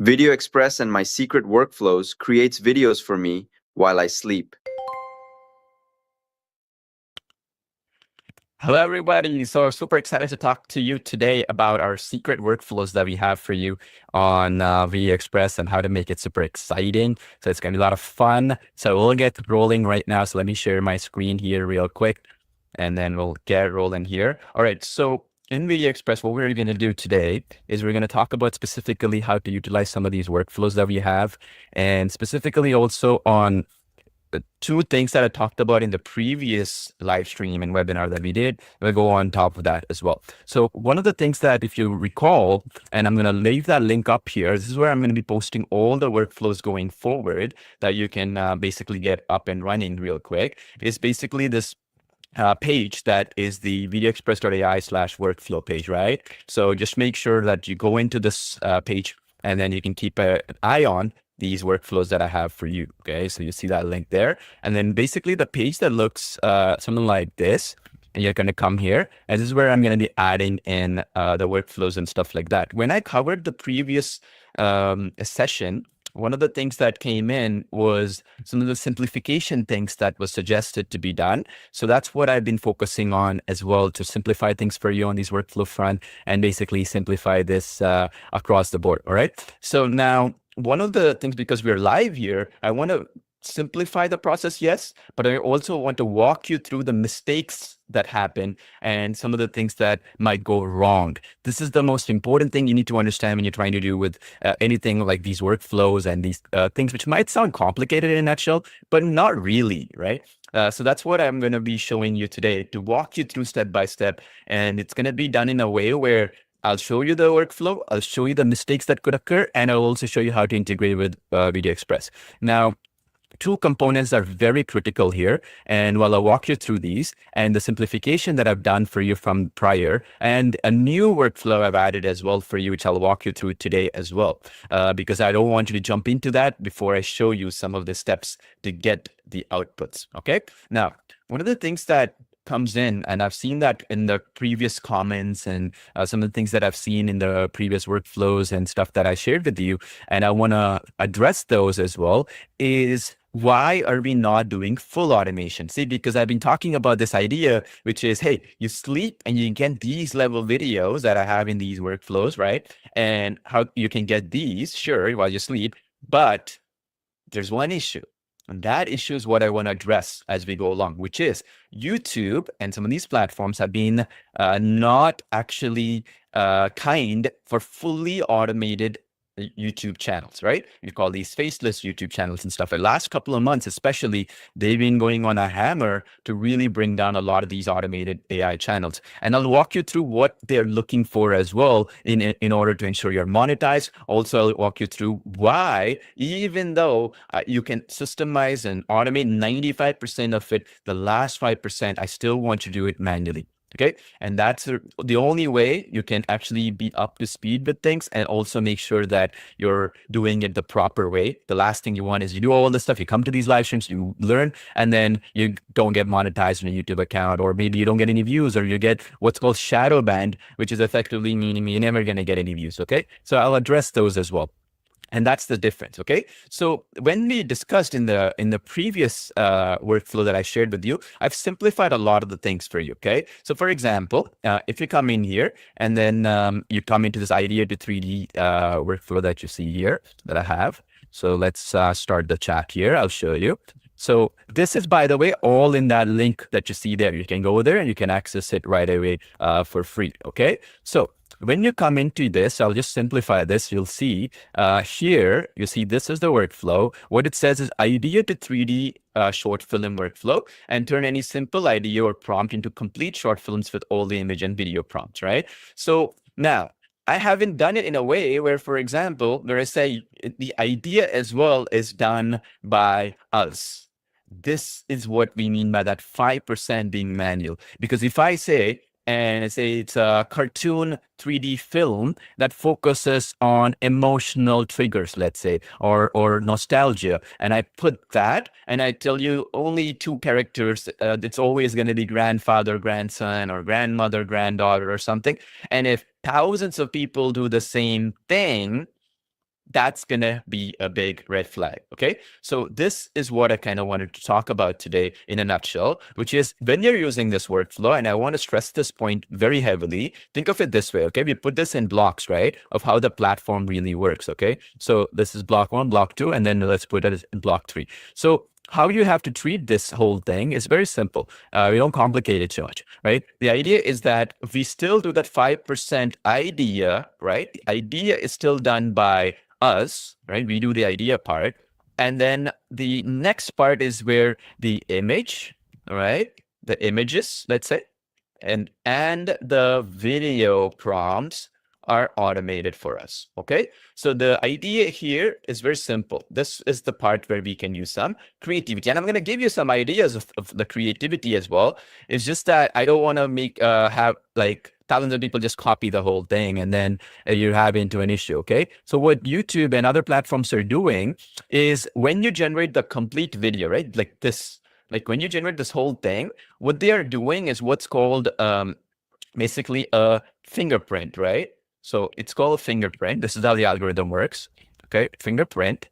VideoExpress and my secret workflows creates videos for me while I sleep. Hello, everybody. So super excited to talk to you today about our secret workflows that we have for you on VideoExpress and how to make it super exciting. So it's going to be a lot of fun. So we'll get rolling right now. So let me share my screen here real quick, and then we'll get rolling here. All right. So in VideoExpress, what we're going to do today is we're going to talk about specifically how to utilize some of these workflows that we have, and specifically also on the two things that I talked about in the previous live stream and webinar that we did. We'll go on top of that as well. So one of the things that, if you recall, and I'm going to leave that link up here, this is where I'm going to be posting all the workflows going forward that you can basically get up and running real quick. It's basically this page that is the videoexpress.ai/workflow page, right? So just make sure that you go into this page, and then you can keep an eye on these workflows that I have for you. Okay, so you see that link there, and then basically the page that looks something like this, and you're going to come here, and this is where I'm going to be adding in the workflows and stuff like that. When I covered the previous session, one of the things that came in was some of the simplification things that was suggested to be done. So that's what I've been focusing on as well, to simplify things for you on these workflow front and basically simplify this across the board. All right. So now, one of the things, because we're live here, I want to simplify the process, yes, but I also want to walk you through the mistakes that happen and some of the things that might go wrong. This is the most important thing you need to understand when you're trying to do with anything like these workflows and these things, which might sound complicated in a nutshell, but not really, right? So that's what I'm going to be showing you today, to walk you through step by step. And it's going to be done in a way where I'll show you the workflow, I'll show you the mistakes that could occur, and I'll also show you how to integrate with VideoExpress. Now, two components are very critical here. And while I walk you through these and the simplification that I've done for you from prior, and a new workflow I've added as well for you, which I'll walk you through today as well, because I don't want you to jump into that before I show you some of the steps to get the outputs. Okay. Now, one of the things that comes in, and I've seen that in the previous comments and some of the things that I've seen in the previous workflows and stuff that I shared with you, and I want to address those as well, is why are we not doing full automation? See, because I've been talking about this idea, which is, hey, you sleep and you can get these level videos that I have in these workflows, right? And how you can get these, sure, while you sleep, but there's one issue. And that issue is what I want to address as we go along, which is YouTube and some of these platforms have been not actually kind for fully automated YouTube channels, right? We call these faceless YouTube channels and stuff. The last couple of months, especially, they've been going on a hammer to really bring down a lot of these automated AI channels. And I'll walk you through what they're looking for as well in order to ensure you're monetized. Also, I'll walk you through why, even though you can systemize and automate 95% of it, the last 5%, I still want you to do it manually. Okay. And that's the only way you can actually be up to speed with things, and also make sure that you're doing it the proper way. The last thing you want is you do all this stuff, you come to these live streams, you learn, and then you don't get monetized on a YouTube account, or maybe you don't get any views, or you get what's called shadow banned, which is effectively meaning you're never going to get any views. Okay. So I'll address those as well. And that's the difference. Okay. So when we discussed in the previous workflow that I shared with you, I've simplified a lot of the things for you. Okay. So for example, if you come in here and then you come into this idea to 3D workflow that you see here that I have. So let's start the chat here. I'll show you. So this is, by the way, all in that link that you see there. You can go there and you can access it right away for free. Okay. So when you come into this, I'll just simplify this. You'll see here, you see this is the workflow. What it says is idea to 3D short film workflow, and turn any simple idea or prompt into complete short films with all the image and video prompts, right? So now, I haven't done it in a way where, for example, where I say the idea as well is done by us. This is what we mean by that 5% being manual. Because if I say, and I say it's a cartoon 3D film that focuses on emotional triggers, let's say, or nostalgia, and I put that, and I tell you only two characters, it's always going to be grandfather, grandson, or grandmother, granddaughter, or something. And if thousands of people do the same thing, that's going to be a big red flag. Okay. So this is what I kind of wanted to talk about today in a nutshell, which is when you're using this workflow, and I want to stress this point very heavily, think of it this way. Okay. We put this in blocks, right? Of how the platform really works. Okay. So this is block 1, block 2, and then let's put it in block 3. So how you have to treat this whole thing is very simple. We don't complicate it too much, right? The idea is that we still do that 5% idea, right? The idea is still done by us, right? We do the idea part. And then the next part is where the image, right? The images, let's say, and the video prompts are automated for us. Okay. So the idea here is very simple. This is the part where we can use some creativity. And I'm going to give you some ideas of the creativity as well. It's just that I don't want to make have like thousands of people just copy the whole thing and then you have into an issue. Okay. So what YouTube and other platforms are doing is when you generate the complete video, right? Like this, like when you generate this whole thing, what they are doing is what's called basically a fingerprint, right? So it's called a fingerprint. This is how the algorithm works. Okay, fingerprint.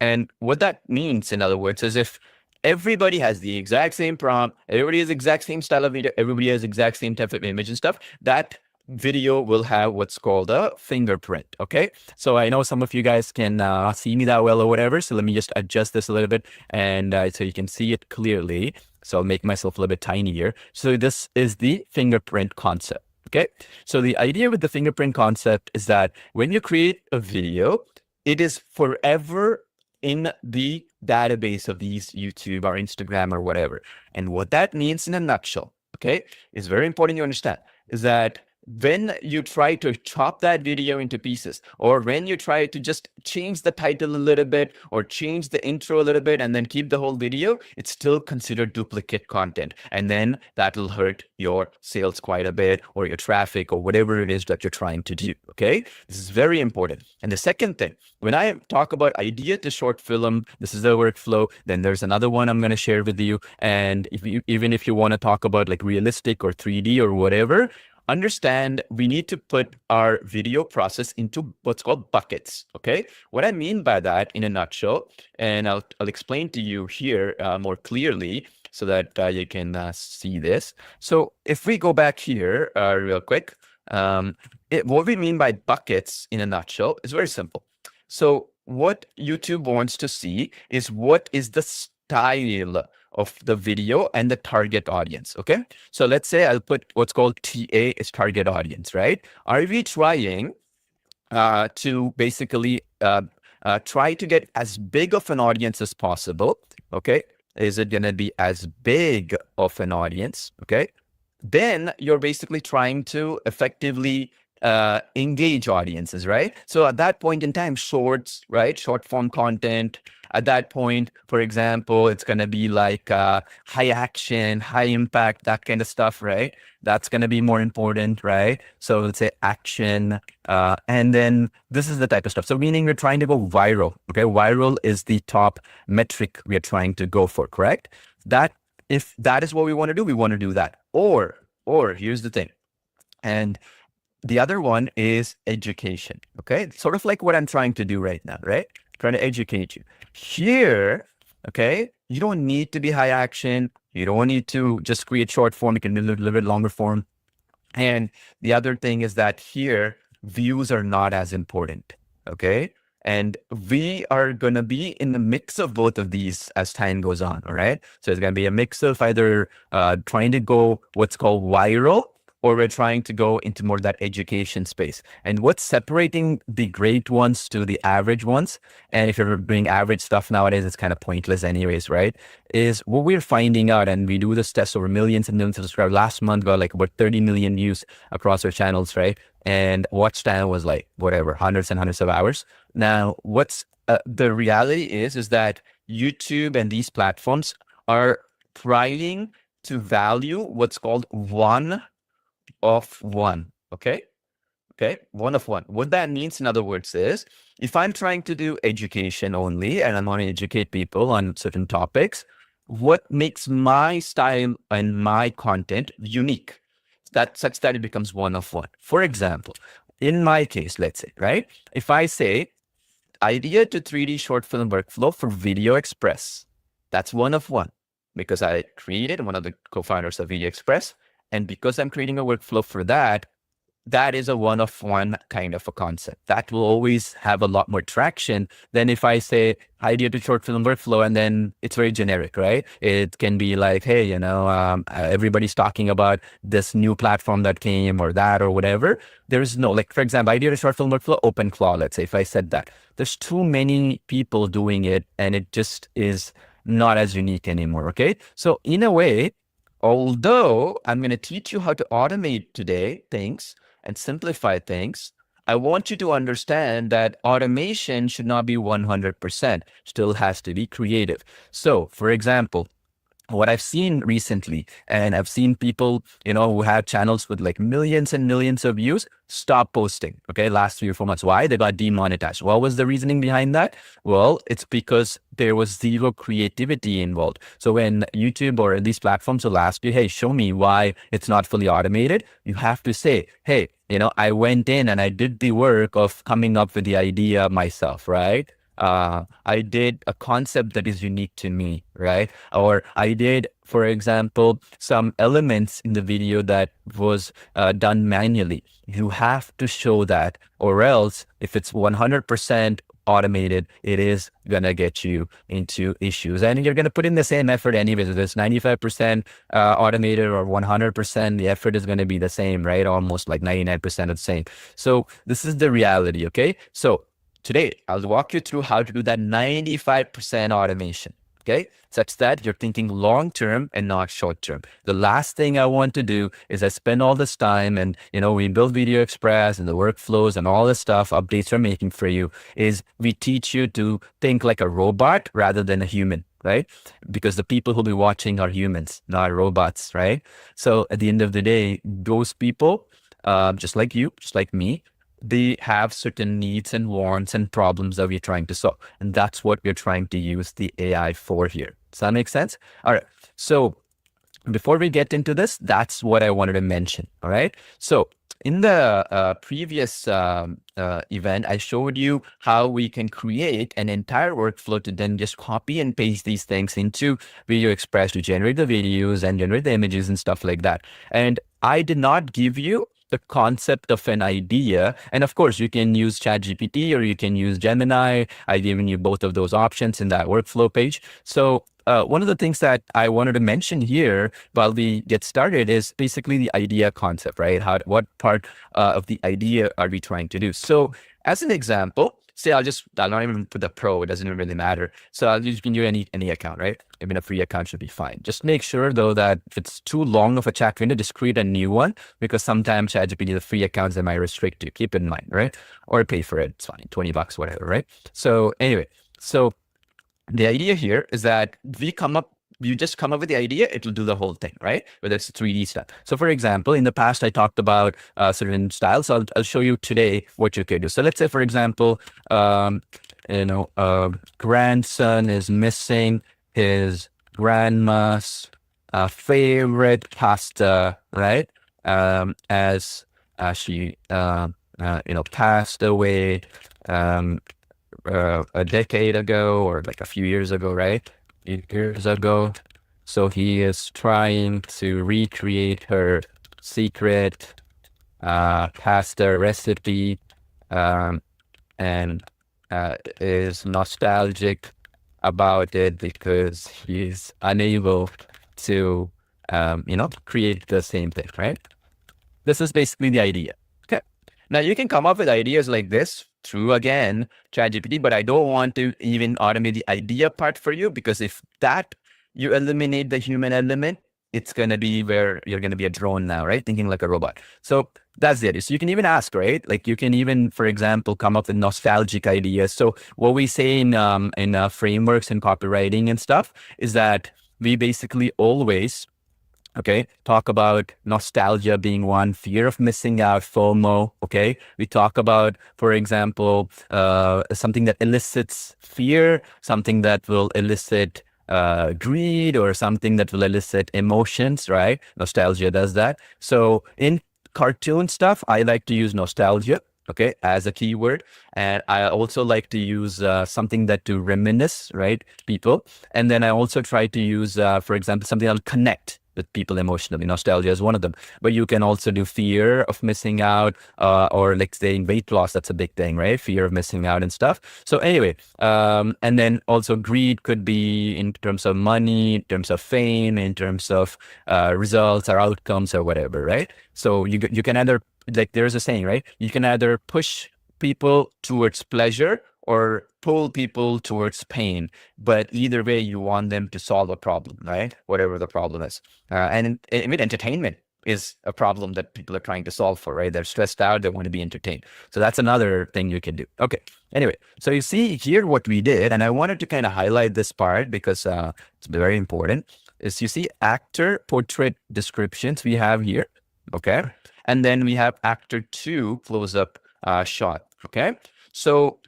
And what that means, in other words, is if everybody has the exact same prompt, everybody has the exact same style of video, everybody has the exact same type of image and stuff, that video will have what's called a fingerprint. Okay. So I know some of you guys can see me that well or whatever. So let me just adjust this a little bit and so you can see it clearly. So I'll make myself a little bit tinier. So this is the fingerprint concept. Okay. So the idea with the fingerprint concept is that when you create a video, it is forever in the database of these YouTube or Instagram or whatever. And what that means in a nutshell, okay, is very important you understand, is that when you try to chop that video into pieces, or when you try to just change the title a little bit or change the intro a little bit and then keep the whole video, it's still considered duplicate content. And then that will hurt your sales quite a bit or your traffic or whatever it is that you're trying to do. Okay. This is very important. And the second thing, when I talk about idea to short film, this is the workflow. Then there's another one I'm going to share with you. And even if you want to talk about like realistic or 3D or whatever, understand we need to put our video process into what's called buckets. Okay. What I mean by that in a nutshell, and I'll explain to you here more clearly so that you can see this. So if we go back here real quick, what we mean by buckets in a nutshell is very simple. So what YouTube wants to see is what is the style of the video and the target audience. Okay. So let's say I'll put what's called TA is target audience, right? Are we trying to basically try to get as big of an audience as possible? Okay. Is it going to be as big of an audience? Okay. Then you're basically trying to effectively engage audiences, right? So at that point in time, shorts, right? Short form content. At that point, for example, it's going to be like high action, high impact, that kind of stuff, right? That's going to be more important, right? So let's say action. And then this is the type of stuff. So meaning we're trying to go viral. Okay. Viral is the top metric we are trying to go for, correct? That if that is what we want to do, we want to do that. Or here's the thing. And the other one is education. Okay. Sort of like what I'm trying to do right now, right? Trying to educate you. Here, okay, you don't need to be high action. You don't need to just create short form. You can do a little bit longer form. And the other thing is that here, views are not as important. Okay. And we are going to be in the mix of both of these as time goes on. All right. So it's going to be a mix of either trying to go what's called viral, or we're trying to go into more that education space. And what's separating the great ones to the average ones, and if you're doing average stuff nowadays, it's kind of pointless anyways, right? Is what we're finding out, and we do this test over millions and millions of subscribers. Last month got like about 30 million views across our channels, right? And watch time was like whatever, hundreds and hundreds of hours. Now, what's the reality is that YouTube and these platforms are trying to value what's called one of one. Okay. One of one. What that means, in other words, is if I'm trying to do education only and I want to educate people on certain topics, what makes my style and my content unique? That such that it becomes one of one. For example, in my case, let's say, right? If I say idea to 3D short film workflow for VideoExpress. That's one of one because I created one of the co-founders of VideoExpress. And because I'm creating a workflow for that, that is a one-of-one kind of a concept that will always have a lot more traction than if I say idea to short film workflow and then it's very generic, right? It can be like, hey, everybody's talking about this new platform that came or that or whatever. There's no, like, for example, idea to short film workflow, OpenClaw, let's say, if I said that, there's too many people doing it and it just is not as unique anymore, okay? So in a way, although I'm going to teach you how to automate today things and simplify things, I want you to understand that automation should not be 100%, still has to be creative. So, for example, what I've seen recently, and I've seen people, who have channels with like millions and millions of views, stop posting, okay, last 3 or 4 months. Why? They got demonetized. What was the reasoning behind that? Well, it's because there was zero creativity involved. So when YouTube or these platforms will ask you, hey, show me why it's not fully automated, you have to say, hey, I went in and I did the work of coming up with the idea myself, right? I did a concept that is unique to me, right? Or I did, for example, some elements in the video that was done manually. You have to show that, or else if it's 100% automated, it is going to get you into issues. And you're going to put in the same effort anyways. If it's 95% automated or 100%, the effort is going to be the same, right? Almost like 99% of the same. So this is the reality, okay? So today, I'll walk you through how to do that 95% automation, okay? Such that you're thinking long-term and not short-term. The last thing I want to do is I spend all this time and, we build VideoExpress and the workflows and all this stuff, updates we're making for you, is we teach you to think like a robot rather than a human, right? Because the people who'll be watching are humans, not robots, right? So at the end of the day, those people, just like you, just like me, they have certain needs and wants and problems that we're trying to solve. And that's what we're trying to use the AI for here. Does that make sense? All right. So before we get into this, that's what I wanted to mention. All right. So in the previous event, I showed you how we can create an entire workflow to then just copy and paste these things into VideoExpress to generate the videos and generate the images and stuff like that. And I did not give you the concept of an idea. And of course, you can use ChatGPT or you can use Gemini. I've given you both of those options in that workflow page. So one of the things that I wanted to mention here while we get started is basically the idea concept, right? What part of the idea are we trying to do? So as an example, say I'll not even put the pro, it doesn't even really matter. So you can use any account, right? Even a free account should be fine. Just make sure though that if it's too long of a chat window, just create a new one, because sometimes ChatGPT, the free accounts, they might restrict you. Keep in mind, right? Or pay for it. It's fine, $20, whatever, right? So anyway, so the idea here is that you just come up with the idea, it will do the whole thing, right? Whether it's 3D stuff. So for example, in the past, I talked about certain styles. So I'll show you today what you can do. So let's say, for example, grandson is missing his grandma's favorite pasta, right? As she, passed away a decade ago or like a few years ago, right? Years ago. So he is trying to recreate her secret pasta recipe and is nostalgic about it because he's unable to, create the same thing, right? This is basically the idea. Okay. Now you can come up with ideas like this through, again, ChatGPT, but I don't want to even automate the idea part for you, because if that you eliminate the human element, it's going to be where you're going to be a drone now, right? Thinking like a robot. So that's the idea. So you can even ask, right? Like you can even, for example, come up with nostalgic ideas. So what we say in frameworks and copywriting and stuff is that we basically always, talk about nostalgia being one, fear of missing out, FOMO, okay? We talk about, for example, something that elicits fear, something that will elicit greed, or something that will elicit emotions, right? Nostalgia does that. So in cartoon stuff, I like to use nostalgia. okay, as a keyword. And I also like to use something that to reminisce, right, people. And then I also try to use, for example, something that'll connect with people emotionally. Nostalgia is one of them. But you can also do fear of missing out, or like saying weight loss. That's a big thing, right? Fear of missing out and stuff. So anyway, and then also greed could be in terms of money, in terms of fame, in terms of results or outcomes or whatever, right? So you can either, like there's a saying, right? You can either push people towards pleasure or pull people towards pain. But either way, you want them to solve a problem, right? Whatever the problem is. And with entertainment is a problem that people are trying to solve for, right? They're stressed out, they want to be entertained. So that's another thing you can do. Okay. Anyway, so you see here what we did, and I wanted to kind of highlight this part because it's very important, is you see actor portrait descriptions we have here. Okay. And then we have actor 2 close-up shot. Okay. So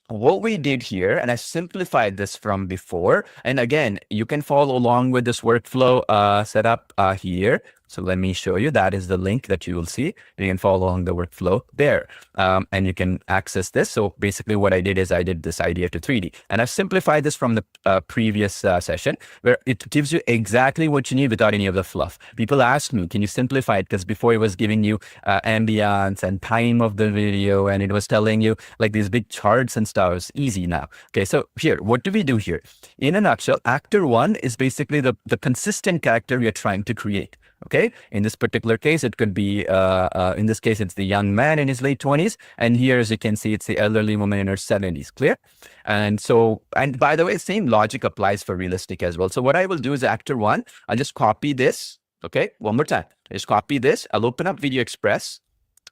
what we did here, and I simplified this from before, and again, you can follow along with this workflow setup here. So let me show you. That is the link that you will see. You can follow along the workflow there, and you can access this. So basically what I did is I did this idea to 3D, and I've simplified this from the previous session where it gives you exactly what you need without any of the fluff. People asked me, can you simplify it? Because before it was giving you ambience and time of the video, and it was telling you like these big charts and stuff. It's easy now. Okay, so here, what do we do here? In a nutshell, actor 1 is basically the consistent character we are trying to create. Okay, in this particular case, it could be, in this case, it's the young man in his late 20s. And here, as you can see, it's the elderly woman in her 70s. Clear? And so, and by the way, same logic applies for realistic as well. So what I will do is actor 1, I'll just copy this. Okay, one more time. Just copy this. I'll open up VideoExpress.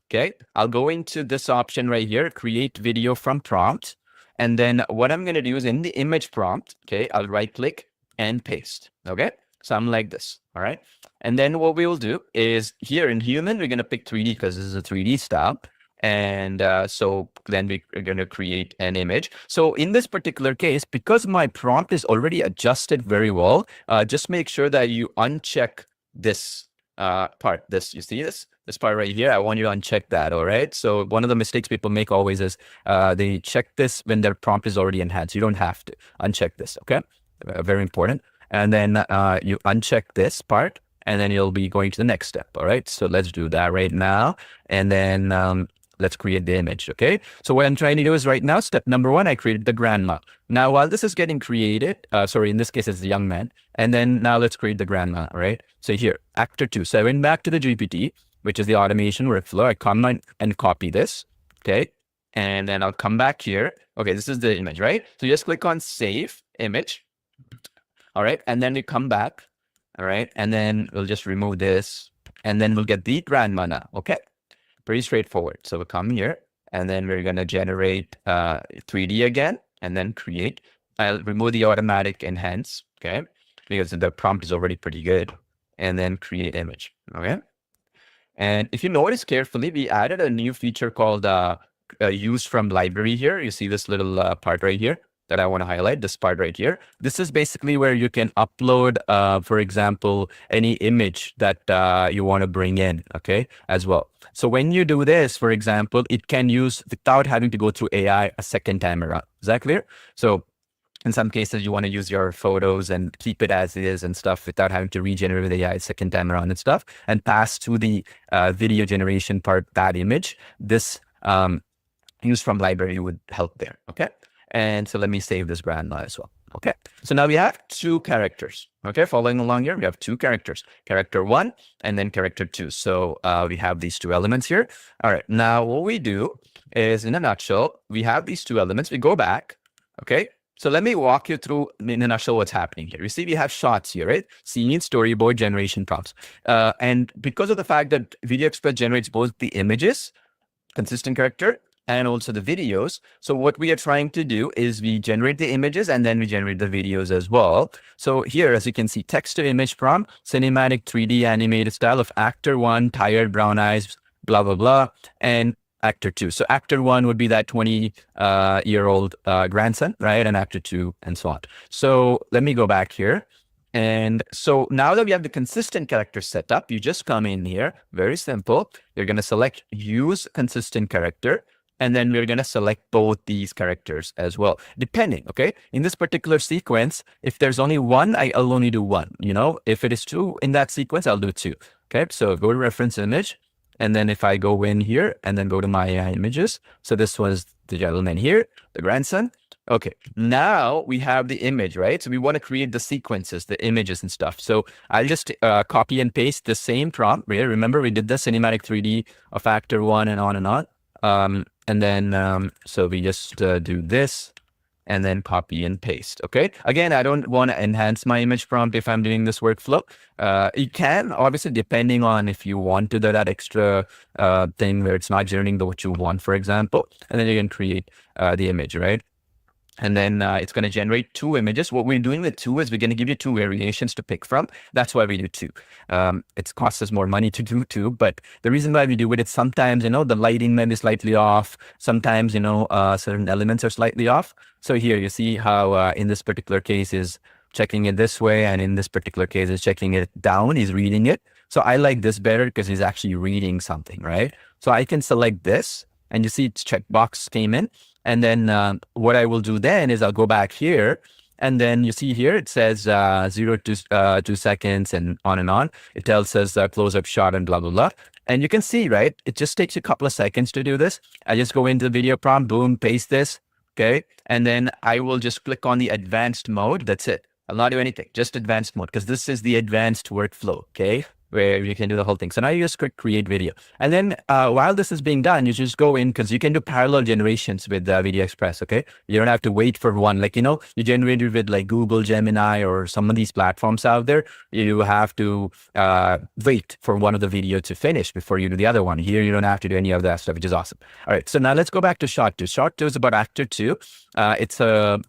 Okay, I'll go into this option right here, create video from prompt. And then what I'm going to do is in the image prompt, okay, I'll right click and paste. Okay, so I'm like this. All right. And then what we will do is here in human, we're going to pick 3D because this is a 3D style. And so then we're going to create an image. So in this particular case, because my prompt is already adjusted very well, just make sure that you uncheck this part. This, you see this part right here. I want you to uncheck that. All right. So one of the mistakes people make always is they check this when their prompt is already enhanced. You don't have to uncheck this. Okay. Very important. And then you uncheck this part, and then you'll be going to the next step. All right. So let's do that right now. And then let's create the image. Okay. So what I'm trying to do is right now, step number 1, I created the grandma. Now, while this is getting created, sorry, in this case, it's the young man. And then now let's create the grandma. All right. So here, actor 2. So I went back to the GPT, which is the automation workflow. I come on and copy this. Okay. And then I'll come back here. Okay. This is the image, right? So just click on save image. All right. And then we come back. All right. And then we'll just remove this, and then we'll get the grandma now. Okay. Pretty straightforward. So we'll come here, and then we're going to generate 3D again, and then create. I'll remove the automatic enhance. Okay. Because the prompt is already pretty good. And then create image. Okay. And if you notice carefully, we added a new feature called use from library here. You see this little part right here that I want to highlight, this part right here. This is basically where you can upload, for example, any image that you want to bring in, okay, as well. So when you do this, for example, it can use, without having to go through AI a second time around. Is that clear? So in some cases, you want to use your photos and keep it as is and stuff without having to regenerate with AI second time around and stuff, and pass to the video generation part, that image. This use from library would help there, okay? And so let me save this grandma as well. Okay. So now we have 2 characters. Okay. Following along here, we have 2 characters, character 1 and then character 2. So we have these 2 elements here. All right. Now what we do is, in a nutshell, we have these 2 elements. We go back. Okay. So let me walk you through in a nutshell what's happening here. You see, we have shots here, right? Scene, storyboard, generation prompts. And because of the fact that VideoExpress generates both the images, consistent character, and also the videos. So what we are trying to do is we generate the images and then we generate the videos as well. So here, as you can see, text to image prompt, cinematic 3D animated style of actor 1, tired brown eyes, blah, blah, blah, and actor 2. So actor 1 would be that 20-year-old grandson, right? And actor 2 and so on. So let me go back here. And so now that we have the consistent character set up, you just come in here, very simple. You're going to select use consistent character. And then we're going to select both these characters as well, depending, okay? In this particular sequence, if there's only one, I'll only do one, you know? If it is two in that sequence, I'll do two, okay? So go to reference image. And then if I go in here and then go to my images. So this was the gentleman here, the grandson. Okay, now we have the image, right? So we want to create the sequences, the images and stuff. So I'll just copy and paste the same prompt. Right? Remember, we did the cinematic 3D of actor one and on and on. And then, so we just do this and then copy and paste. Okay. Again, I don't want to enhance my image prompt if I'm doing this workflow. You can, obviously, depending on if you want to do that extra thing where it's not generating what you want, for example, and then you can create the image, right? And then it's going to generate two images. What we're doing with two is we're going to give you two variations to pick from. That's why we do two. It costs us more money to do two, but the reason why we do it is sometimes, you know, the lighting might be slightly off. Sometimes, you know, certain elements are slightly off. So here you see how in this particular case is checking it this way. And in this particular case is checking it down. He's reading it. So I like this better because he's actually reading something, right? So I can select this and you see its checkbox came in. And then what I will do then is I'll go back here. And then you see here, it says 0 to 2 seconds and on and on. It tells us close-up shot and blah, blah, blah. And you can see, right? It just takes a couple of seconds to do this. I just go into the video prompt, boom, paste this. Okay. And then I will just click on the advanced mode. That's it. I'll not do anything, just advanced mode, because this is the advanced workflow. Okay. Where you can do the whole thing. So now you just click create video. And then while this is being done, you just go in because you can do parallel generations with VideoExpress, okay? You don't have to wait for one. Like, you know, you generated with like Google, Gemini, or some of these platforms out there. You have to wait for one of the video to finish before you do the other one. Here, you don't have to do any of that stuff, which is awesome. All right, so now let's go back to shot two. Shot two is about actor two. It's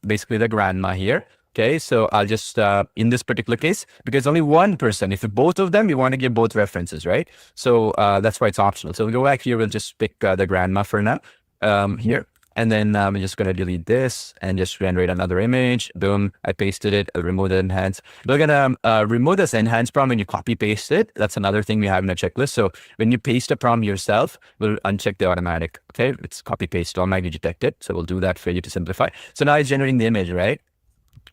basically the grandma here. Okay, so I'll just, in this particular case, because only one person, if both of them, you want to give both references, right? So that's why it's optional. So we'll go back here, we'll just pick the grandma for now, here. And then I'm just going to delete this and just generate another image. Boom, I pasted it, I'll remove the enhance. We're going to remove this enhance prompt when you copy paste it. That's another thing we have in a checklist. So when you paste a prompt yourself, we'll uncheck the automatic. Okay, it's copy paste, automatically detected. So we'll do that for you to simplify. So now it's generating the image, right?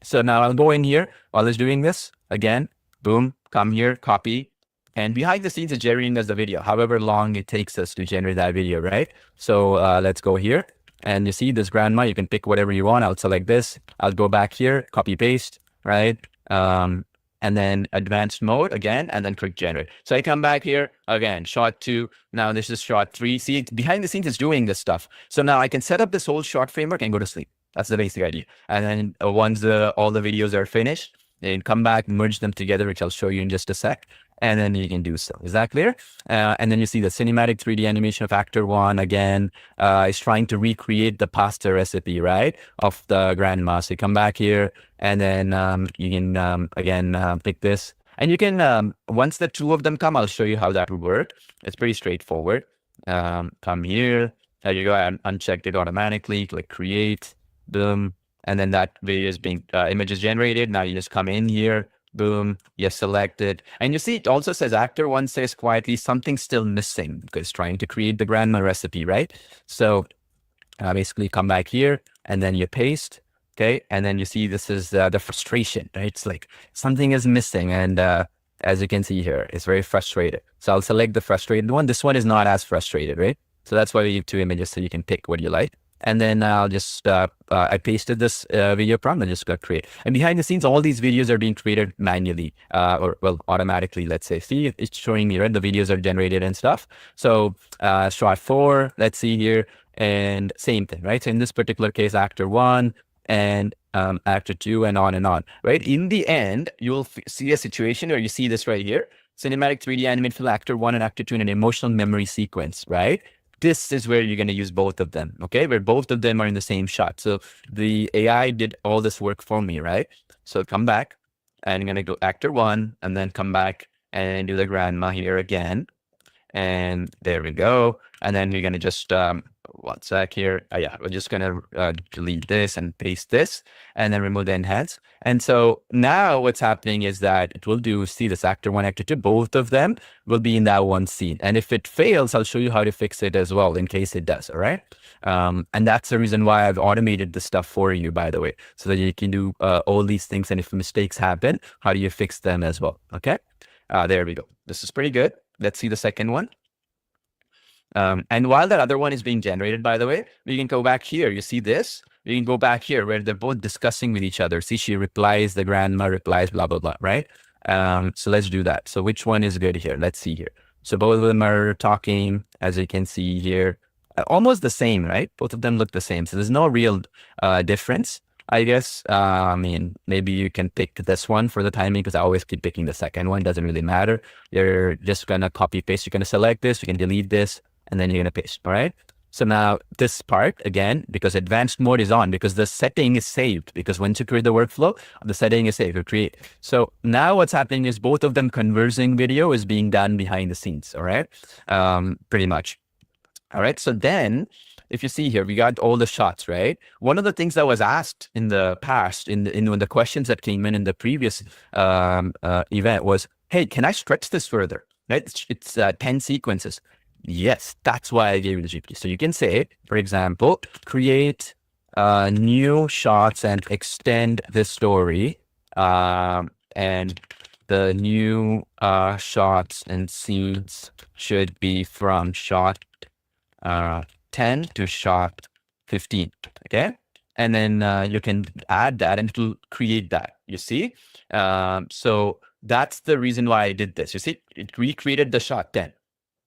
So now I'll go in here while it's doing this again, boom, come here, copy. And behind the scenes, it's generating us the video, however long it takes us to generate that video, right? So let's go here. And you see this grandma, you can pick whatever you want. I'll select this. I'll go back here, copy paste, right? And then advanced mode again, and then click generate. So I come back here again, shot two. Now this is shot three. See, behind the scenes, it's doing this stuff. So now I can set up this whole shot framework and go to sleep. That's the basic idea. And then once all the videos are finished, then come back, merge them together, which I'll show you in just a sec. And then you can do so. Is that clear? And then you see the cinematic 3D animation of actor one again is trying to recreate the pasta recipe, right, of the grandma. So you come back here and then you can again pick this. And you can, once the two of them come, I'll show you how that would work. It's pretty straightforward. Come here. There you go. I unchecked it automatically. Click create. Boom. And then that video is being, image is generated. Now you just come in here, boom, you select it. And you see, it also says actor one says quietly, something's still missing because trying to create the grandma recipe, right? So basically come back here and then you paste. Okay. And then you see, this is the frustration, right? It's like something is missing. And as you can see here, it's very frustrated. So I'll select the frustrated one. This one is not as frustrated, right? So that's why we have two images so you can pick what you like. And then I'll just, I pasted this video prompt and just got create. And behind the scenes, all these videos are being created manually, or well, automatically, let's say. See, it's showing me, right? The videos are generated and stuff. So shot four, let's see here, and same thing, right? So in this particular case, actor one and actor two and on, right? In the end, you'll see a situation where you see this right here, cinematic 3D animated for actor one and actor two in an emotional memory sequence, right? This is where you're going to use both of them, okay? Where both of them are in the same shot. So the AI did all this work for me, right? So come back and I'm going to go actor one and then come back and do the grandma here again. And there we go. And then you're going to just one sec here. Yeah, we're just going to delete this and paste this and then remove the enhance. And so now what's happening is that it will do, see this actor one, actor two, both of them will be in that one scene. And if it fails, I'll show you how to fix it as well in case it does. All right. And that's the reason why I've automated the stuff for you, by the way, so that you can do all these things. And if mistakes happen, how do you fix them as well? Okay. There we go. This is pretty good. Let's see the second one. And while that other one is being generated, by the way, we can go back here. You see this? You can go back here where they're both discussing with each other. See, she replies, the grandma replies, blah, blah, blah, right? So let's do that. So which one is good here? Let's see here. So both of them are talking, as you can see here, almost the same, right? Both of them look the same. So there's no real difference, I guess. I mean, maybe you can pick this one for the timing because I always keep picking the second one. Doesn't really matter. You're just going to copy paste. You're going to select this. You can delete this. And then you're going to paste. All right. So now this part, again, because advanced mode is on, because the setting is saved, because once you create the workflow, the setting is saved to create. So now what's happening is both of them conversing video is being done behind the scenes. All right. Pretty much. All right. So then if you see here, we got all the shots, right? One of the things that was asked in the past, in the questions that came in the previous event was, hey, can I stretch this further? Right? It's 10 sequences. Yes, that's why I gave you the GPT. So you can say, for example, create new shots and extend the story. And the new shots and scenes should be from shot 10 to shot 15. Okay. And then you can add that and it will create that. You see? So that's the reason why I did this. You see, it recreated the shot 10.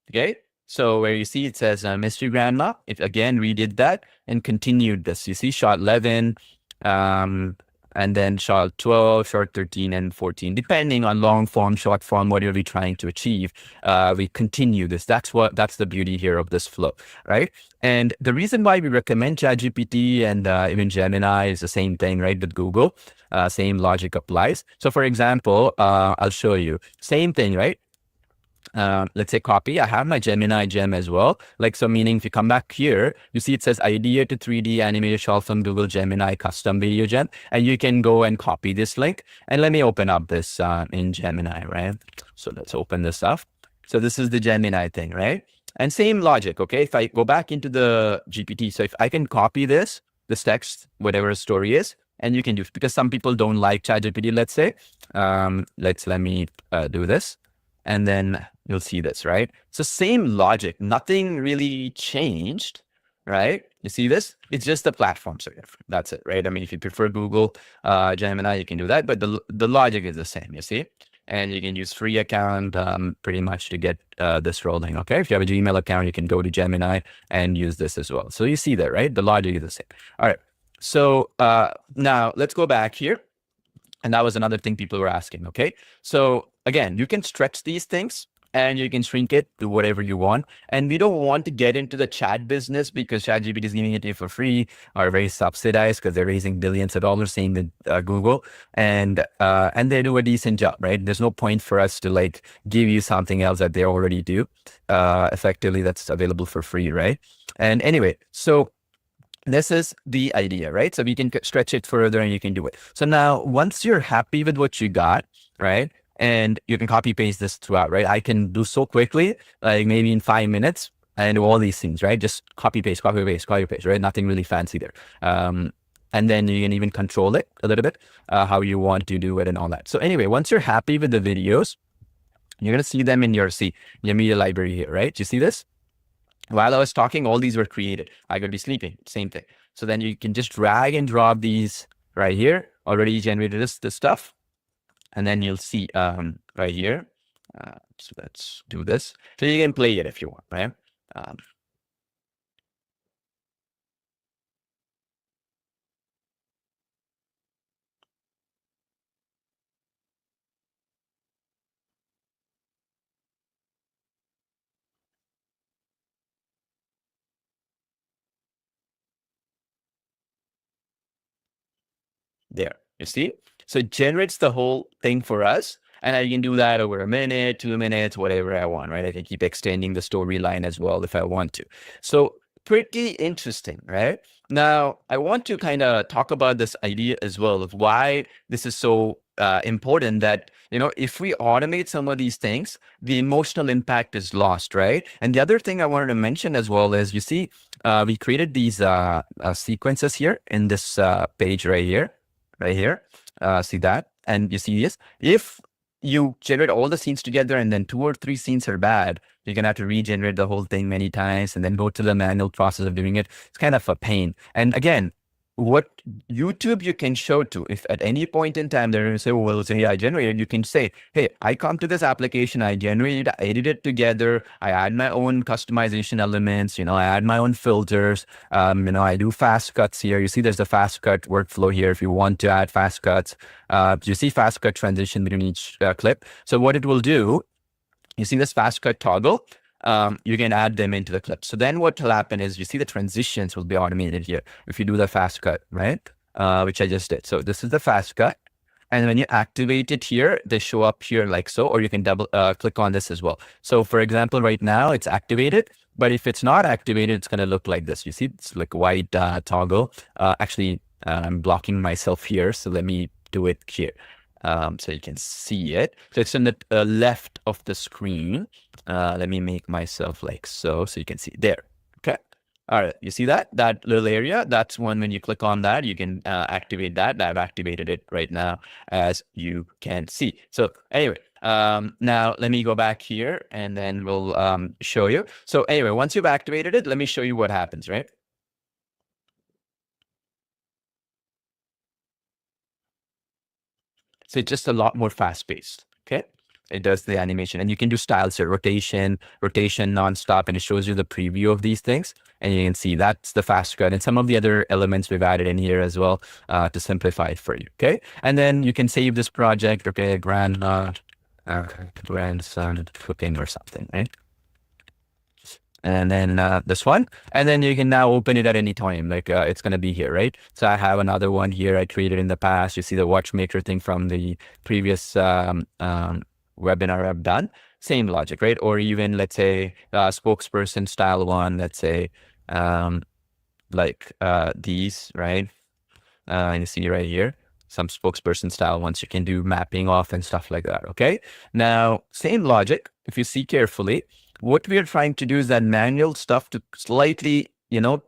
Okay. So where you see it says mystery grandma, it again redid that and continued this. You see shot 11, and then shot 12, shot 13, and 14, depending on long form, short form, whatever we're trying to achieve. We continue this. That's the beauty here of this flow, right? And the reason why we recommend ChatGPT and even Gemini is the same thing, right? With Google, same logic applies. So for example, I'll show you same thing, right? Let's say copy. I have my Gemini gem as well. Like, so meaning if you come back here, you see it says idea to 3D animated short from Google Gemini custom video gem, and you can go and copy this link. And let me open up this in Gemini, right? So let's open this up. So this is the Gemini thing, right? And same logic, okay? If I go back into the GPT, so if I can copy this text, whatever the story is, and you can do, because some people don't like ChatGPT, let's say, let me do this. And then you'll see this, right? So same logic, nothing really changed, right? You see this? It's just the platform. So that's it, right? I mean, if you prefer Google Gemini, you can do that, but the logic is the same, you see? And you can use free account pretty much to get this rolling, okay? If you have a Gmail account, you can go to Gemini and use this as well. So you see that, right? The logic is the same. All right. So now let's go back here. And that was another thing people were asking, okay? So again, you can stretch these things and you can shrink it to whatever you want. And we don't want to get into the chat business because ChatGPT is giving it to you for free or very subsidized because they're raising billions of dollars, same with Google. And they do a decent job, right? There's no point for us to like give you something else that they already do effectively that's available for free, right? And anyway, so this is the idea, right? So we can stretch it further and you can do it. So now once you're happy with what you got, right? And you can copy paste this throughout, right? I can do so quickly, like maybe in 5 minutes and do all these things, right? Just copy paste, right? Nothing really fancy there. And then you can even control it a little bit, how you want to do it and all that. So anyway, once you're happy with the videos, you're going to see them in your media library here, right? You see this? While I was talking, all these were created. I could be sleeping, same thing. So then you can just drag and drop these right here, already generated this stuff. And then you'll see right here. So let's do this. So you can play it if you want, right? There, you see? So it generates the whole thing for us. And I can do that over a minute, 2 minutes, whatever I want, right? I can keep extending the storyline as well if I want to. So pretty interesting, right? Now, I want to kind of talk about this idea as well of why this is so important that, if we automate some of these things, the emotional impact is lost, right? And the other thing I wanted to mention as well is, you see, we created these sequences here in this page right here, see that? And you see this? If you generate all the scenes together and then 2 or 3 scenes are bad, you're going to have to regenerate the whole thing many times and then go to the manual process of doing it. It's kind of a pain. And again, what YouTube you can show to, if at any point in time they're going to say, well, it's AI generated, you can say, hey, I come to this application, I generate it, I edit it together, I add my own customization elements, I add my own filters, I do fast cuts here. You see there's a fast cut workflow here if you want to add fast cuts. You see fast cut transition between each clip. So what it will do, you see this fast cut toggle, you can add them into the clip. So then what will happen is, you see the transitions will be automated here if you do the fast cut, right? Which I just did. So this is the fast cut. And when you activate it here, they show up here like so, or you can double click on this as well. So for example, right now it's activated, but if it's not activated, it's going to look like this. You see, it's like white toggle. Actually, I'm blocking myself here. So let me do it here. So you can see it. So it's on the left of the screen. Let me make myself like so you can see there. Okay. All right. You see that little area? That's when you click on that, you can activate that. I've activated it right now, as you can see. So anyway, now let me go back here and then we'll show you. So anyway, once you've activated it, let me show you what happens, right? So it's just a lot more fast paced. Okay. It does the animation, and you can do styles here, rotation nonstop, and it shows you the preview of these things. And you can see that's the fast cut and some of the other elements we've added in here as well to simplify it for you. Okay. And then you can save this project. Okay. Grandson cooking or something, right? And then this one, and then you can now open it at any time, like it's going to be here, right? So I have another one here I created in the past. You see the watchmaker thing from the previous webinar I've done. Same logic, right? Or even, let's say, spokesperson style one, let's say like these, right? And you see right here, some spokesperson style ones, you can do mapping off and stuff like that. Okay. Now, same logic, if you see carefully, what we are trying to do is that manual stuff to slightly,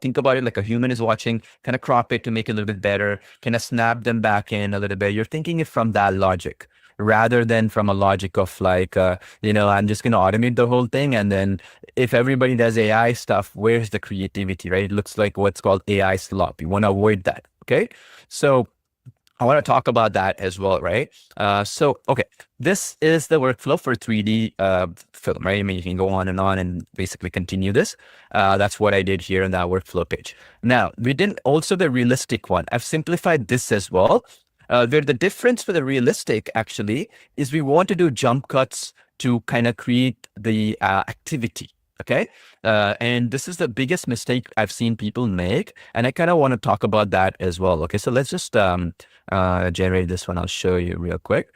think about it like a human is watching, kind of crop it to make it a little bit better, kind of snap them back in a little bit. You're thinking it from that logic rather than from a logic of like, I'm just going to automate the whole thing. And then if everybody does AI stuff, where's the creativity, right? It looks like what's called AI slop. You want to avoid that. Okay. So I want to talk about that as well, right? Okay, this is the workflow for 3D film, right? I mean, you can go on and basically continue this. That's what I did here in that workflow page. Now, we did also the realistic one. I've simplified this as well. Where the difference for the realistic actually is we want to do jump cuts to kind of create the activity. Okay. And this is the biggest mistake I've seen people make. And I kind of want to talk about that as well. Okay. So let's just generate this one. I'll show you real quick.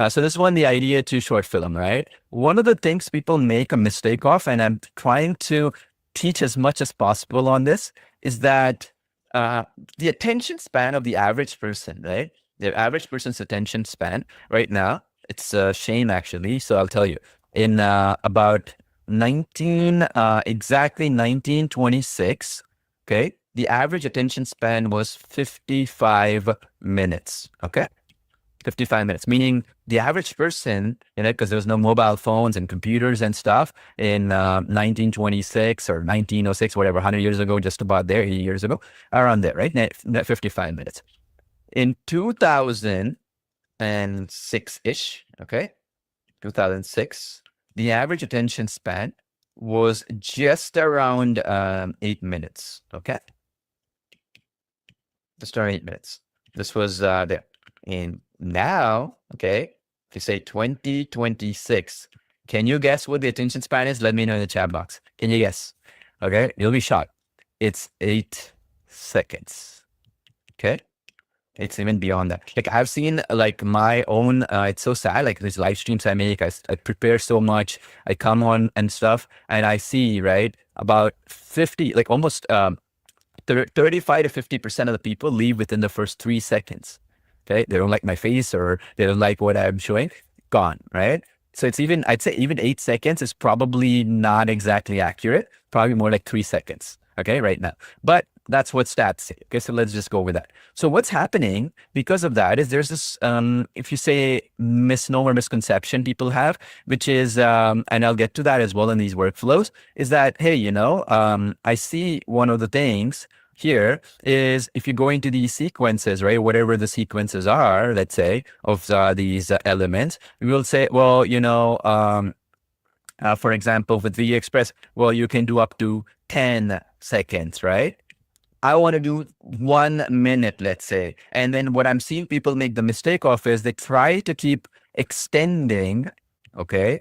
So this one, the idea to short film, right? One of the things people make a mistake of, and I'm trying to teach as much as possible on this, is that the attention span of the average person, right? The average person's attention span right now, it's a shame actually. So I'll tell you, in about exactly 1926, okay, the average attention span was 55 minutes, okay? 55 minutes, meaning the average person, because there was no mobile phones and computers and stuff in 1926 or 1906, whatever, 100 years ago, just about there, 80 years ago, around there, right? 55 minutes. In 2006-ish, okay, 2006, the average attention span was just around 8 minutes, okay? Just around 8 minutes. This was there. And now, okay, if you say 2026, can you guess what the attention span is? Let me know in the chat box. Can you guess? Okay, you'll be shocked. It's 8 seconds. Okay, It's even beyond that. Like I've seen like my own, it's so sad. Like these live streams I make, I prepare so much. I come on and stuff and I see, right, about 50, like almost 35 to 50% of the people leave within the first 3 seconds. Okay. They don't like my face or they don't like what I'm showing. Gone. Right. So it's even, I'd say even 8 seconds is probably not exactly accurate. Probably more like 3 seconds. Okay. Right now. But that's what stats say. Okay. So let's just go with that. So what's happening because of that is there's this, if you say misnomer, misconception people have, which is, and I'll get to that as well in these workflows, is that, hey, I see one of the things here is if you go into these sequences, right, whatever the sequences are, let's say, of these elements, we will say, well, for example, with VideoExpress, well, you can do up to 10 seconds, right? I want to do 1 minute, let's say. And then what I'm seeing people make the mistake of is they try to keep extending, okay,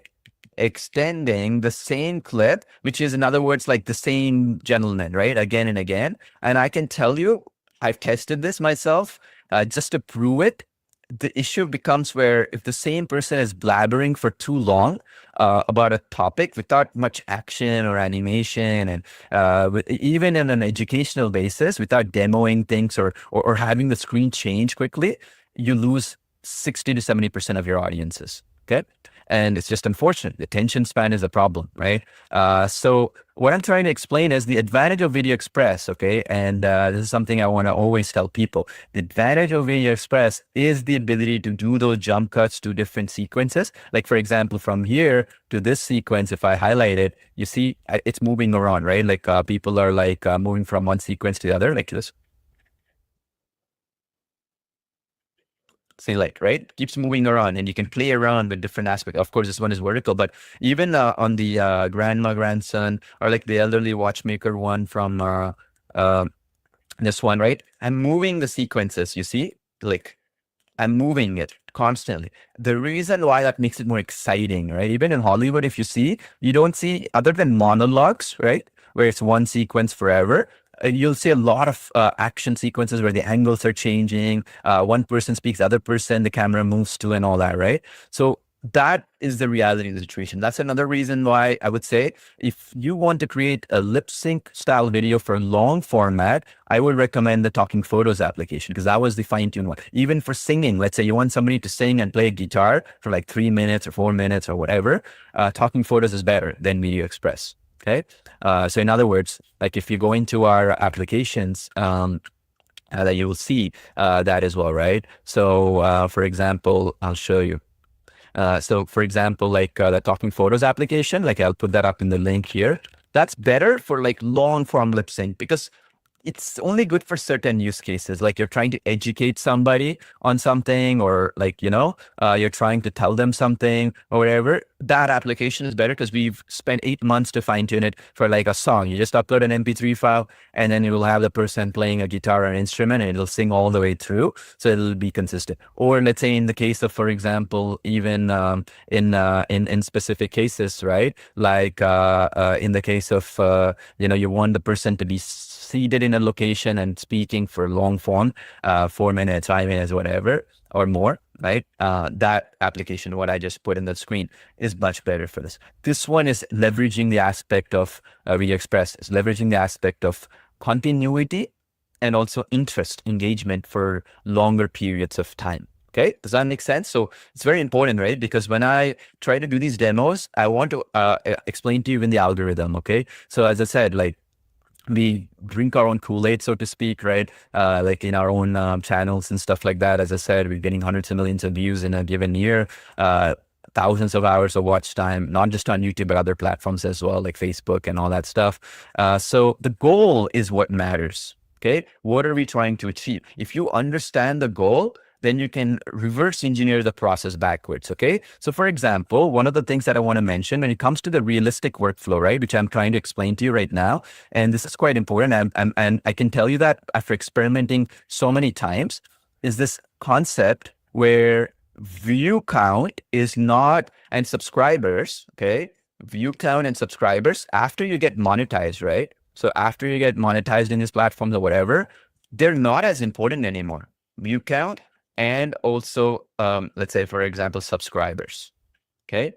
extending the same clip, which is in other words, like the same gentleman, right? Again and again. And I can tell you, I've tested this myself just to prove it. The issue becomes where if the same person is blabbering for too long about a topic without much action or animation, and even in an educational basis, without demoing things or having the screen change quickly, you lose 60 to 70% of your audiences. Okay. And it's just unfortunate. The attention span is a problem, right? So what I'm trying to explain is the advantage of VideoExpress, okay? And this is something I want to always tell people. The advantage of VideoExpress is the ability to do those jump cuts to different sequences. Like, for example, from here to this sequence, if I highlight it, you see it's moving around, right? Like people are like moving from one sequence to the other, like this. Say like, right? Keeps moving around and you can play around with different aspects. Of course, this one is vertical, but even on the grandma, grandson, or like the elderly watchmaker one from this one, right? I'm moving the sequences, you see? Like I'm moving it constantly. The reason why that makes it more exciting, right? Even in Hollywood, if you see, you don't see other than monologues, right? Where it's one sequence forever. You'll see a lot of action sequences where the angles are changing. One person speaks, the other person, the camera moves to, and all that, right? So that is the reality of the situation. That's another reason why I would say if you want to create a lip sync style video for long format, I would recommend the Talking Photos application because that was the fine tuned one. Even for singing, let's say you want somebody to sing and play a guitar for like 3 minutes or 4 minutes or whatever, Talking Photos is better than VideoExpress. Okay. So in other words, like if you go into our applications, that you will see that as well, right? So for example, I'll show you. So for example, like the Talking Photos application, like I'll put that up in the link here. That's better for like long form lip sync because it's only good for certain use cases. Like you're trying to educate somebody on something, or like, you're trying to tell them something or whatever. That application is better because we've spent 8 months to fine tune it for like a song. You just upload an MP3 file and then it will have the person playing a guitar or an instrument and it'll sing all the way through. So it'll be consistent. Or let's say in the case of, for example, even in specific cases, right? Like in the case of, you want the person to be seated in a location and speaking for long form, 4 minutes, 5 minutes, whatever, or more, right? That application, what I just put in the screen, is much better for this. This one is leveraging the aspect of VideoExpress, is leveraging the aspect of continuity and also interest, engagement for longer periods of time. Okay, does that make sense? So it's very important, right? Because when I try to do these demos, I want to explain to you in the algorithm. Okay, so as I said, like, we drink our own Kool-Aid, so to speak, right? Like in our own channels and stuff like that. As I said, we're getting hundreds of millions of views in a given year, thousands of hours of watch time, not just on YouTube, but other platforms as well, like Facebook and all that stuff. So the goal is what matters. Okay. What are we trying to achieve? If you understand the goal, then you can reverse engineer the process backwards. Okay. So for example, one of the things that I want to mention when it comes to the realistic workflow, right, which I'm trying to explain to you right now, and this is quite important. And I can tell you that after experimenting so many times, is this concept where view count is not, and subscribers, okay, view count and subscribers after you get monetized, right? So after you get monetized in these platforms or whatever, they're not as important anymore. view count, and also, let's say, for example, subscribers. Okay.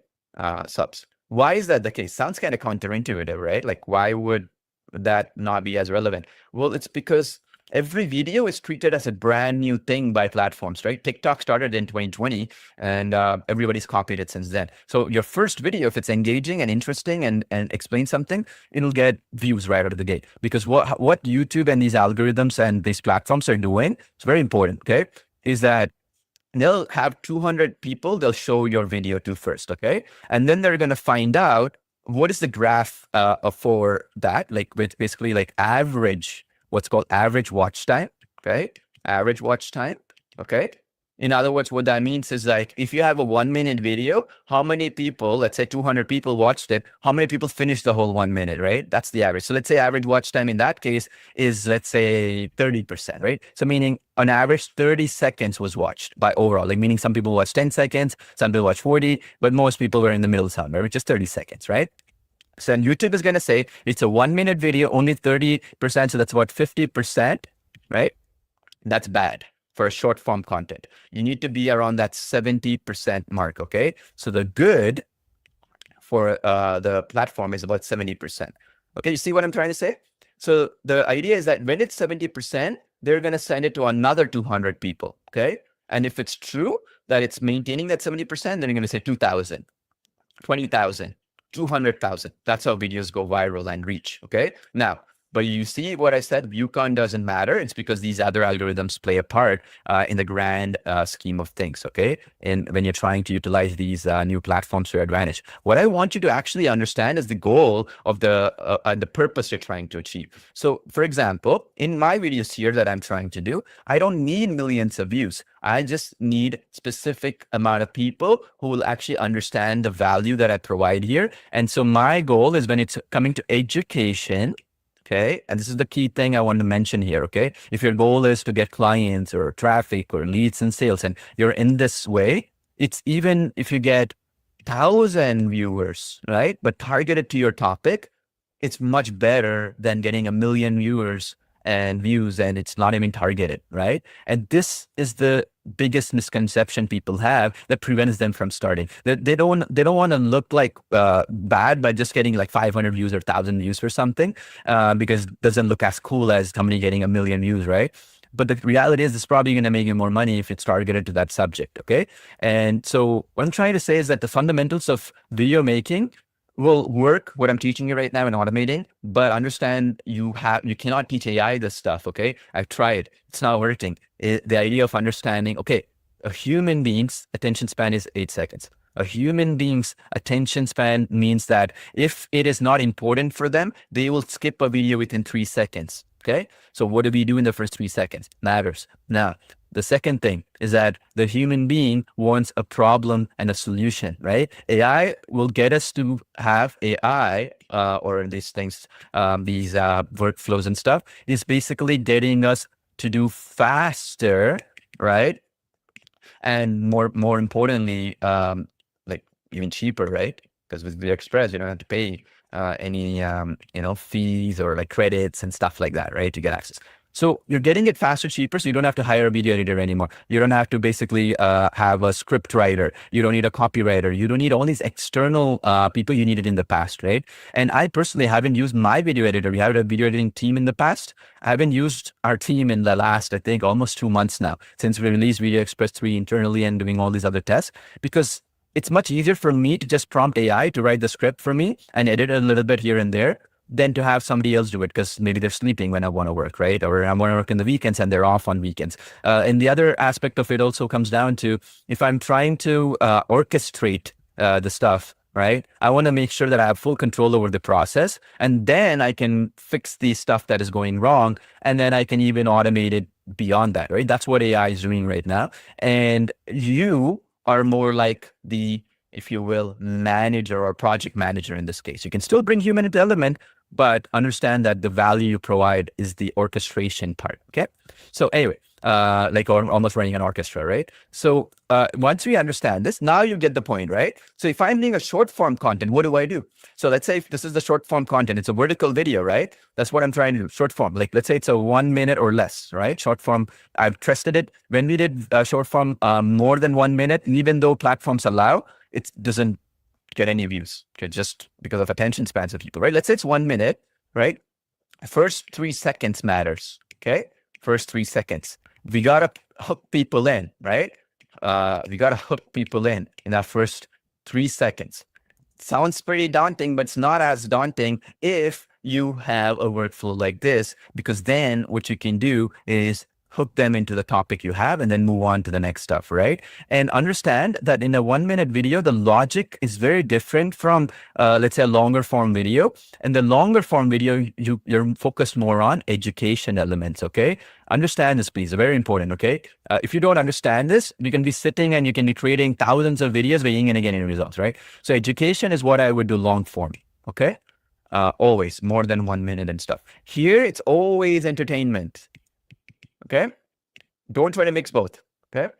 Subs. Why is that the case? Sounds kind of counterintuitive, right? Like, why would that not be as relevant? Well, it's because every video is treated as a brand new thing by platforms, right? TikTok started in 2020 and everybody's copied it since then. So your first video, if it's engaging and interesting and explains something, it'll get views right out of the gate. Because what YouTube and these algorithms and these platforms are doing, it's very important, okay, is that they'll have 200 people they'll show your video to first, okay? And then they're going to find out what is the graph for that, like with basically like average, what's called average watch time, okay? Average watch time, okay? In other words, what that means is like, if you have a 1 minute video, how many people, let's say 200 people watched it, how many people finished the whole 1 minute, right? That's the average. So let's say average watch time in that case is, let's say 30%, right? So meaning on average, 30 seconds was watched by overall, like meaning some people watched 10 seconds, some people watched 40, but most people were in the middle somewhere, which is 30 seconds, right? So YouTube is going to say it's a 1 minute video, only 30%. So that's about 50%, right? That's bad for short form content. You need to be around that 70% mark, okay? So the good for the platform is about 70%. Okay, you see what I'm trying to say? So the idea is that when it's 70%, they're going to send it to another 200 people, okay? And if it's true that it's maintaining that 70%, then you're going to say 2,000, 20,000, 200,000. That's how videos go viral and reach, okay? Now, but you see what I said, view count doesn't matter. It's because these other algorithms play a part in the grand scheme of things, okay? And when you're trying to utilize these new platforms to your advantage. What I want you to actually understand is the goal of the purpose you're trying to achieve. So for example, in my videos here that I'm trying to do, I don't need millions of views. I just need specific amount of people who will actually understand the value that I provide here. And so my goal is when it's coming to education, okay, and this is the key thing I want to mention here, okay? If your goal is to get clients or traffic or leads and sales, and you're in this way, it's even if you get 1,000 viewers, right? But targeted to your topic, it's much better than getting 1 million viewers and views and it's not even targeted, right? And this is the biggest misconception people have that prevents them from starting. They don't want to look like bad by just getting like 500 views or 1,000 views for something because it doesn't look as cool as somebody getting 1 million views, right? But the reality is it's probably going to make you more money if it's targeted to that subject, okay? And so what I'm trying to say is that the fundamentals of video making will work, what I'm teaching you right now in automating, but understand you cannot teach AI this stuff, okay? I've tried, it's not working. The idea of understanding, okay, a human being's attention span is 8 seconds. A human being's attention span means that if it is not important for them, they will skip a video within 3 seconds, okay? So what do we do in the first 3 seconds? Matters. Now, the second thing is that the human being wants a problem and a solution, right? AI will get us to have AI or these things, these workflows and stuff is basically getting us to do faster, right? And more importantly, like even cheaper, right? Because with VideoExpress, you don't have to pay any fees or like credits and stuff like that, right? To get access. So you're getting it faster, cheaper, so you don't have to hire a video editor anymore. You don't have to basically have a script writer. You don't need a copywriter. You don't need all these external people you needed in the past, right? And I personally haven't used my video editor. We had a video editing team in the past. I haven't used our team in the last, I think, almost 2 months now, since we released VideoExpress 3 internally and doing all these other tests, because it's much easier for me to just prompt AI to write the script for me and edit a little bit here and there than to have somebody else do it because maybe they're sleeping when I want to work, right? Or I want to work in the weekends and they're off on weekends. And the other aspect of it also comes down to if I'm trying to orchestrate the stuff, right? I want to make sure that I have full control over the process, and then I can fix the stuff that is going wrong, and then I can even automate it beyond that, right? That's what AI is doing right now. And you are more like the, if you will, manager or project manager in this case. You can still bring human element, but understand that the value you provide is the orchestration part. Okay. So anyway, like almost running an orchestra, right? So once we understand this, now you get the point, right? So if I'm doing a short form content, what do I do? So let's say if this is the short form content, it's a vertical video, right? That's what I'm trying to do. Short form, like let's say it's a 1 minute or less, right? Short form, I've tested it. When we did short form more than 1 minute, even though platforms allow, it doesn't get any views, okay, just because of attention spans of people, right? Let's say it's 1 minute, right? First 3 seconds matters, okay? First 3 seconds. We gotta hook people in, right? We gotta hook people in that first 3 seconds. Sounds pretty daunting, but it's not as daunting if you have a workflow like this, because then what you can do is hook them into the topic you have and then move on to the next stuff, right? And understand that in a 1 minute video, the logic is very different from, let's say, a longer form video. And the longer form video, you're focused more on education elements, okay? Understand this, please. Very important, okay? If you don't understand this, you can be sitting and you can be creating thousands of videos, but you ain't gonna get any results, right? So education is what I would do long form, okay? Always more than 1 minute and stuff. Here, it's always entertainment. Okay, don't try to mix both. Okay,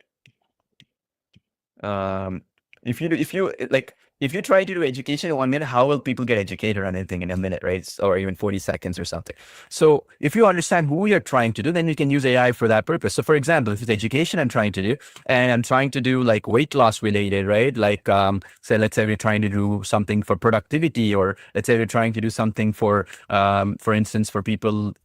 if you try to do education in 1 minute, how will people get educated on anything in a minute, right? Or even 40 seconds or something. So if you understand who you're trying to do, then you can use AI for that purpose. So for example, if it's education I'm trying to do, and I'm trying to do like weight loss related, right? Like, say, let's say we're trying to do something for productivity, or let's say we're trying to do something for instance, for people.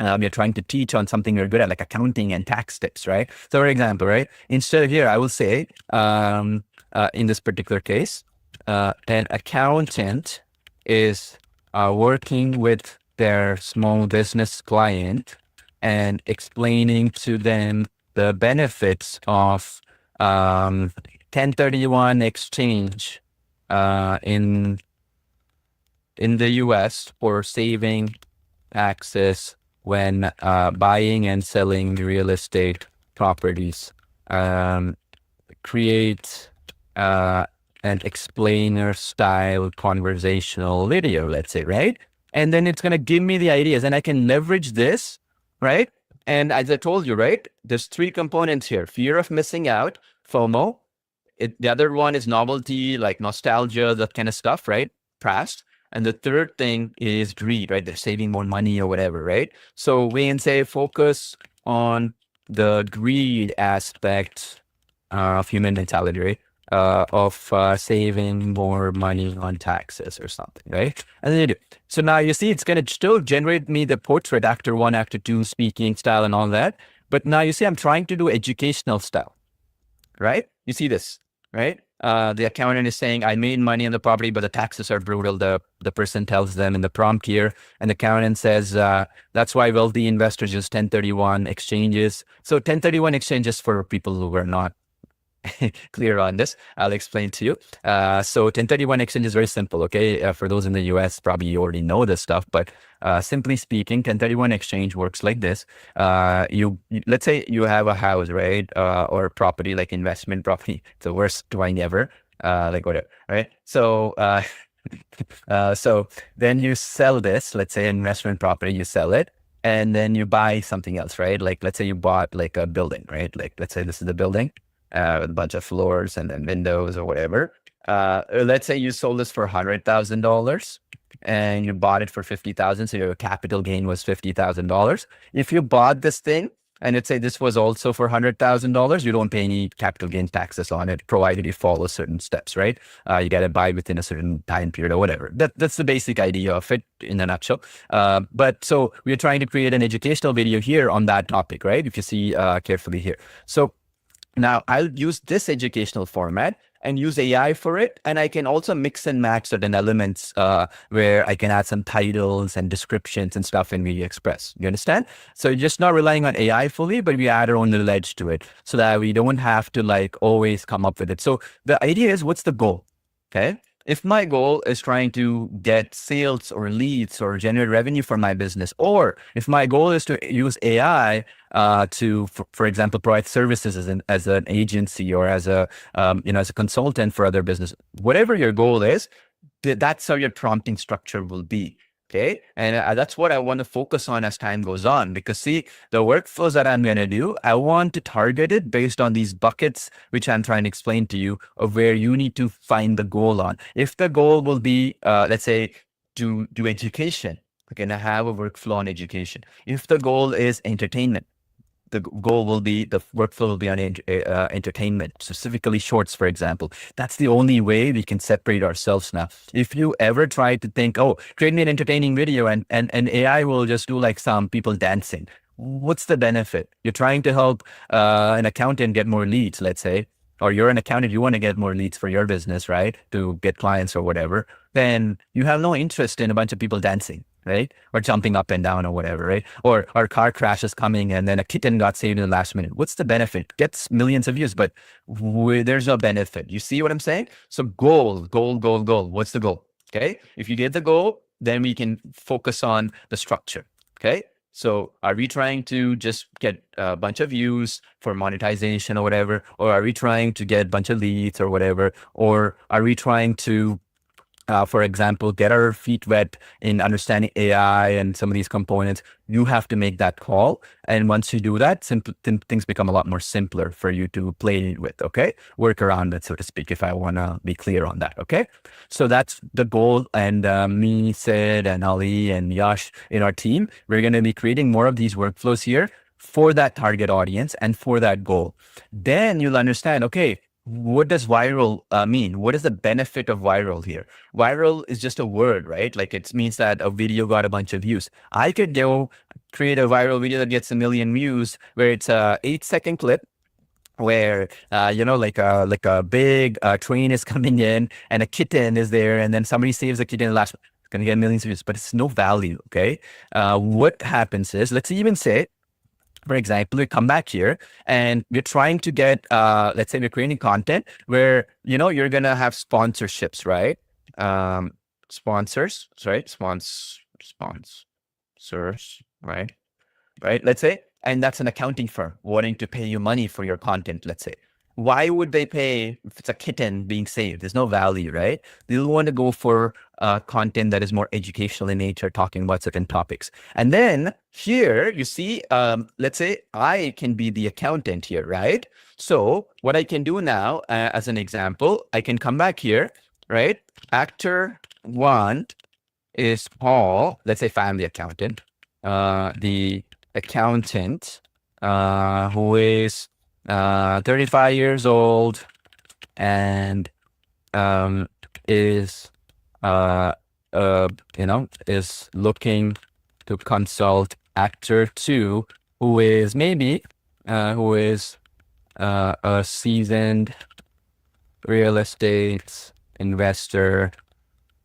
You're trying to teach on something you're good at, like accounting and tax tips, right? So for example, right, instead of here, I will say, in this particular case, an accountant is working with their small business client and explaining to them the benefits of 1031 exchange in the US for saving taxes when buying and selling real estate properties. Create an explainer style conversational video, let's say, right? And then it's going to give me the ideas and I can leverage this, right? And as I told you, right, there's 3 components here: fear of missing out, FOMO. The other one is novelty, like nostalgia, that kind of stuff, right? Past. And the third thing is greed, right? They're saving more money or whatever, right? So we can say focus on the greed aspect of human mentality, right? Of saving more money on taxes or something, right? And then you do. So now you see it's going to still generate me the portrait, actor 1, actor 2, speaking style and all that. But now you see I'm trying to do educational style, right? You see this, right? The accountant is saying, I made money on the property, but the taxes are brutal. The person tells them in the prompt here, and the accountant says, that's why wealthy investors use 1031 exchanges. So 1031 exchanges for people who are not clear on this, I'll explain to you. So 1031 exchange is very simple, okay? For those in the US, probably you already know this stuff, but simply speaking, 1031 exchange works like this. Let's say you have a house, right? Or property, like investment property. It's the worst drawing ever, like whatever, right? So, so then you sell this, let's say investment property, you sell it, and then you buy something else, right? Like, let's say you bought like a building, right? Like, let's say this is the building. With a bunch of floors and then windows or whatever. Let's say you sold this for $100,000 and you bought it for $50,000. So your capital gain was $50,000. If you bought this thing and let's say this was also for $100,000, you don't pay any capital gain taxes on it, provided you follow certain steps, right? You got to buy within a certain time period or whatever. That's the basic idea of it in a nutshell. But so we're trying to create an educational video here on that topic, right? If you see carefully here. So now I'll use this educational format and use AI for it. And I can also mix and match certain elements where I can add some titles and descriptions and stuff in VideoExpress. You understand? So you're just not relying on AI fully, but we add our own little edge to it so that we don't have to like always come up with it. So the idea is, what's the goal? Okay. If my goal is trying to get sales or leads or generate revenue for my business, or if my goal is to use AI to, for example, provide services as an agency or as a as a consultant for other business, whatever your goal is, that's how your prompting structure will be. Okay. And that's what I want to focus on as time goes on, because see, the workflows that I'm going to do, I want to target it based on these buckets, which I'm trying to explain to you, of where you need to find the goal on. If the goal will be, let's say, to do education, we're going to have a workflow on education. If the goal is entertainment, the goal will be, the workflow will be on entertainment, specifically shorts, for example. That's the only way we can separate ourselves now. If you ever try to think, oh, create me an entertaining video and AI will just do like some people dancing, what's the benefit? You're trying to help an accountant get more leads, let's say, or you're an accountant, you want to get more leads for your business, right? To get clients or whatever. Then you have no interest in a bunch of people dancing, right? Or jumping up and down or whatever, right? Or our car crash is coming and then a kitten got saved in the last minute. What's the benefit? Gets millions of views, but there's no benefit. You see what I'm saying? So goal. What's the goal? Okay. If you get the goal, then we can focus on the structure. Okay. So are we trying to just get a bunch of views for monetization or whatever? Or are we trying to get a bunch of leads or whatever? Or are we trying to, for example, get our feet wet in understanding AI and some of these components? You have to make that call. And once you do that, things become a lot more simpler for you to play with, okay? Work around it, so to speak, if I want to be clear on that, okay? So that's the goal. And me, Sid, and Ali, and Yash in our team, we're going to be creating more of these workflows here for that target audience and for that goal. Then you'll understand, okay, what does viral mean? What is the benefit of viral here? Viral is just a word, right? Like it means that a video got a bunch of views. I could go create a viral video that gets 1 million views, where it's a 8-second clip where, like a big train is coming in and a kitten is there, and then somebody saves the kitten in the last, it's going to get millions of views, but it's no value. Okay. What happens is, let's even say, for example, we come back here and we're trying to get, let's say we're creating content where, you're going to have sponsorships, right? Sponsors, right? Sponsors, right? Right? Let's say, and that's an accounting firm wanting to pay you money for your content, let's say. Why would they pay if it's a kitten being saved? There's no value, right? They'll want to go for content that is more educational in nature, talking about certain topics. And then here you see, let's say I can be the accountant here, right? So what I can do now, as an example, I can come back here, right? Actor 1 is Paul, let's say family accountant. The accountant who is 35 years old and is is looking to consult actor 2, who is maybe a seasoned real estate investor.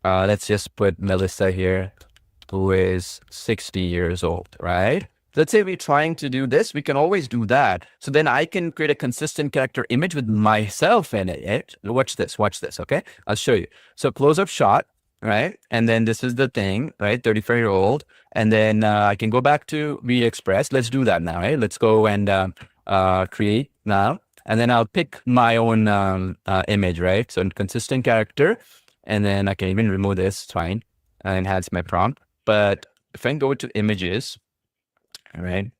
Let's just put Melissa here, who is 60 years old, right? Let's say we're trying to do this, we can always do that. So then I can create a consistent character image with myself in it. Watch this, okay? I'll show you. So close-up shot, right? And then this is the thing, right? 34-year-old. And then I can go back to VideoExpress. Let's do that now, right? Let's go and create now. And then I'll pick my own image, right? So consistent character. And then I can even remove this, it's fine. Enhance my prompt. But if I go to images, all right.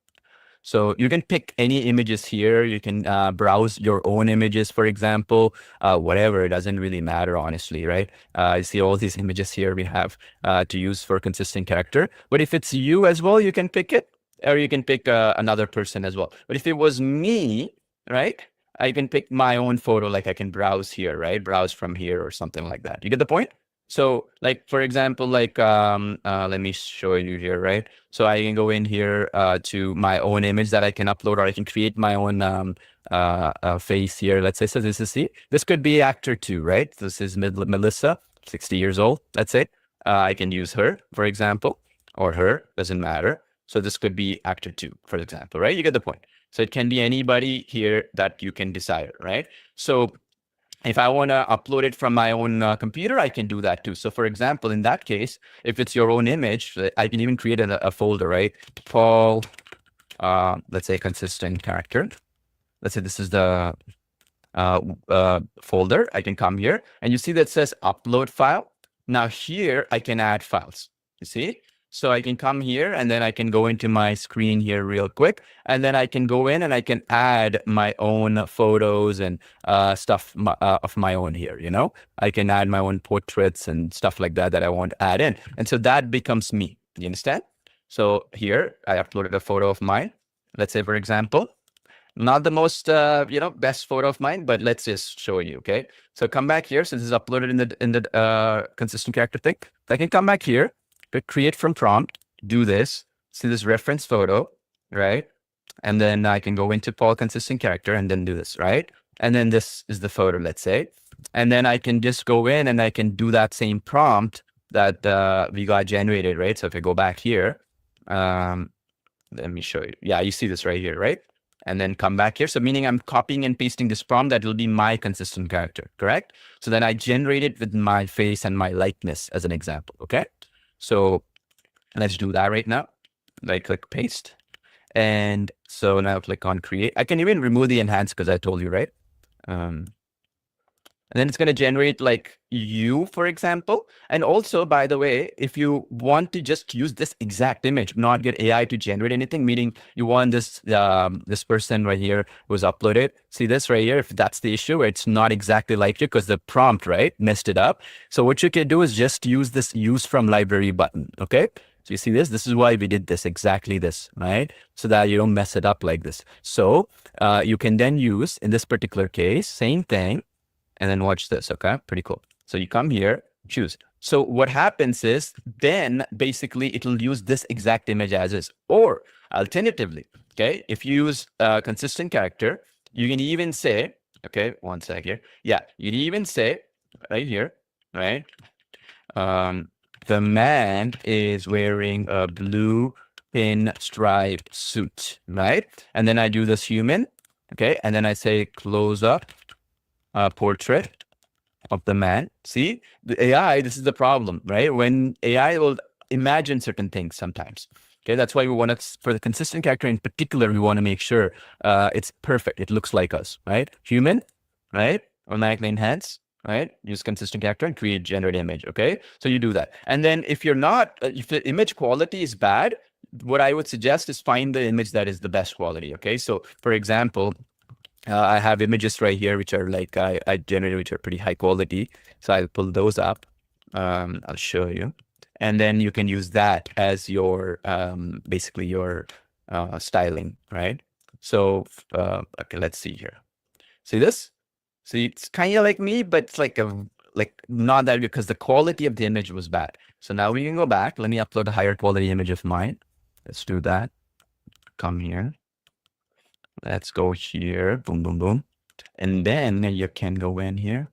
So you can pick any images here. You can browse your own images, for example, whatever. It doesn't really matter, honestly, right? You see all these images here we have to use for consistent character. But if it's you as well, you can pick it, or you can pick another person as well. But if it was me, right, I can pick my own photo. Like I can browse here, right? Browse from here or something like that. You get the point? So like, for example, like, let me show you here, right? So I can go in here to my own image that I can upload, or I can create my own face here. Let's say, so this is, see, this could be actor 2, right? This is Melissa, 60 years old. That's it. I can use her, for example, or her, doesn't matter. So this could be actor 2, for example, right? You get the point. So it can be anybody here that you can decide, right? So if I want to upload it from my own computer, I can do that too. So for example, in that case, if it's your own image, I can even create a folder, right? Paul, let's say consistent character. Let's say this is the folder. I can come here and you see that says upload file. Now here I can add files. You see? So I can come here and then I can go into my screen here real quick. And then I can go in and I can add my own photos and stuff of my own here, you know? I can add my own portraits and stuff like that that I want to add in. And so that becomes me. You understand? So here I uploaded a photo of mine. Let's say, for example, not the most, best photo of mine, but let's just show you, okay? So come back here. So this is uploaded in the consistent character thing. I can come back here, create from prompt, do this, see this reference photo, right? And then I can go into Paul consistent character and then do this, right? And then this is the photo, let's say. And then I can just go in and I can do that same prompt that we got generated, right? So if I go back here, let me show you. Yeah, you see this right here, right? And then come back here. So meaning I'm copying and pasting this prompt that will be my consistent character, correct? So then I generate it with my face and my likeness as an example, okay? So let's do that right now. I click paste. And so now click on create. I can even remove the enhance because I told you, right? And then it's going to generate like you, for example. And also, by the way, if you want to just use this exact image, not get AI to generate anything, meaning you want this this person right here who's uploaded. See this right here? If that's the issue, it's not exactly like you because the prompt, right, messed it up. So what you can do is just use this use from library button, okay? So you see this? This is why we did this, exactly this, right? So that you don't mess it up like this. So you can then use, in this particular case, same thing, and then watch this, okay? Pretty cool. So you come here, choose. So what happens is then basically it'll use this exact image as is. Or alternatively, okay, if you use a consistent character, you can even say, okay, one sec here. Yeah, you can even say right here, right? The man is wearing a blue pinstripe suit, right? And then I do this human, okay? And then I say close up portrait of the man. See, the AI, this is the problem, right? When AI will imagine certain things sometimes. Okay, that's why we want to, for the consistent character in particular, we want to make sure it's perfect. It looks like us, right? Human, right? Automatically enhance, right? Use consistent character and create generate image. Okay, so you do that. And then if you're not, if the image quality is bad, what I would suggest is find the image that is the best quality. Okay, so for example, I have images right here, which are like I generated, which are pretty high quality. So I'll pull those up. I'll show you. And then you can use that as your, basically your styling, right? So, okay, let's see here. See this? See, it's kind of like me, but it's like not that because the quality of the image was bad. So now we can go back. Let me upload a higher quality image of mine. Let's do that. Come here. Let's go here, boom, boom, boom. And then you can go in here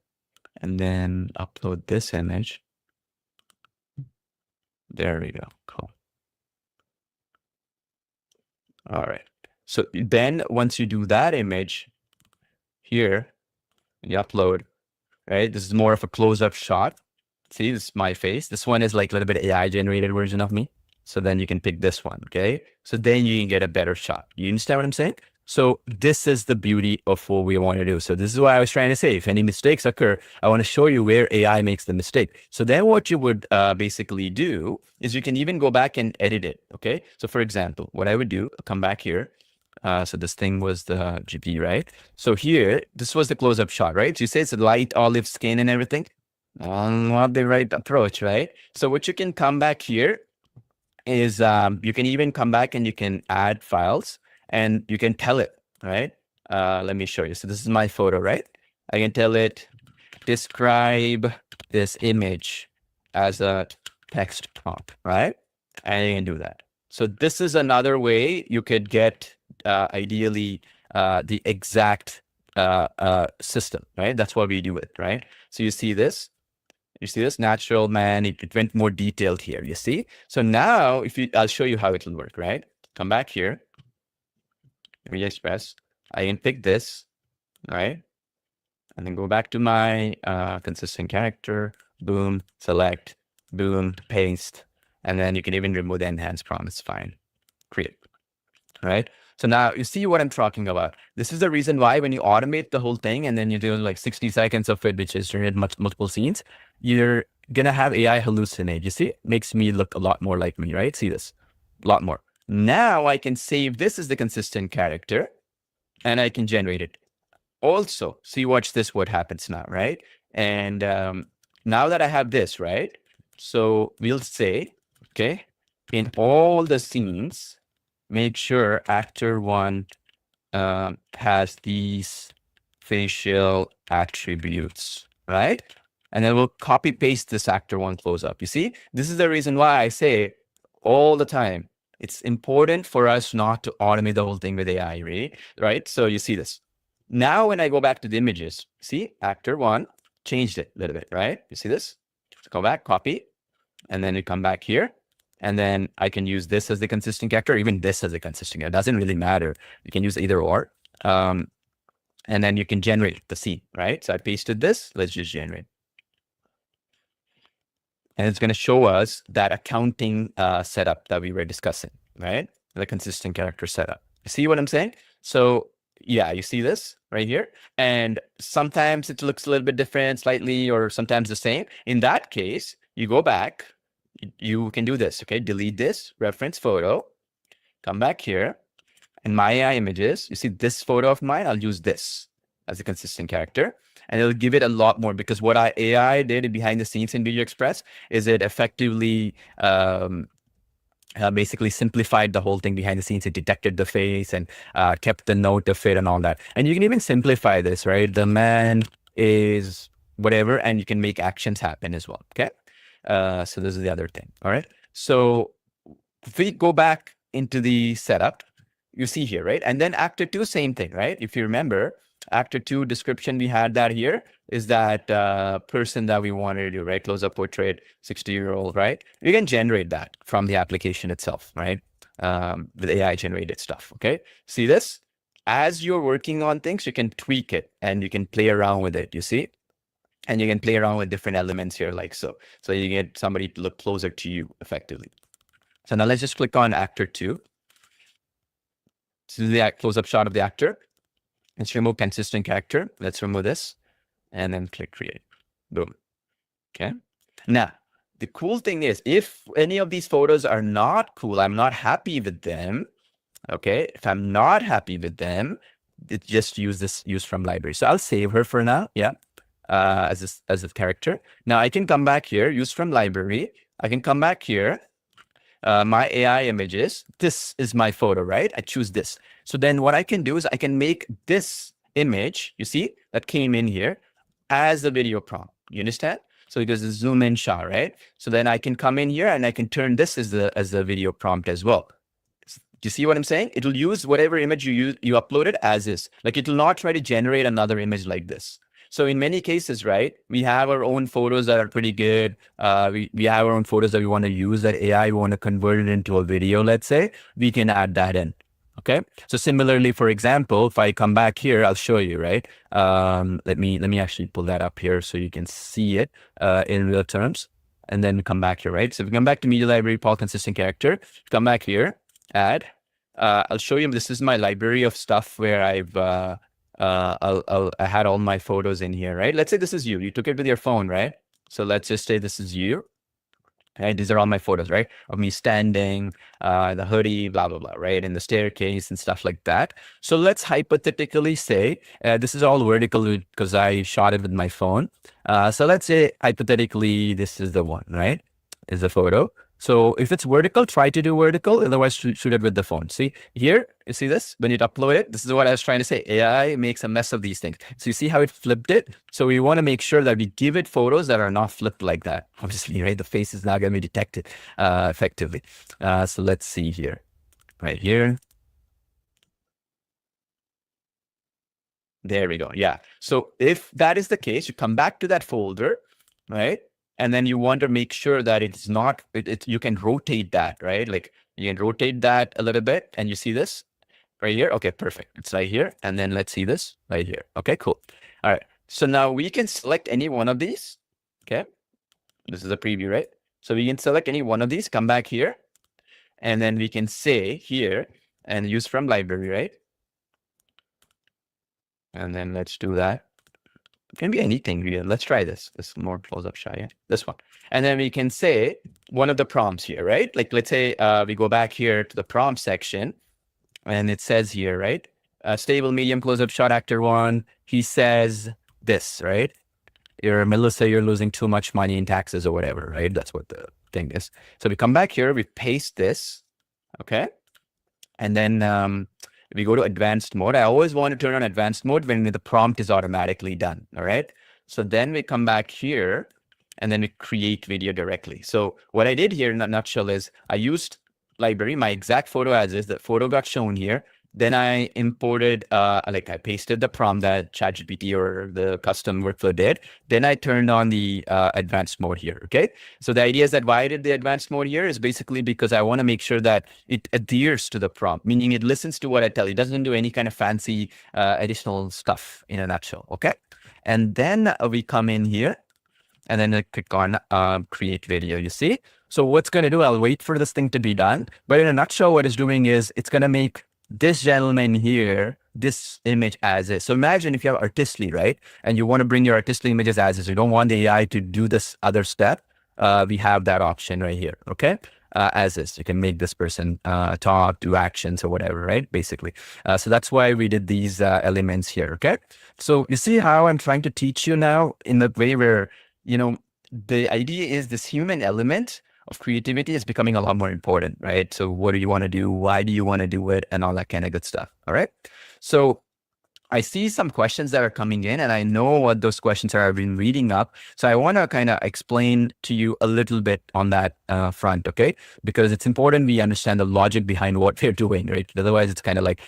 and then upload this image. There we go, cool. All right. So then once you do that image here, you upload, right? This is more of a close-up shot. See, this is my face. This one is like a little bit AI generated version of me. So then you can pick this one, okay? So then you can get a better shot. You understand what I'm saying? So this is the beauty of what we want to do. So this is what I was trying to say. If any mistakes occur, I want to show you where AI makes the mistake. So then what you would basically do is you can even go back and edit it, okay? So for example, what I would do, come back here. So this thing was the GP, right? So here, this was the close-up shot, right? So you say it's a light olive skin and everything. Not the right approach, right? So what you can come back here is you can even come back and you can add files and you can tell it, right? Let me show you. So this is my photo, right? I can tell it, describe this image as a text prompt, right? And you can do that. So this is another way you could get ideally the exact system, right? That's what we do it, right? So you see this? You see this natural man, it went more detailed here, you see? So now if you, I'll show you how it will work, right? Come back here, VideoExpress, I can pick this, right? And then go back to my consistent character, boom, select, boom, paste. And then you can even remove the enhance prompt, it's fine. Create, right? So now you see what I'm talking about. This is the reason why when you automate the whole thing and then you do like 60 seconds of it, which is generated multiple scenes, you're gonna have AI hallucinate. You see, it makes me look a lot more like me, right? See this, a lot more. Now I can save this as the consistent character and I can generate it. Also, see, watch this, what happens now, right? And now that I have this, right? So we'll say, okay, in all the scenes, make sure actor one has these facial attributes, right? And then we'll copy paste this actor one close up. You see, this is the reason why I say all the time, it's important for us not to automate the whole thing with AI, really, right? So you see this. Now, when I go back to the images, see actor one changed it a little bit, right? You see this? Go back, copy, and then you come back here. And then I can use this as the consistent character, or even this as a consistent character. It doesn't really matter. You can use either or. And then you can generate the scene, right? So I pasted this. Let's just generate. And it's going to show us that accounting setup that we were discussing, right? The consistent character setup. You see what I'm saying? So yeah, you see this right here. And sometimes it looks a little bit different slightly, or sometimes the same. In that case, you go back, you can do this, okay? Delete this reference photo, come back here, and my AI images, you see this photo of mine, I'll use this as a consistent character. And it'll give it a lot more, because what AI did behind the scenes in VideoExpress is it effectively basically simplified the whole thing behind the scenes. It detected the face and kept the note of it and all that. And you can even simplify this, right? The man is whatever, and you can make actions happen as well, okay? So this is the other thing, all right? So if we go back into the setup, you see here, right? And then actor two, same thing, right? If you remember, actor two description, we had that here is that person that we wanted to do, right? Close up portrait, 60-year-old, right? You can generate that from the application itself, right? With AI generated stuff, okay? See this? As you're working on things, you can tweak it and you can play around with it, you see? And you can play around with different elements here like so. So you get somebody to look closer to you effectively. So now let's just click on actor two. This is the close-up shot of the actor. Let's remove consistent character. Let's remove this and then click create. Boom. Okay. Now, the cool thing is if any of these photos are not cool, I'm not happy with them. Okay. If I'm not happy with them, it just use from library. So I'll save her for now. Yeah. As a character. Now I can come back here, use from library. I can come back here. My AI images, this is my photo, right? I choose this. So then what I can do is I can make this image, you see, that came in here as a video prompt. You understand? So it goes a zoom in shot, right? So then I can come in here and I can turn this as the video prompt as well. Do you see what I'm saying? It'll use whatever image you uploaded as is. Like it will not try to generate another image like this. So in many cases, right, we have our own photos that are pretty good. We have our own photos that we want to use that AI, we want to convert it into a video, let's say, we can add that in. Okay. So similarly, for example, if I come back here, I'll show you, right? Let me actually pull that up here so you can see it in real terms and then come back here, right? So if we come back to media library, Paul consistent character, come back here, add. I'll show you, this is my library of stuff where I've I had all my photos in here, right? Let's say this is you. You took it with your phone, right? So let's just say this is you. Right? These are all my photos, right? Of me standing, the hoodie, blah, blah, blah, right? And the staircase and stuff like that. So let's hypothetically say, this is all vertical because I shot it with my phone. So let's say hypothetically, this is the one, right? Is the photo. So if it's vertical, try to do vertical. Otherwise, shoot it with the phone. See here, you see this? When you upload it, this is what I was trying to say. AI makes a mess of these things. So you see how it flipped it? So we want to make sure that we give it photos that are not flipped like that. Obviously, right? The face is not going to be detected effectively. So let's see here. Right here. There we go. Yeah. So if that is the case, you come back to that folder, right? And then you want to make sure that it's not, you can rotate that, right? Like you can rotate that a little bit and you see this right here. Okay, perfect. It's right here. And then let's see this right here. Okay, cool. All right. So now we can select any one of these. Okay. This is a preview, right? So we can select any one of these, come back here, and then we can say here and use from library, right? And then let's do that. It can be anything. Let's try this. This more close-up shot. Yeah, this one. And then we can say one of the prompts here, right? Like let's say we go back here to the prompt section, and it says here, right? Stable, medium, close-up shot, actor one. He says this, right? Melissa, you're losing too much money in taxes or whatever, right? That's what the thing is. So we come back here, we paste this, okay? And then we go to advanced mode. I always want to turn on advanced mode when the prompt is automatically done, all right? So then we come back here and then we create video directly. So what I did here in a nutshell is I used library, my exact photo as is, the photo got shown here. Then I imported, like I pasted the prompt that ChatGPT or the custom workflow did. Then I turned on the advanced mode here, okay? So the idea is that why I did the advanced mode here is basically because I want to make sure that it adheres to the prompt, meaning it listens to what I tell you. It doesn't do any kind of fancy additional stuff in a nutshell, okay? And then we come in here and then I click on create video, you see? So what's going to do, I'll wait for this thing to be done. But in a nutshell, what it's doing is it's going to make this gentleman here, this image as is. So imagine if you have Artistly, right? And you want to bring your Artistly images as is. You don't want the AI to do this other step. We have that option right here, okay? As is. You can make this person talk, do actions or whatever, right? Basically. So that's why we did these elements here, okay? So you see how I'm trying to teach you now in the way where, you know, the idea is this human element of creativity is becoming a lot more important, right? So what do you want to do? Why do you want to do it? And all that kind of good stuff. All right. So I see some questions that are coming in and I know what those questions are. I've been reading up. So I want to kind of explain to you a little bit on that front, okay? Because it's important we understand the logic behind what we're doing, right? Otherwise, it's kind of like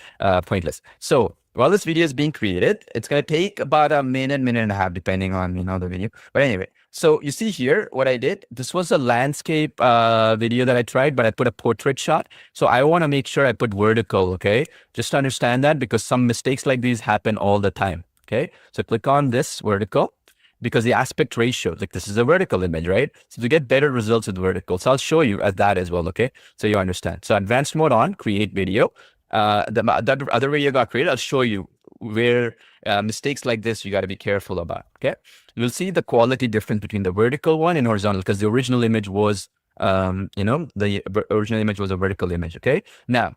pointless. So while this video is being created, it's going to take about a minute, minute and a half, depending on, you know, the video. But anyway, so you see here what I did. This was a landscape video that I tried, but I put a portrait shot. So I want to make sure I put vertical, okay? Just to understand that because some mistakes like these happen all the time, okay? So click on this vertical because the aspect ratio, like this is a vertical image, right? So to get better results with vertical. So I'll show you as that as well, okay? So you understand. So advanced mode on, create video. The other video got created, I'll show you where mistakes like this you got to be careful about, okay? You'll see the quality difference between the vertical one and horizontal because the original image was, you know, the original image was a vertical image, okay? Now,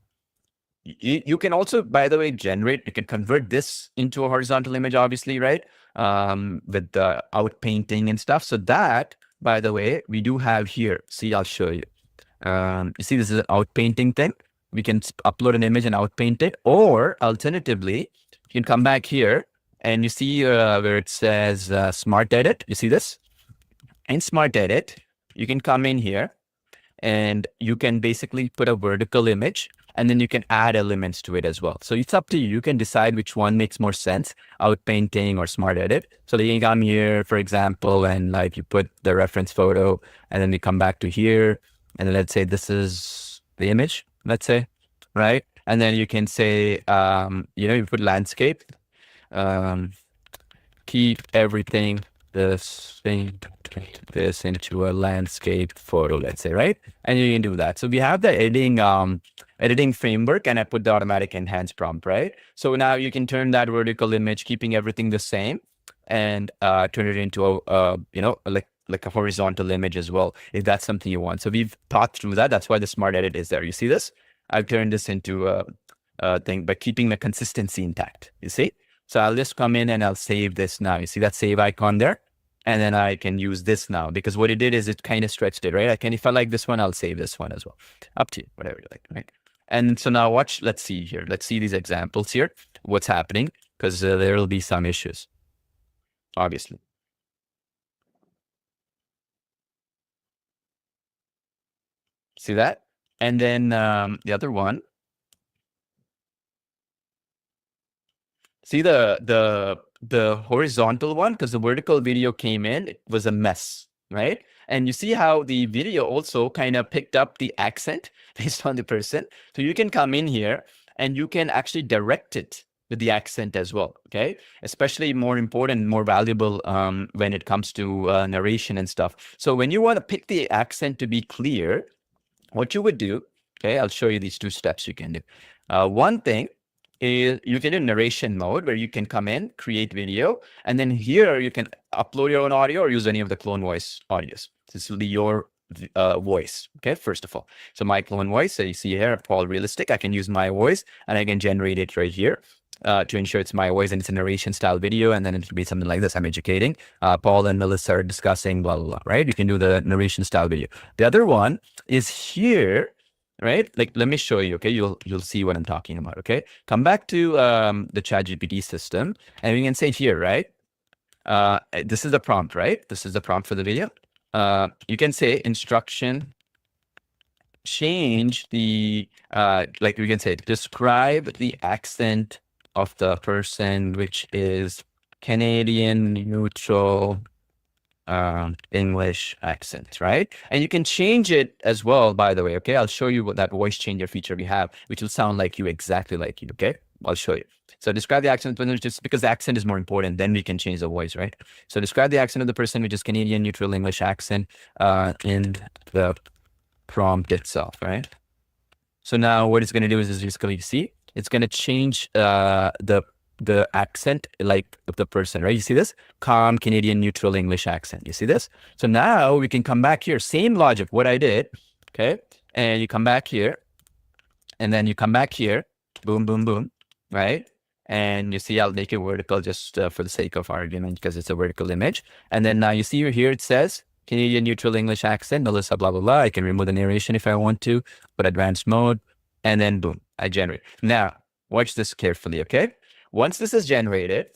you can also, by the way, you can convert this into a horizontal image, obviously, right? With the out painting and stuff. So that, by the way, we do have here. See, I'll show you. You see, this is an out painting thing. We can upload an image and outpaint it, or alternatively, you can come back here and you see where it says Smart Edit. You see this? In Smart Edit, you can come in here and you can basically put a vertical image and then you can add elements to it as well. So it's up to you. You can decide which one makes more sense, outpainting or Smart Edit. So you can come here, for example, and like you put the reference photo and then we come back to here and then let's say this is the image. Let's say, right? And then you can say, you know, you put landscape, keep everything this into a landscape photo, let's say, right? And you can do that. So we have the editing framework and I put the automatic enhance prompt, right? So now you can turn that vertical image, keeping everything the same and turn it into a, you know, like a horizontal image as well, if that's something you want. So we've thought through that. That's why the Smart Edit is there. You see this? I've turned this into a thing by keeping the consistency intact, you see? So I'll just come in and I'll save this now. You see that save icon there? And then I can use this now because what it did is it kind of stretched it, right? If I like this one, I'll save this one as well. Up to you, whatever you like, right? And so now watch, let's see here. Let's see these examples here, what's happening, because there will be some issues, obviously. See that? And then the other one, see the horizontal one, because the vertical video came in, it was a mess, right? And you see how the video also kind of picked up the accent based on the person. So you can come in here and you can actually direct it with the accent as well, okay? Especially more important, more valuable when it comes to narration and stuff. So when you want to pick the accent to be clear, what you would do, okay, I'll show you these two steps you can do. One thing is you can do narration mode where you can come in, create video, and then here you can upload your own audio or use any of the clone voice audios. This will be your voice. Okay, first of all. So my clone voice, so you see here, Paul Realistic, I can use my voice and I can generate it right here. To ensure it's my voice and it's a narration style video, and then it'll be something like this. I'm educating. Paul and Melissa are discussing, blah, blah, blah, right? You can do the narration style video. The other one is here, right? Like, let me show you, okay? You'll see what I'm talking about, okay? Come back to the ChatGPT system, and we can say here, right? This is the prompt, right? This is the prompt for the video. You can say instruction, change the, like we can say, describe the accent of the person, which is Canadian neutral English accent, right? And you can change it as well, by the way, okay? I'll show you what that voice changer feature we have, which will sound like you, exactly like you, okay? I'll show you. So describe the accent, just because the accent is more important, then we can change the voice, right? So describe the accent of the person, which is Canadian neutral English accent in the prompt itself, right? So now what it's going to do is basically, see, it's going to change the accent, like, of the person, right? You see this? Calm Canadian neutral English accent. You see this? So now we can come back here, same logic, what I did, okay? And you come back here, and then you come back here, boom, boom, boom, right? And you see, I'll make it vertical just for the sake of argument, because it's a vertical image. And then now you see here, it says Canadian neutral English accent, Melissa, blah, blah, blah. I can remove the narration if I want to, put advanced mode, and then boom, I generate. Now, watch this carefully, okay? Once this is generated,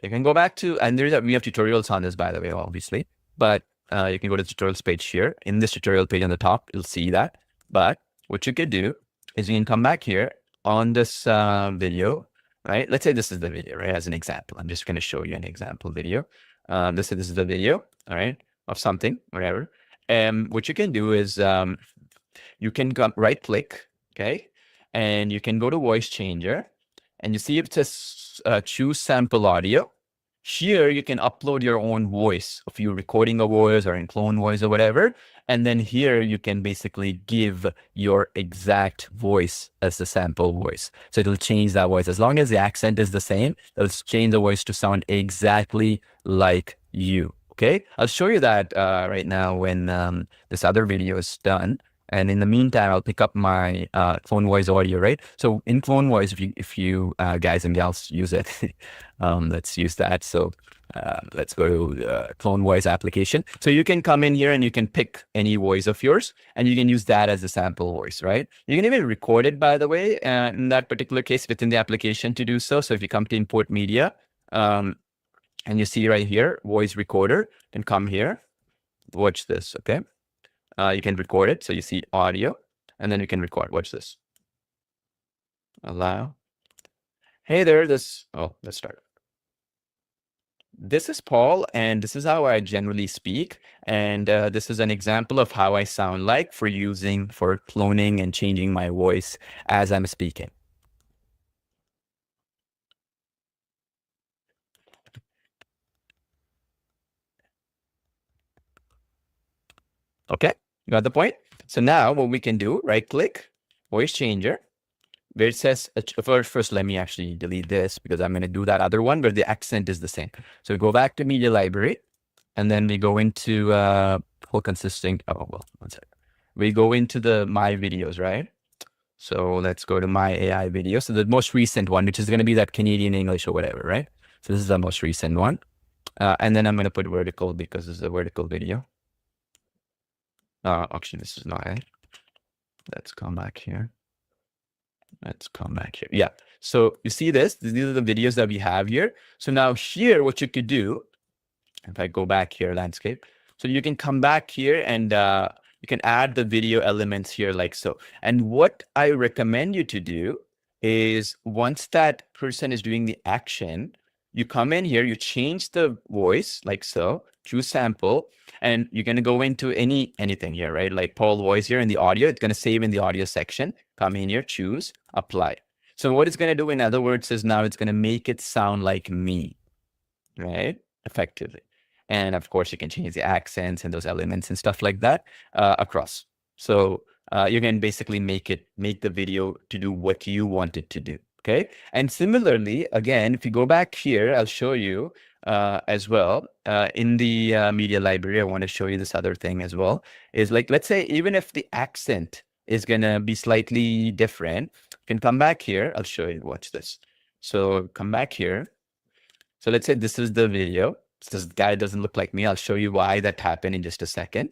you can go back to, and we have tutorials on this, by the way, obviously, but you can go to the tutorials page here. In this tutorial page on the top, you'll see that. But what you could do is you can come back here on this video, right? Let's say this is the video, right? As an example, I'm just going to show you an example video. This is the video, all right, of something, whatever. And what you can do is you can right click, okay, and you can go to voice changer, and you see it says choose sample audio. Here you can upload your own voice, if you're recording a voice or in clone voice or whatever. And then here you can basically give your exact voice as the sample voice. So it'll change that voice. As long as the accent is the same, it'll change the voice to sound exactly like you. Okay, I'll show you that right now when this other video is done. And in the meantime, I'll pick up my clone voice audio, right? So in clone voice, if you guys and gals use it, let's use that. So let's go to clone voice application. So you can come in here and you can pick any voice of yours, and you can use that as a sample voice, right? You can even record it, by the way, in that particular case within the application to do so. So if you come to import media, and you see right here, voice recorder, then come here, watch this, okay? You can record it. So you see audio, and then you can record. Watch this. Allow. Hey there, let's start. This is Paul, and this is how I generally speak. And this is an example of how I sound like for cloning and changing my voice as I'm speaking. Okay, you got the point? So now what we can do, right click, voice changer, where it says, first let me actually delete this because I'm going to do that other one where the accent is the same. So we go back to media library, and then we go into whole consisting, oh, well, one second. We go into the my videos, right? So let's go to my AI video. So the most recent one, which is going to be that Canadian English or whatever, right? So this is the most recent one. And then I'm going to put vertical because this is a vertical video. Actually, this is not it. Let's come back here. Let's come back here. Yeah. So you see this? These are the videos that we have here. So now here, what you could do, if I go back here, landscape. So you can come back here and you can add the video elements here like so. And what I recommend you to do is once that person is doing the action, you come in here, you change the voice like so, choose sample, and you're going to go into anything here, right? Like Paul voice here in the audio, it's going to save in the audio section. Come in here, choose, apply. So what it's going to do, in other words, is now it's going to make it sound like me, right? Effectively. And of course, you can change the accents and those elements and stuff like that across. So you can basically make the video to do what you want it to do. Okay. And similarly, again, if you go back here, I'll show you as well in the media library. I want to show you this other thing as well. Is like, let's say, even if the accent is going to be slightly different, you can come back here. I'll show you. Watch this. So come back here. So let's say this is the video. This guy doesn't look like me. I'll show you why that happened in just a second.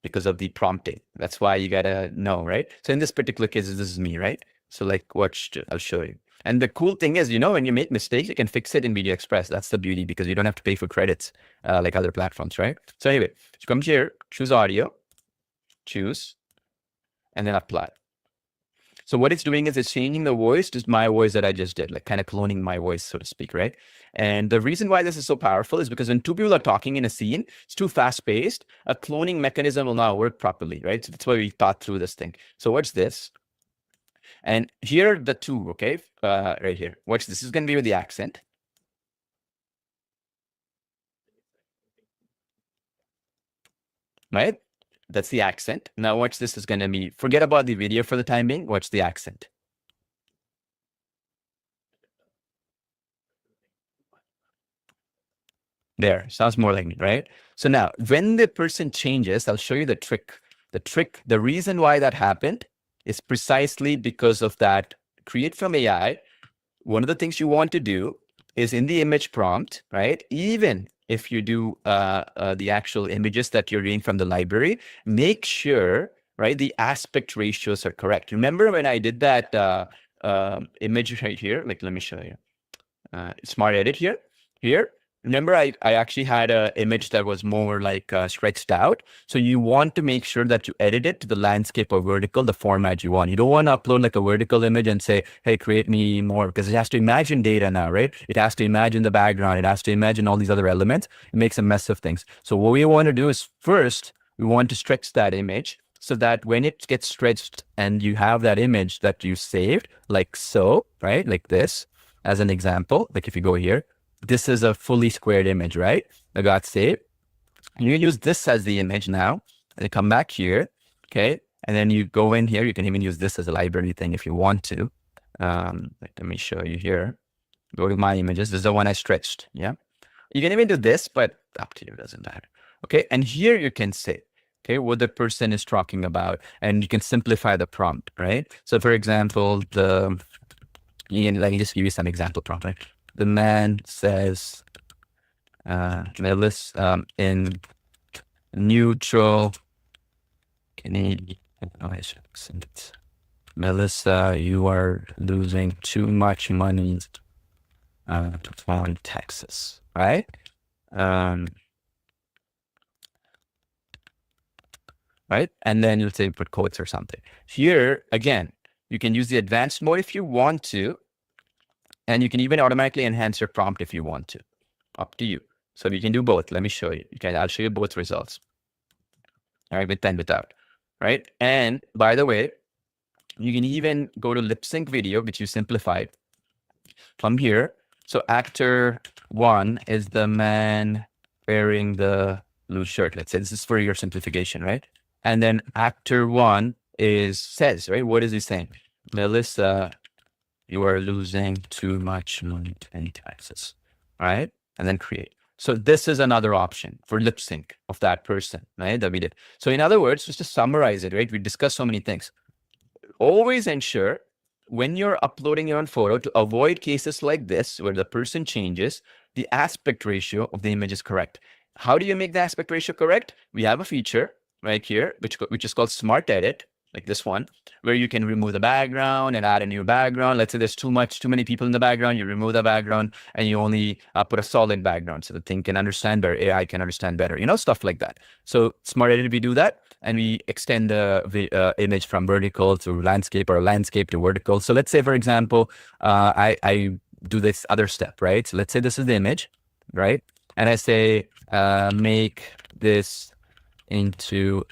Because of the prompting. That's why you gotta know, right? So in this particular case, this is me, right? So like, watch, I'll show you. And the cool thing is, when you make mistakes, you can fix it in VideoExpress. That's the beauty, because you don't have to pay for credits like other platforms, right? So anyway, so come here, choose audio, choose, and then apply. So what it's doing is it's changing the voice to my voice that I just did, like kind of cloning my voice, so to speak, right? And the reason why this is so powerful is because when two people are talking in a scene, it's too fast paced, a cloning mechanism will not work properly, right? So that's why we thought through this thing. So what's this? And here are the two, okay? Right here. Watch this. This is going to be with the accent. Right? That's the accent. Now watch this is going to be, forget about the video for the time being. Watch the accent. There, sounds more like me, right? So now when the person changes, I'll show you the trick. The reason why that happened is precisely because of that create from AI. One of the things you want to do is in the image prompt, right? Even if you do the actual images that you're reading from the library, make sure, right, the aspect ratios are correct. Remember when I did that image right here? Like, let me show you. Smart edit here. Remember, I actually had an image that was more like stretched out. So you want to make sure that you edit it to the landscape or vertical, the format you want. You don't want to upload like a vertical image and say, hey, create me more, because it has to imagine data now, right? It has to imagine the background. It has to imagine all these other elements. It makes a mess of things. So what we want to do is first, we want to stretch that image so that when it gets stretched and you have that image that you saved, like so, right? Like this, as an example, like if you go here, this is a fully squared image, right? I got saved. You use this as the image now, and then come back here, okay? And then you go in here. You can even use this as a library thing if you want to. Let me show you here. Go to my images. This is the one I stretched, yeah? You can even do this, but up to you, doesn't matter. Okay, and here you can say, okay, what the person is talking about, and you can simplify the prompt, right? So for example, let me just give you some example prompt, right? The man says, Melis, in neutral Canadian accent, Melissa, you are losing too much money on Texas, right? Right? And then you'll say put quotes or something. Here, again, you can use the advanced mode if you want to. And you can even automatically enhance your prompt if you want to. Up to you. So you can do both. Let me show you. I'll show you both results. All right, with and without. Right? And by the way, you can even go to lip sync video, which you simplified from here. So actor 1 is the man wearing the blue shirt. Let's say this is for your simplification, right? And then actor 1 says, right? What is he saying? Melissa, you are losing too much money in Texas, right? And then create. So this is another option for lip sync of that person, right? That we did. So in other words, just to summarize it, right? We discussed so many things. Always ensure when you're uploading your own photo to avoid cases like this, where the person changes, the aspect ratio of the image is correct. How do you make the aspect ratio correct? We have a feature right here, which is called Smart Edit, like this one, where you can remove the background and add a new background. Let's say there's too many people in the background, you remove the background and you only put a solid background so the thing can understand better, AI can understand better, stuff like that. So Smart Edit, we do that and we extend the image from vertical to landscape or landscape to vertical. So let's say, for example, I do this other step, right? So let's say this is the image, right? And I say, make this into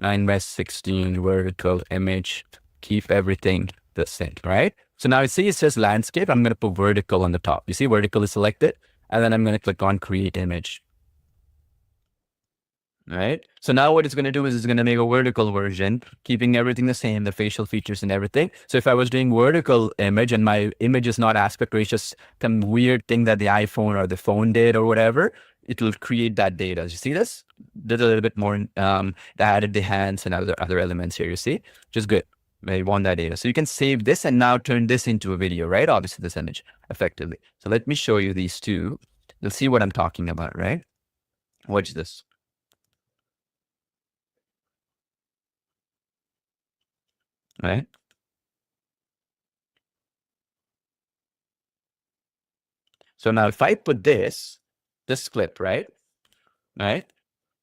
9:16 vertical image, keep everything the same, right? So now you see it says landscape. I'm going to put vertical on the top. You see vertical is selected, and then I'm going to click on create image. right? So now what it's going to do is it's going to make a vertical version, keeping everything the same, the facial features and everything. So if I was doing vertical image and my image is not aspect ratio, just some weird thing that the iPhone or the phone did or whatever, it will create that data. You see this? Did a little bit more, added the hands and other elements here, you see? Which is good. I want that data. So you can save this and now turn this into a video, right? Obviously this image effectively. So let me show you these two. You'll see what I'm talking about, right? Watch this. Right? So now if I put this clip, right? Right?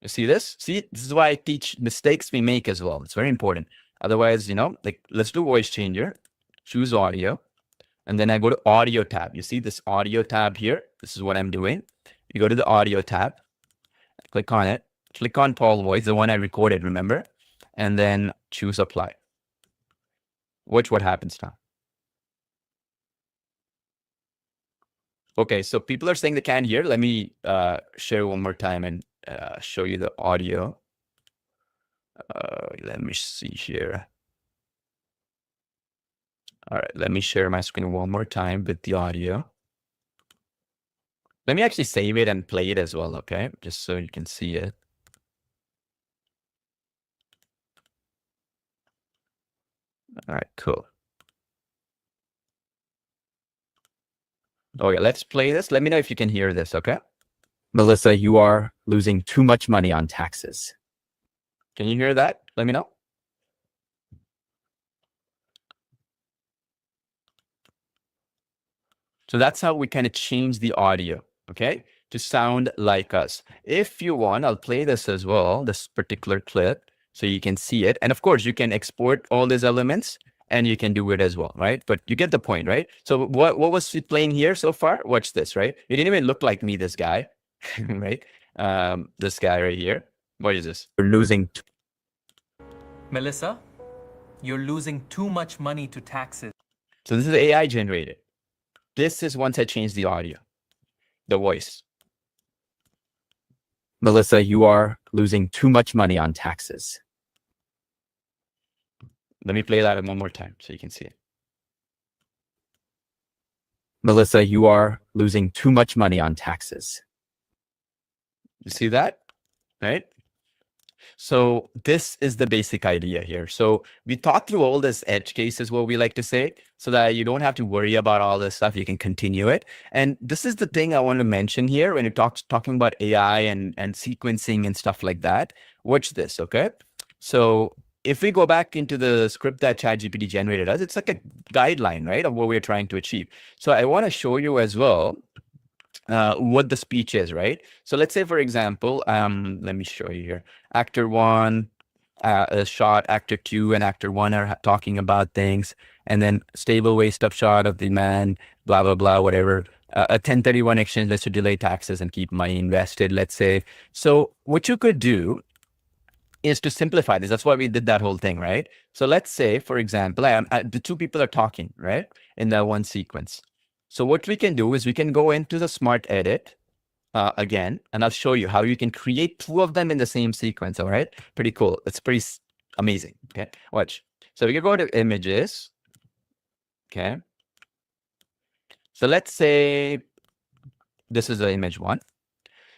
You see this? See, this is why I teach mistakes we make as well. It's very important. Otherwise, like let's do voice changer, choose audio, and then I go to audio tab. You see this audio tab here? This is what I'm doing. You go to the audio tab, click on it, click on Paul voice, the one I recorded, remember? And then choose apply. Watch what happens now. Okay, so people are saying they can't hear. Let me share one more time and show you the audio. Let me see here. All right, let me share my screen one more time with the audio. Let me actually save it and play it as well, okay? Just so you can see it. All right, cool. Okay, let's play this. Let me know if you can hear this, okay? Melissa, you are losing too much money on taxes. Can you hear that? Let me know. So that's how we kind of change the audio, okay, to sound like us. If you want, I'll play this as well, this particular clip, so you can see it. And of course, you can export all these elements and you can do it as well, right? But you get the point, right? So what was it playing here so far? Watch this, right? It didn't even look like me, this guy, right? This guy right here. What is this? We're losing. Melissa, you're losing too much money to taxes. So this is AI generated. This is once I change the audio, the voice. Melissa, you are losing too much money on taxes. Let me play that one more time so you can see it. Melissa, you are losing too much money on taxes. You see that? Right? So this is the basic idea here. So we talked through all this edge cases, what we like to say, so that you don't have to worry about all this stuff. You can continue it. And this is the thing I want to mention here when you're talking about AI and sequencing and stuff like that. Watch this, okay? So if we go back into the script that ChatGPT generated us, it's like a guideline, right, of what we're trying to achieve. So I want to show you as well what the speech is, right? So let's say, for example, let me show you here. Actor one, a shot, actor two, and actor one are talking about things, and then stable waist up shot of the man, blah, blah, blah, whatever. A 1031 exchange, let's delay taxes and keep money invested, let's say. So what you could do is to simplify this. That's why we did that whole thing, right? So let's say, for example, the two people are talking, right, in that one sequence. So what we can do is we can go into the smart edit again, and I'll show you how you can create two of them in the same sequence. All right, pretty cool. It's pretty amazing. Okay, watch. So we can go to images. Okay. So let's say this is the image one.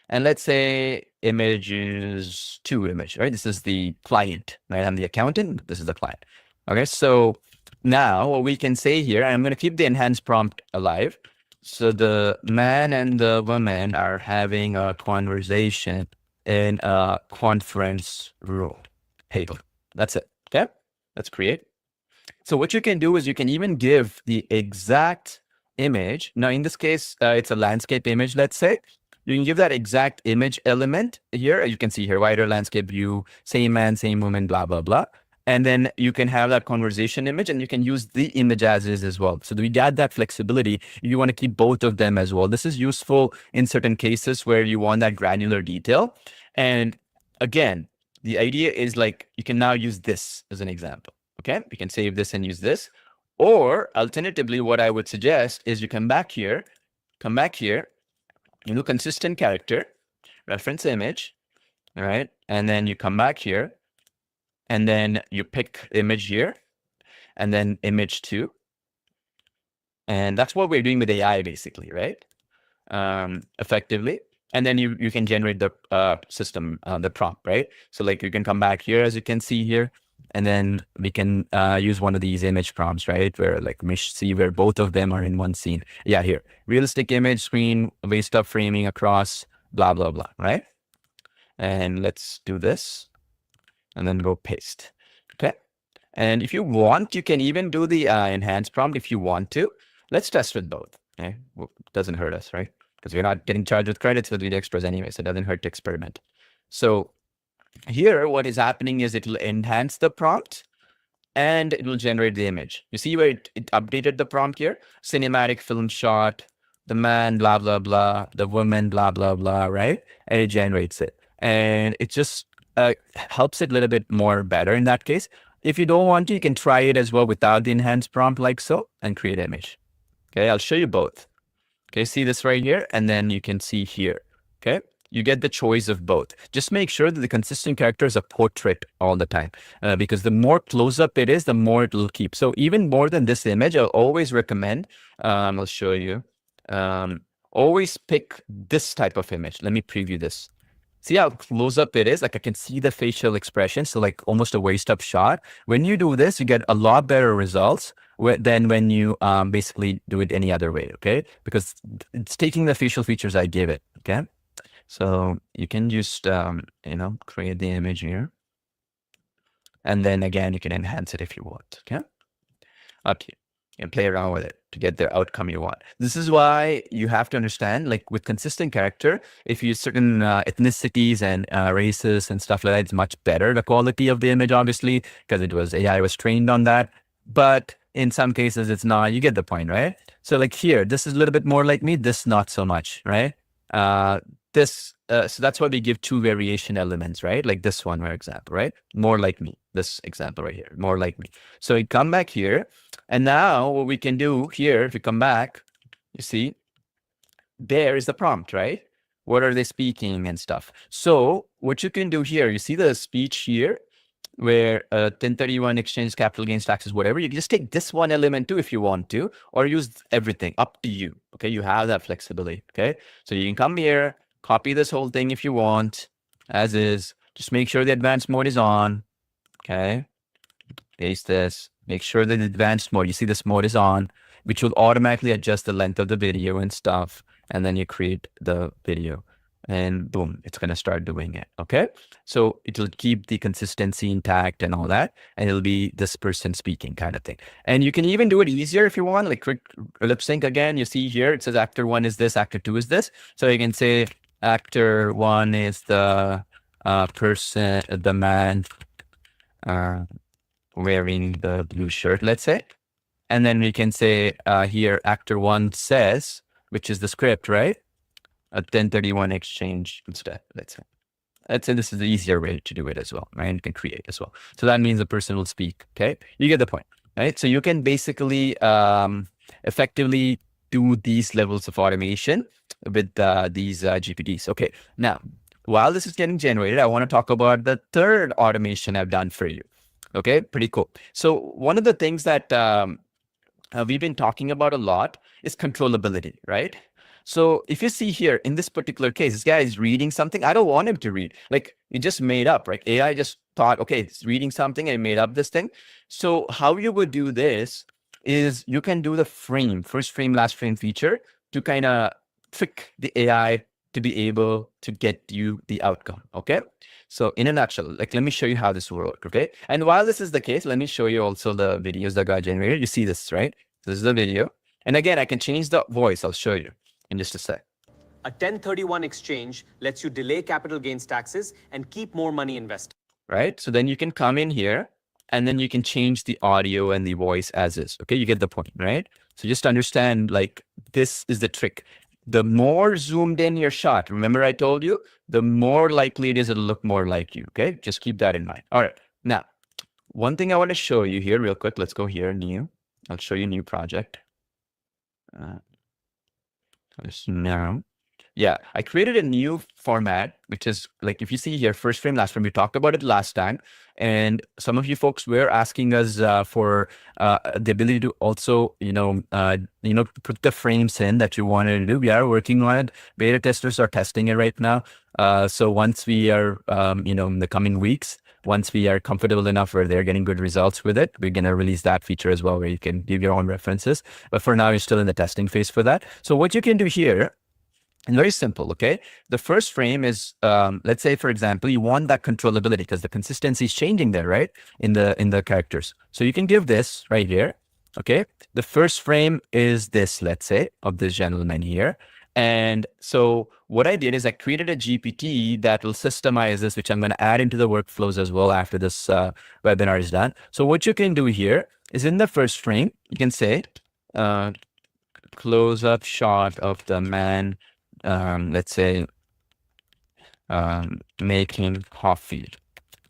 And let's say images two image, right? This is the client, right? I'm the accountant. This is the client. Okay. So now what we can say here, I'm going to keep the enhanced prompt alive. So the man and the woman are having a conversation in a conference room. Hey, that's it. Okay. Let's create. So what you can do is you can even give the exact image. Now, in this case, it's a landscape image, let's say. You can give that exact image element here. You can see here, wider landscape view, same man, same woman, blah, blah, blah. And then you can have that conversation image and you can use the image as is as well. So we add that flexibility. You want to keep both of them as well. This is useful in certain cases where you want that granular detail. And again, the idea is like, you can now use this as an example. Okay, we can save this and use this. Or alternatively, what I would suggest is you come back here, you do consistent character, reference image, All right. And then you come back here and then you pick image here and then image 2. And that's what we're doing with AI basically, right? Effectively. And then you can generate the system, the prompt, right? So like you can come back here, as you can see here, and then we can use one of these image prompts, right? Where like we see where both of them are in one scene. Yeah, here, realistic image screen, waist up framing across, blah, blah, blah, right? And let's do this and then go paste. Okay. And if you want, you can even do the enhanced prompt if you want to. Let's test with both. Okay. Well, it doesn't hurt us, right? Because we're not getting charged with credits with VideoExpress anyway, so it doesn't hurt to experiment. So here, what is happening is it will enhance the prompt and it will generate the image. You see where it updated the prompt here? Cinematic film shot, the man, blah, blah, blah, the woman, blah, blah, blah, right? And it generates it. And it just helps it a little bit more better in that case. If you don't want to, you can try it as well without the enhanced prompt like so and create image. Okay, I'll show you both. Okay, see this right here, and then you can see here. Okay, you get the choice of both. Just make sure that the consistent character is a portrait all the time, because the more close up it is, the more it will keep. So even more than this image, I'll always recommend, I'll show you, always pick this type of image. Let me preview this. See how close up it is? Like I can see the facial expression. So like almost a waist up shot. When you do this, you get a lot better results than when you basically do it any other way. Okay. Because it's taking the facial features I gave it. Okay. So you can just, create the image here. And then again, you can enhance it if you want. Okay. Up to you. And play around with it to get the outcome you want. This is why you have to understand, like with consistent character, if you use certain ethnicities and races and stuff like that, it's much better, the quality of the image, obviously, because AI was trained on that. But in some cases, it's not. You get the point, right? So like here, this is a little bit more like me, this not so much, right? So that's why we give 2 variation elements, right? Like this one, for example, right? More like me, this example right here, more like me. So we come back here. And now what we can do here, if you come back, you see, there is the prompt, right? What are they speaking and stuff? So what you can do here, you see the speech here, where 1031 exchange, capital gains taxes, whatever. You can just take this one element too if you want to, or use everything, up to you. Okay, you have that flexibility. Okay, so you can come here, copy this whole thing if you want, as is. Just make sure the advanced mode is on. Okay, paste this. Make sure that the advanced mode, you see this mode is on, which will automatically adjust the length of the video and stuff. And then you create the video and boom, it's going to start doing it. Okay. So it will keep the consistency intact and all that. And it'll be this person speaking kind of thing. And you can even do it easier if you want, like quick lip sync again. You see here, it says actor 1 is this, actor 2 is this. So you can say actor 1 is the person, the man, wearing the blue shirt, let's say. And then we can say here, actor 1 says, which is the script, right? A 1031 exchange instead, let's say. Let's say this is the easier way to do it as well, right? You can create as well. So that means the person will speak, okay? You get the point, right? So you can basically effectively do these levels of automation with these GPTs. Okay, now, while this is getting generated, I want to talk about the third automation I've done for you. Okay, pretty cool. So one of the things that we've been talking about a lot is controllability, right? So if you see here in this particular case, this guy is reading something. I don't want him to read. Like he just made up, right? AI just thought, okay, it's reading something and made up this thing. So how you would do this is you can do the first frame, last frame feature to kind of trick the AI to be able to get you the outcome. Okay. So in a nutshell, like, let me show you how this will work. Okay. And while this is the case, let me show you also the videos that got generated. You see this, right? This is the video. And again, I can change the voice. I'll show you in just a sec. A 1031 exchange lets you delay capital gains taxes and keep more money invested. Right. So then you can come in here and then you can change the audio and the voice as is. Okay. You get the point, right? So just understand, like, this is the trick. The more zoomed in your shot, remember I told you, the more likely it is it'll look more like you. Okay. Just keep that in mind. All right. Now, one thing I want to show you here real quick. Let's go here, new. I'll show you new project. Now, Yeah, I created a new format, which is like, if you see here, first frame, last frame, we talked about it last time. And some of you folks were asking us for the ability to also, put the frames in that you wanted to do. We are working on it. Beta testers are testing it right now. So once we are, in the coming weeks, once we are comfortable enough where they're getting good results with it, we're going to release that feature as well, where you can give your own references. But for now, you're still in the testing phase for that. So what you can do here, and very simple, okay? The first frame is, let's say, for example, you want that controllability because the consistency is changing there, right? In the characters. So you can give this right here, okay? The first frame is this, let's say, of this gentleman here. And so what I did is I created a GPT that will systemize this, which I'm going to add into the workflows as well after this webinar is done. So what you can do here is in the first frame, you can say, close-up shot of the man, let's say, making coffee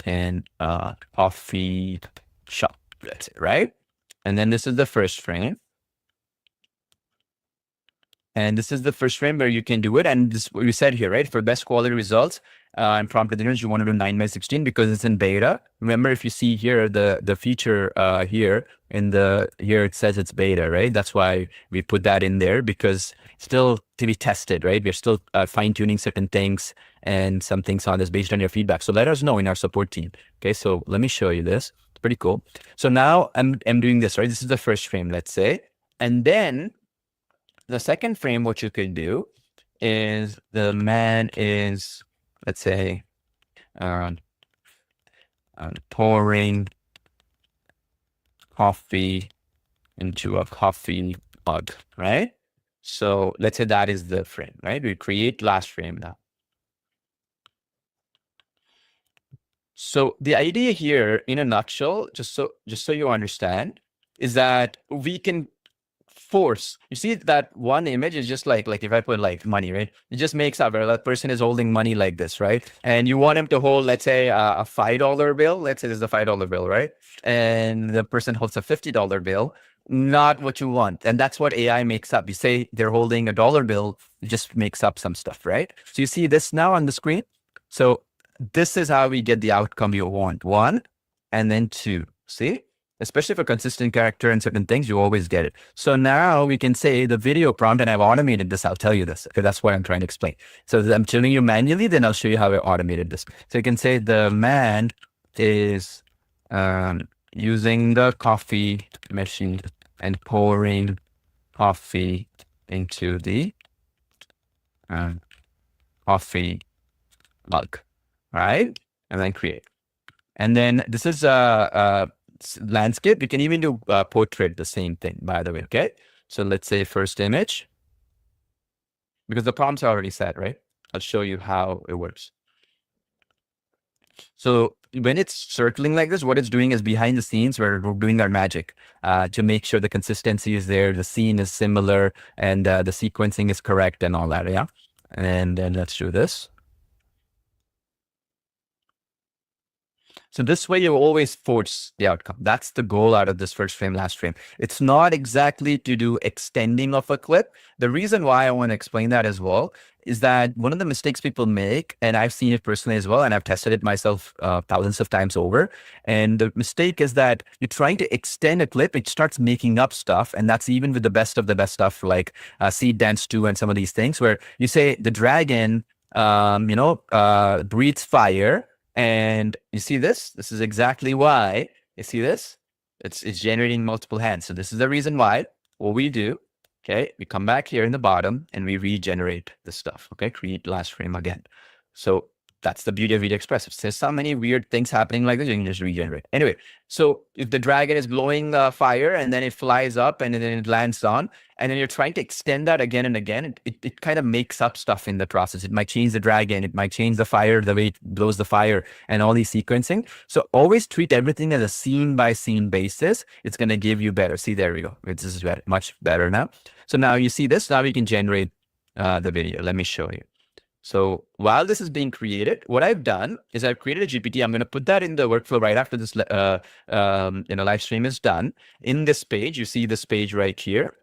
in a coffee shop, let's say, right? And then this is the first frame. And this is the first frame where you can do it. And this what you said here, right? For best quality results and prompt engineers, you want to do 9:16 because it's in beta. Remember, if you see here, the feature here it says it's beta, right? That's why we put that in there, because still to be tested, right? We're still fine tuning certain things and some things on this based on your feedback. So let us know in our support team. Okay, so let me show you this. It's pretty cool. So now I'm doing this, right? This is the first frame, let's say. And then the second frame, what you could do is the man is, let's say, pouring coffee into a coffee mug, right? So let's say that is the frame, right? We create last frame now. So the idea here, in a nutshell, just so you understand, is that we can force. You see that one image is just like if I put like money, right? It just makes up where that person is holding money like this, right? And you want him to hold, let's say, a $5 bill. Let's say this is a $5 bill, right? And the person holds a $50 bill. Not what you want. And that's what AI makes up. You say they're holding a dollar bill, it just makes up some stuff, right? So you see this now on the screen. So this is how we get the outcome you want. 1 and then 2. See? Especially for consistent character and certain things, you always get it. So now we can say the video prompt, and I've automated this. I'll tell you this, because that's what I'm trying to explain. So I'm telling you manually, then I'll show you how I automated this. So you can say the man is using the coffee machine and pouring coffee into the coffee mug, right? And then create. And then this is landscape. You can even do portrait, the same thing, by the way. Okay, so let's say first image, because the prompts are already set, right? I'll show you how it works. So when it's circling like this, what it's doing is behind the scenes, we're doing our magic to make sure the consistency is there, the scene is similar, and the sequencing is correct and all that. Yeah, and then let's do this. So this way you always force the outcome. That's the goal out of this first frame, last frame. It's not exactly to do extending of a clip. The reason why I want to explain that as well is that one of the mistakes people make, and I've seen it personally as well, and I've tested it myself thousands of times over. And the mistake is that you're trying to extend a clip, it starts making up stuff. And that's even with the best of the best stuff like Seed Dance 2 and some of these things, where you say the dragon, breathes fire. And you see this? This is exactly why. You see this? It's generating multiple hands. So this is the reason why. What we do, okay, we come back here in the bottom and we regenerate the stuff. Okay, create last frame again. So that's the beauty of VideoExpress. If there's so many weird things happening like this, you can just regenerate. Anyway, so if the dragon is blowing fire and then it flies up and then it lands on, and then you're trying to extend that again and again, it kind of makes up stuff in the process. It might change the dragon, it might change the fire, the way it blows the fire, and all these sequencing. So always treat everything as a scene by scene basis. It's going to give you better. See, there we go. This is much better now. So now you see this. Now we can generate the video. Let me show you. So while this is being created, what I've done is I've created a GPT. I'm going to put that in the workflow right after this live stream is done. In this page, you see this page right here.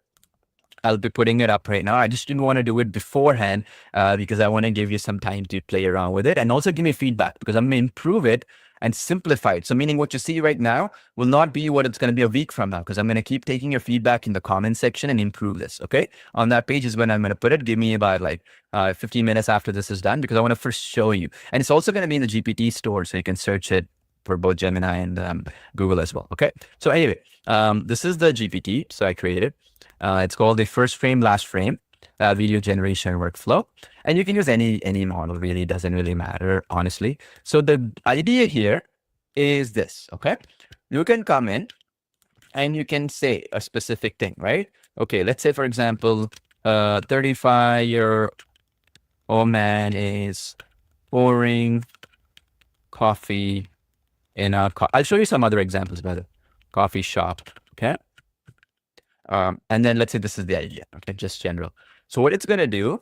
I'll be putting it up right now. I just didn't want to do it beforehand because I want to give you some time to play around with it and also give me feedback because I'm going to improve it and simplify it. So meaning what you see right now will not be what it's going to be a week from now because I'm going to keep taking your feedback in the comment section and improve this. Okay. On that page is when I'm going to put it. Give me about like 15 minutes after this is done because I want to first show you. And it's also going to be in the GPT store so you can search it for both Gemini and Google as well. Okay. So anyway, this is the GPT. So I created it. It's called the first frame, last frame video generation workflow. And you can use any model, really doesn't really matter, honestly. So the idea here is this, okay? You can come in and you can say a specific thing, right? Okay, let's say, for example, 35-year-old man is pouring coffee in a I'll show you some other examples by the coffee shop, okay? And then let's say this is the idea, okay, just general. So what it's going to do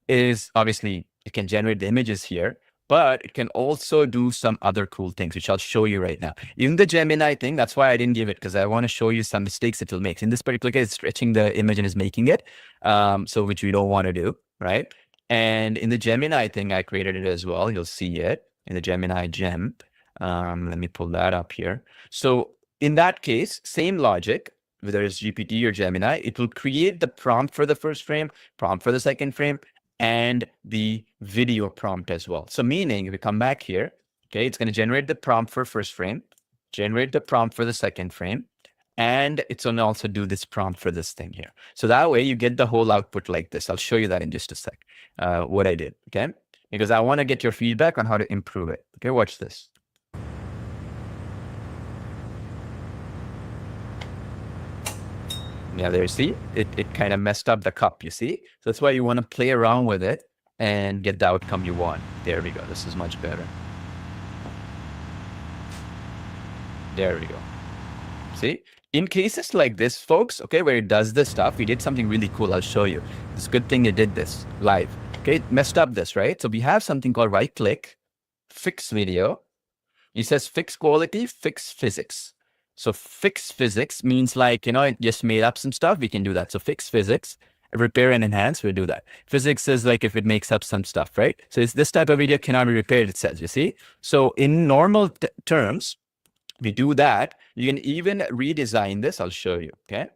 is obviously it can generate the images here, but it can also do some other cool things, which I'll show you right now. Even the Gemini thing, that's why I didn't give it because I want to show you some mistakes it will make. In this particular case, it's stretching the image and is making it, so which we don't want to do, right? And in the Gemini thing, I created it as well. You'll see it in the Gemini gem. Let me pull that up here. So in that case, same logic, whether it's GPT or Gemini, it will create the prompt for the first frame, prompt for the second frame, and the video prompt as well. So meaning if we come back here, okay, it's going to generate the prompt for first frame, generate the prompt for the second frame, and it's going to also do this prompt for this thing here. So that way you get the whole output like this. I'll show you that in just a sec, what I did, okay? Because I want to get your feedback on how to improve it. Okay, watch this. Yeah, there you see, it kind of messed up the cup, you see? So that's why you want to play around with it and get the outcome you want. There we go. This is much better. There we go. See? In cases like this, folks, okay, where it does this stuff, we did something really cool. I'll show you. It's a good thing it did this live. Okay, it messed up this, right? So we have something called right click, fix video. It says fix quality, fix physics. So fix physics means like, it just made up some stuff. We can do that. So fix physics, repair and enhance, we'll do that. Physics is like if it makes up some stuff, right? So it's this type of video cannot be repaired, it says, you see? So in normal terms, we do that. You can even redesign this. I'll show you, okay?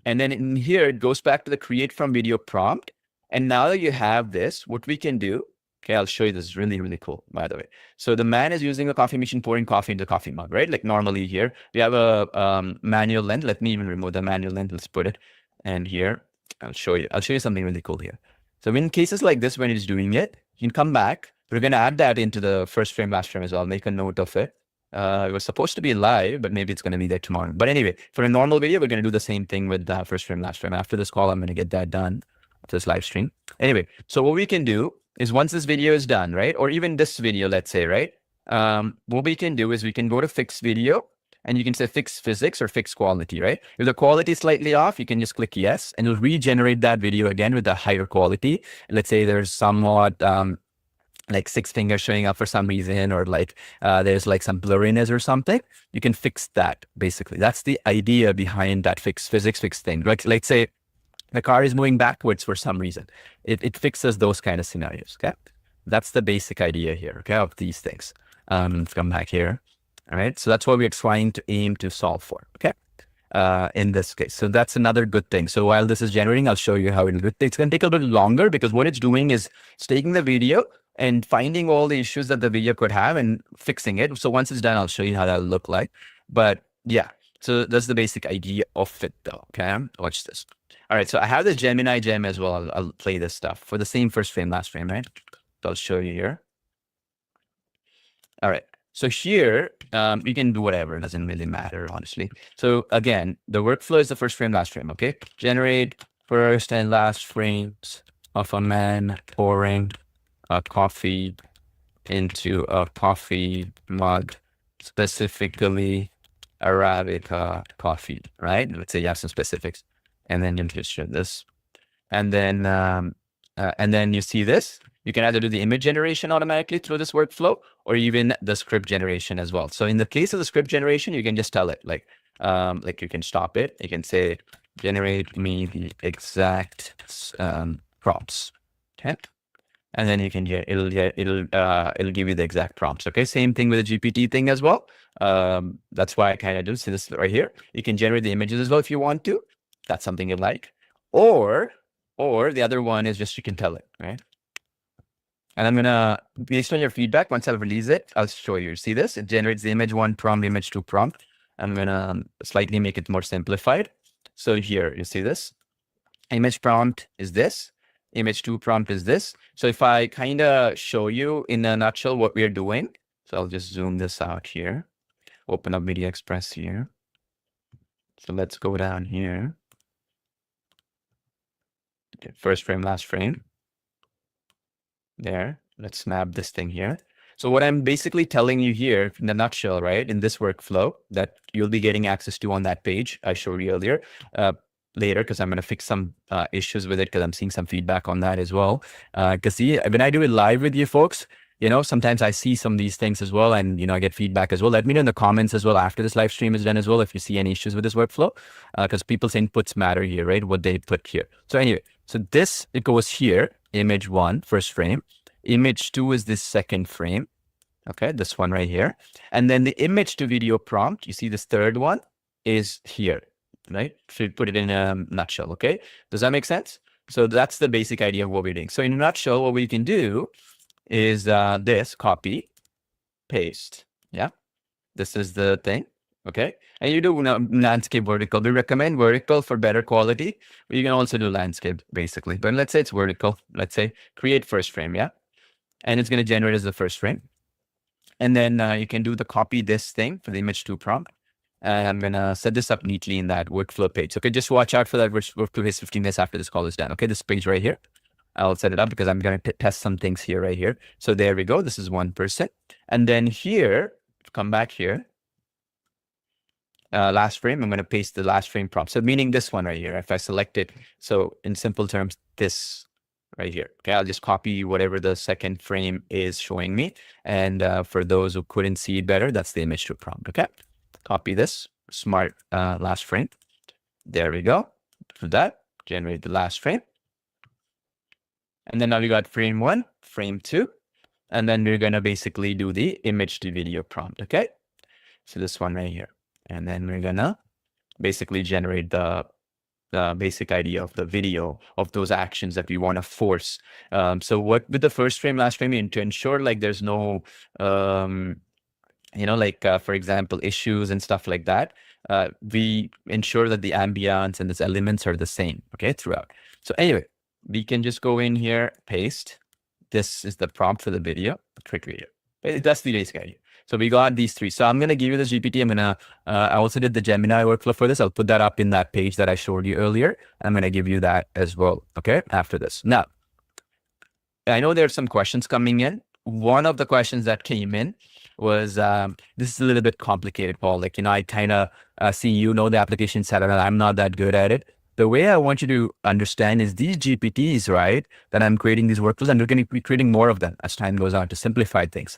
And then in here, it goes back to the create from video prompt. And now that you have this, what we can do, okay, I'll show you this. Is really, really cool, by the way. So the man is using a coffee machine, pouring coffee into a coffee mug, right? Like normally here, we have a manual lens. Let me even remove the manual lens. Let's put it. And here, I'll show you something really cool here. So in cases like this, when it's doing it, you can come back. We're going to add that into the first frame, last frame as well. Make a note of it. It was supposed to be live, but maybe it's going to be there tomorrow. But anyway, for a normal video, we're going to do the same thing with the first frame, last frame. After this call, I'm going to get that done after this live stream. Anyway, so what we can do is once this video is done, right? Or even this video, let's say, right? What we can do is we can go to fix video and you can say fix physics or fix quality, right? If the quality is slightly off, you can just click yes, and it'll regenerate that video again with a higher quality. Let's say there's somewhat like 6 fingers showing up for some reason, or like there's like some blurriness or something. You can fix that, basically. That's the idea behind that fix physics, fix thing. Like, let's say the car is moving backwards for some reason. It fixes those kind of scenarios, okay? That's the basic idea here, okay, of these things. Let's come back here, all right? So that's what we're trying to aim to solve for, okay? In this case. So that's another good thing. So while this is generating, I'll show you how it'll do it. It's going to take a little bit longer because what it's doing is it's taking the video and finding all the issues that the video could have and fixing it. So once it's done, I'll show you how that'll look like. But yeah, so that's the basic idea of it though, okay? Watch this. All right, so I have the Gemini gem as well. I'll play this stuff for the same first frame, last frame, right? So I'll show you here. All right, so here, you can do whatever. It doesn't really matter, honestly. So again, the workflow is the first frame, last frame, okay? Generate first and last frames of a man pouring a coffee into a coffee mug, specifically Arabica coffee, right? Let's say you have some specifics. And then you just show this. And then you see this. You can either do the image generation automatically through this workflow or even the script generation as well. So in the case of the script generation, you can just tell it like you can stop it. You can say, generate me the exact prompts. Okay. And then you can it'll give you the exact prompts. Okay. Same thing with the GPT thing as well. That's why I kind of do. See this right here. You can generate the images as well if you want to. That's something you like. Or the other one is just you can tell it, right? And I'm gonna, based on your feedback, once I'll release it, I'll show you. See this? It generates the image 1 prompt, image 2 prompt. I'm gonna slightly make it more simplified. So here, you see this? Image prompt is this. Image 2 prompt is this. So if I kind of show you in a nutshell what we're doing, so I'll just zoom this out here. Open up VideoExpress here. So let's go down here. Okay, first frame, last frame. There, let's snap this thing here. So what I'm basically telling you here in a nutshell, right, in this workflow that you'll be getting access to on that page I showed you earlier, later, because I'm going to fix some issues with it because I'm seeing some feedback on that as well. Because see, when I do it live with you folks, you know, sometimes I see some of these things as well, and, you know, I get feedback as well. Let me know in the comments as well after this live stream is done as well if you see any issues with this workflow, because people's inputs matter here, right? What they put here. So anyway, so this, it goes here, image 1, first frame. Image 2 is this second frame. Okay, this one right here. And then the image to video prompt, you see this third one is here, right? So you put it in a nutshell, okay? Does that make sense? So that's the basic idea of what we're doing. So in a nutshell, what we can do is this, copy, paste, yeah? This is the thing, okay? And you do landscape vertical. We recommend vertical for better quality. But you can also do landscape, basically. But let's say it's vertical. Let's say create first frame, yeah? And it's going to generate as the first frame. And then you can do the copy this thing for the image 2 prompt. And I'm going to set this up neatly in that workflow page. Okay, just watch out for that workflow page 15 minutes after this call is done. Okay, this page right here. I'll set it up because I'm going to test some things here, right here. So there we go. This is 1%. And then here, come back here. Last frame, I'm going to paste the last frame prompt. So meaning this one right here, if I select it. So in simple terms, this right here. Okay, I'll just copy whatever the second frame is showing me. And for those who couldn't see it better, that's the image 2 prompt. Okay, copy this smart last frame. There we go. For that, generate the last frame. And then now we got frame 1, frame 2. And then we're going to basically do the image to video prompt. Okay, so this one right here. And then we're going to basically generate the basic idea of the video of those actions that we want to force. So what with the first frame, last frame, to ensure like there's no, you know, like for example, issues and stuff like that, we ensure that the ambience and its elements are the same, okay, throughout. So anyway, we can just go in here, paste. This is the prompt for the video, quick video. That's the basic idea. So we got these 3. So I'm going to give you this GPT. I'm going to, I also did the Gemini workflow for this. I'll put that up in that page that I showed you earlier. I'm going to give you that as well. Okay. After this. Now, I know there's some questions coming in. One of the questions that came in was, this is a little bit complicated, Paul. Like, you know, I kind of see, you know, the application setup and I'm not that good at it. The way I want you to understand is these GPTs, right, that I'm creating these workflows, and we're going to be creating more of them as time goes on to simplify things.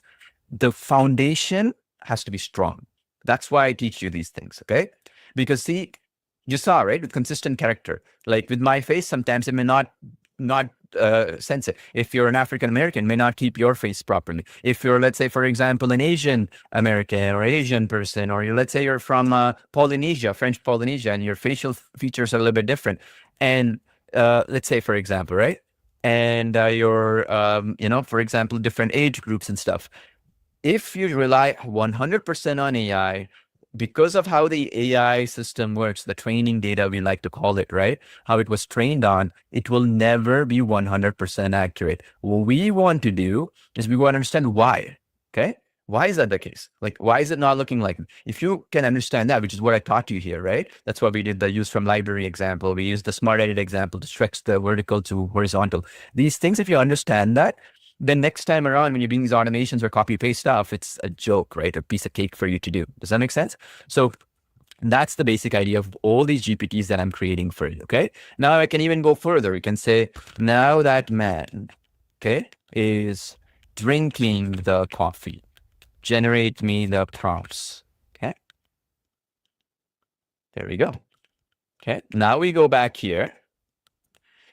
The foundation has to be strong. That's why I teach you these things, okay? Because see, you saw, right, with consistent character, like with my face, sometimes it may not sense it. If you're an African American, may not keep your face properly. If you're, let's say, for example, an Asian American or Asian person, or let's say you're from Polynesia, French Polynesia, and your facial features are a little bit different. And let's say, for example, right? And you're, you know, for example, different age groups and stuff. If you rely 100% on AI, because of how the AI system works, the training data, we like to call it, right? How it was trained on, it will never be 100% accurate. What we want to do is we want to understand why, okay? Why is that the case? Like, why is it not looking like it? If you can understand that, which is what I taught you here, right? That's why we did the use from library example. We used the smart edit example to stretch the vertical to horizontal. These things, if you understand that, then next time around, when you're doing these automations or copy paste stuff, it's a joke, right? A piece of cake for you to do. Does that make sense? So that's the basic idea of all these GPTs that I'm creating for you, okay? Now I can even go further. You can say, now that man, okay, is drinking the coffee. Generate me the prompts, okay? There we go. Okay, now we go back here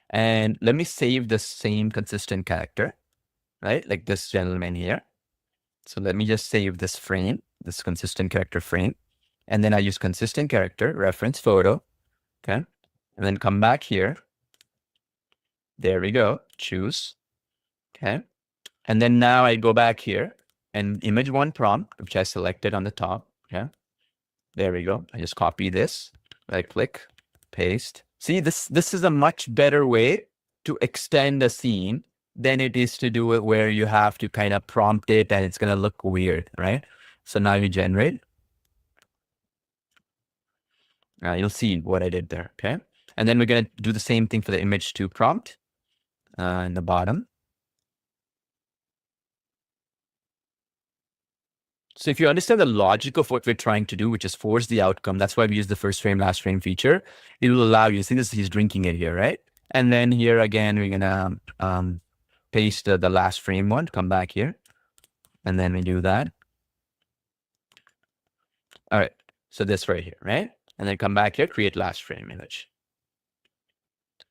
and let me save the same consistent character, right? Like this gentleman here. So let me just save this frame, this consistent character frame. And then I use consistent character, reference photo. Okay. And then come back here. There we go. Choose. Okay. And then now I go back here and image one prompt, which I selected on the top. Okay. There we go. I just copy this. Right click, paste. See, this is a much better way to extend a scene than it is to do it where you have to kind of prompt it and it's going to look weird, right? So now you generate. You'll see what I did there, okay? And then we're going to do the same thing for the image to prompt in the bottom. So if you understand the logic of what we're trying to do, which is force the outcome, that's why we use the first frame, last frame feature. It will allow you, see this, he's drinking it here, right? And then here again, we're going to paste the last frame one, come back here. And then we do that. All right, so this right here, right? And then come back here, create last frame image.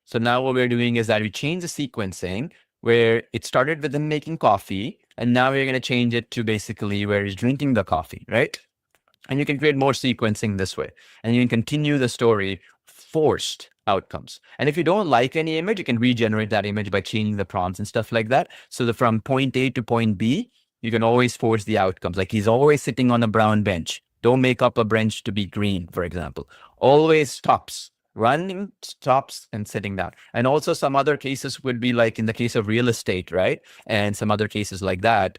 So now what we're doing is that we change the sequencing where it started with him making coffee. And now we're going to change it to basically where he's drinking the coffee, right? And you can create more sequencing this way. And you can continue the story, forced outcomes. And if you don't like any image, you can regenerate that image by changing the prompts and stuff like that. So from point A to point B, you can always force the outcomes. Like he's always sitting on a brown bench. Don't make up a bench to be green, for example. Always stops. Running, stops, and sitting down. And also some other cases would be like in the case of real estate, right? And some other cases like that,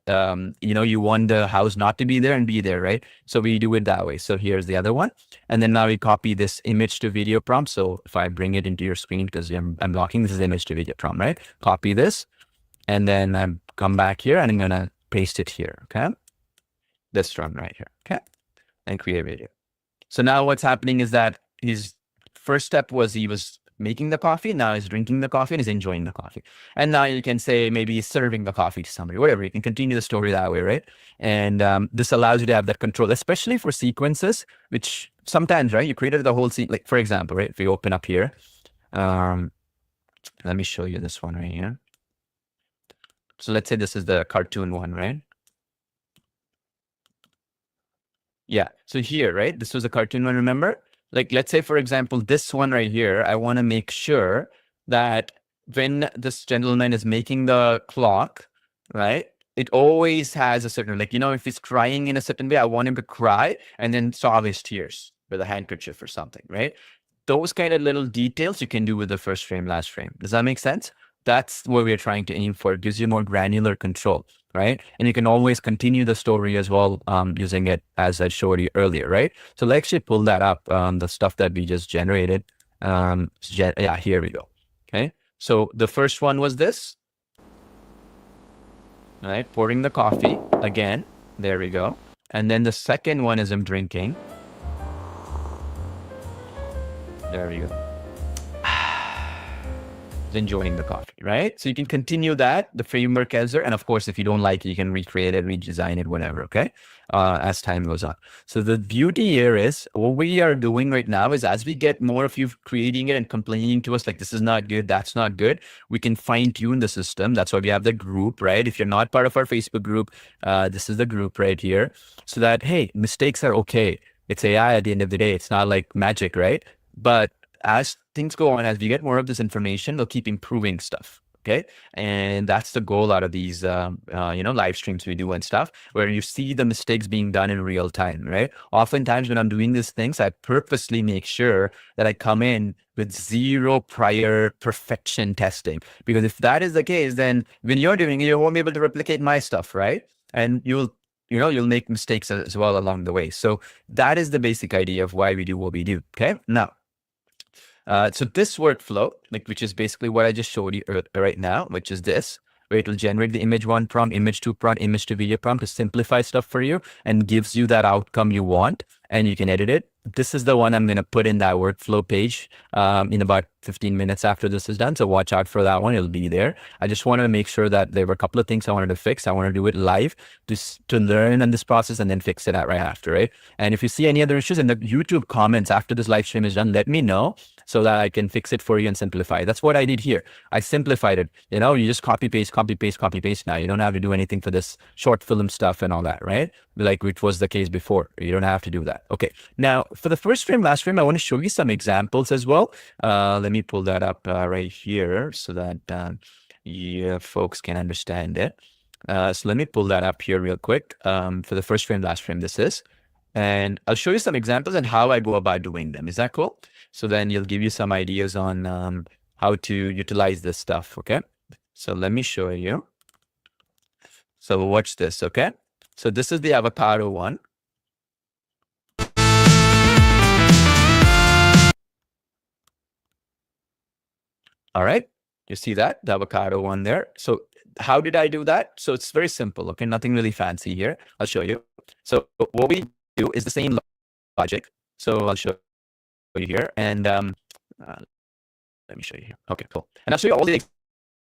you want the house not to be there and be there, right? So we do it that way. So here's the other one. And then now we copy this image to video prompt. So if I bring it into your screen, because I'm locking this is image to video prompt, right? Copy this. And then I come back here and I'm going to paste it here, okay? This one right here, okay? And create video. So now what's happening is that his first step was he was making the coffee. Now he's drinking the coffee and he's enjoying the coffee. And now you can say maybe he's serving the coffee to somebody, whatever. You can continue the story that way, right? And this allows you to have that control, especially for sequences, which sometimes, right, you created the whole scene. Like, for example, right, if we open up here, let me show you this one right here. So let's say this is the cartoon one, right? Yeah. So here, right, this was a cartoon one, remember? Like, let's say, for example, this one right here, I want to make sure that when this gentleman is making the clock, right, it always has a certain, like, if he's crying in a certain way, I want him to cry and then solve his tears with a handkerchief or something, right? Those kind of little details you can do with the first frame, last frame. Does that make sense? That's what we're trying to aim for. It gives you more granular control, right? And you can always continue the story as well using it as I showed you earlier, right? So let's actually pull that up, the stuff that we just generated. Yeah, here we go. Okay, so the first one was this, right? Pouring the coffee again. There we go. And then the second one is him drinking. There we go. Enjoying the coffee, right? So you can continue that, the framework as there. And of course, if you don't like it, you can recreate it, redesign it, whatever, okay? As time goes on. So the beauty here is what we are doing right now is as we get more of you creating it and complaining to us like this is not good, that's not good, we can fine tune the system. That's why we have the group, right? If you're not part of our Facebook group, this is the group right here. So that, hey, mistakes are okay. It's AI at the end of the day. It's not like magic, right? But as things go on, as we get more of this information, we'll keep improving stuff. Okay. And that's the goal out of these, live streams we do and stuff, where you see the mistakes being done in real time, right? Oftentimes when I'm doing these things, I purposely make sure that I come in with zero prior perfection testing, because if that is the case, then when you're doing it, you won't be able to replicate my stuff, right? And you'll make mistakes as well along the way. So that is the basic idea of why we do what we do. Okay. Now, so this workflow, which is basically what I just showed you right now, which is this, where it will generate the image one prompt, image two prompt, image to video prompt to simplify stuff for you and gives you that outcome you want, and you can edit it this is the one I'm going to put in that workflow page in about 15 minutes after this is done. So watch out for that one. It'll be there. I just wanted to make sure that there were a couple of things I wanted to fix. I want to do it live to learn in this process and then fix it out right after, right? And if you see any other issues in the YouTube comments after this live stream is done, let me know so that I can fix it for you and simplify it. That's what I did here. I simplified it. You know, you just copy, paste, copy, paste, copy, paste now. You don't have to do anything for this short film stuff and all that, right? Like which was the case before. You don't have to do that. Okay. Now, for the first frame, last frame, I want to show you some examples as well. Let me pull that up right here so that you folks can understand it. So let me pull that up here real quick. For the first frame, last frame, this is. And I'll show you some examples and how I go about doing them. Is that cool? So then you'll give you some ideas on how to utilize this stuff, okay? So let me show you. So watch this, okay? So this is the avocado one. All right, you see that, the avocado one there. So how did I do that? So it's very simple, okay? Nothing really fancy here. I'll show you. So what we do is the same logic. So I'll show you here. And let me show you here. Okay, cool. And I'll show you all the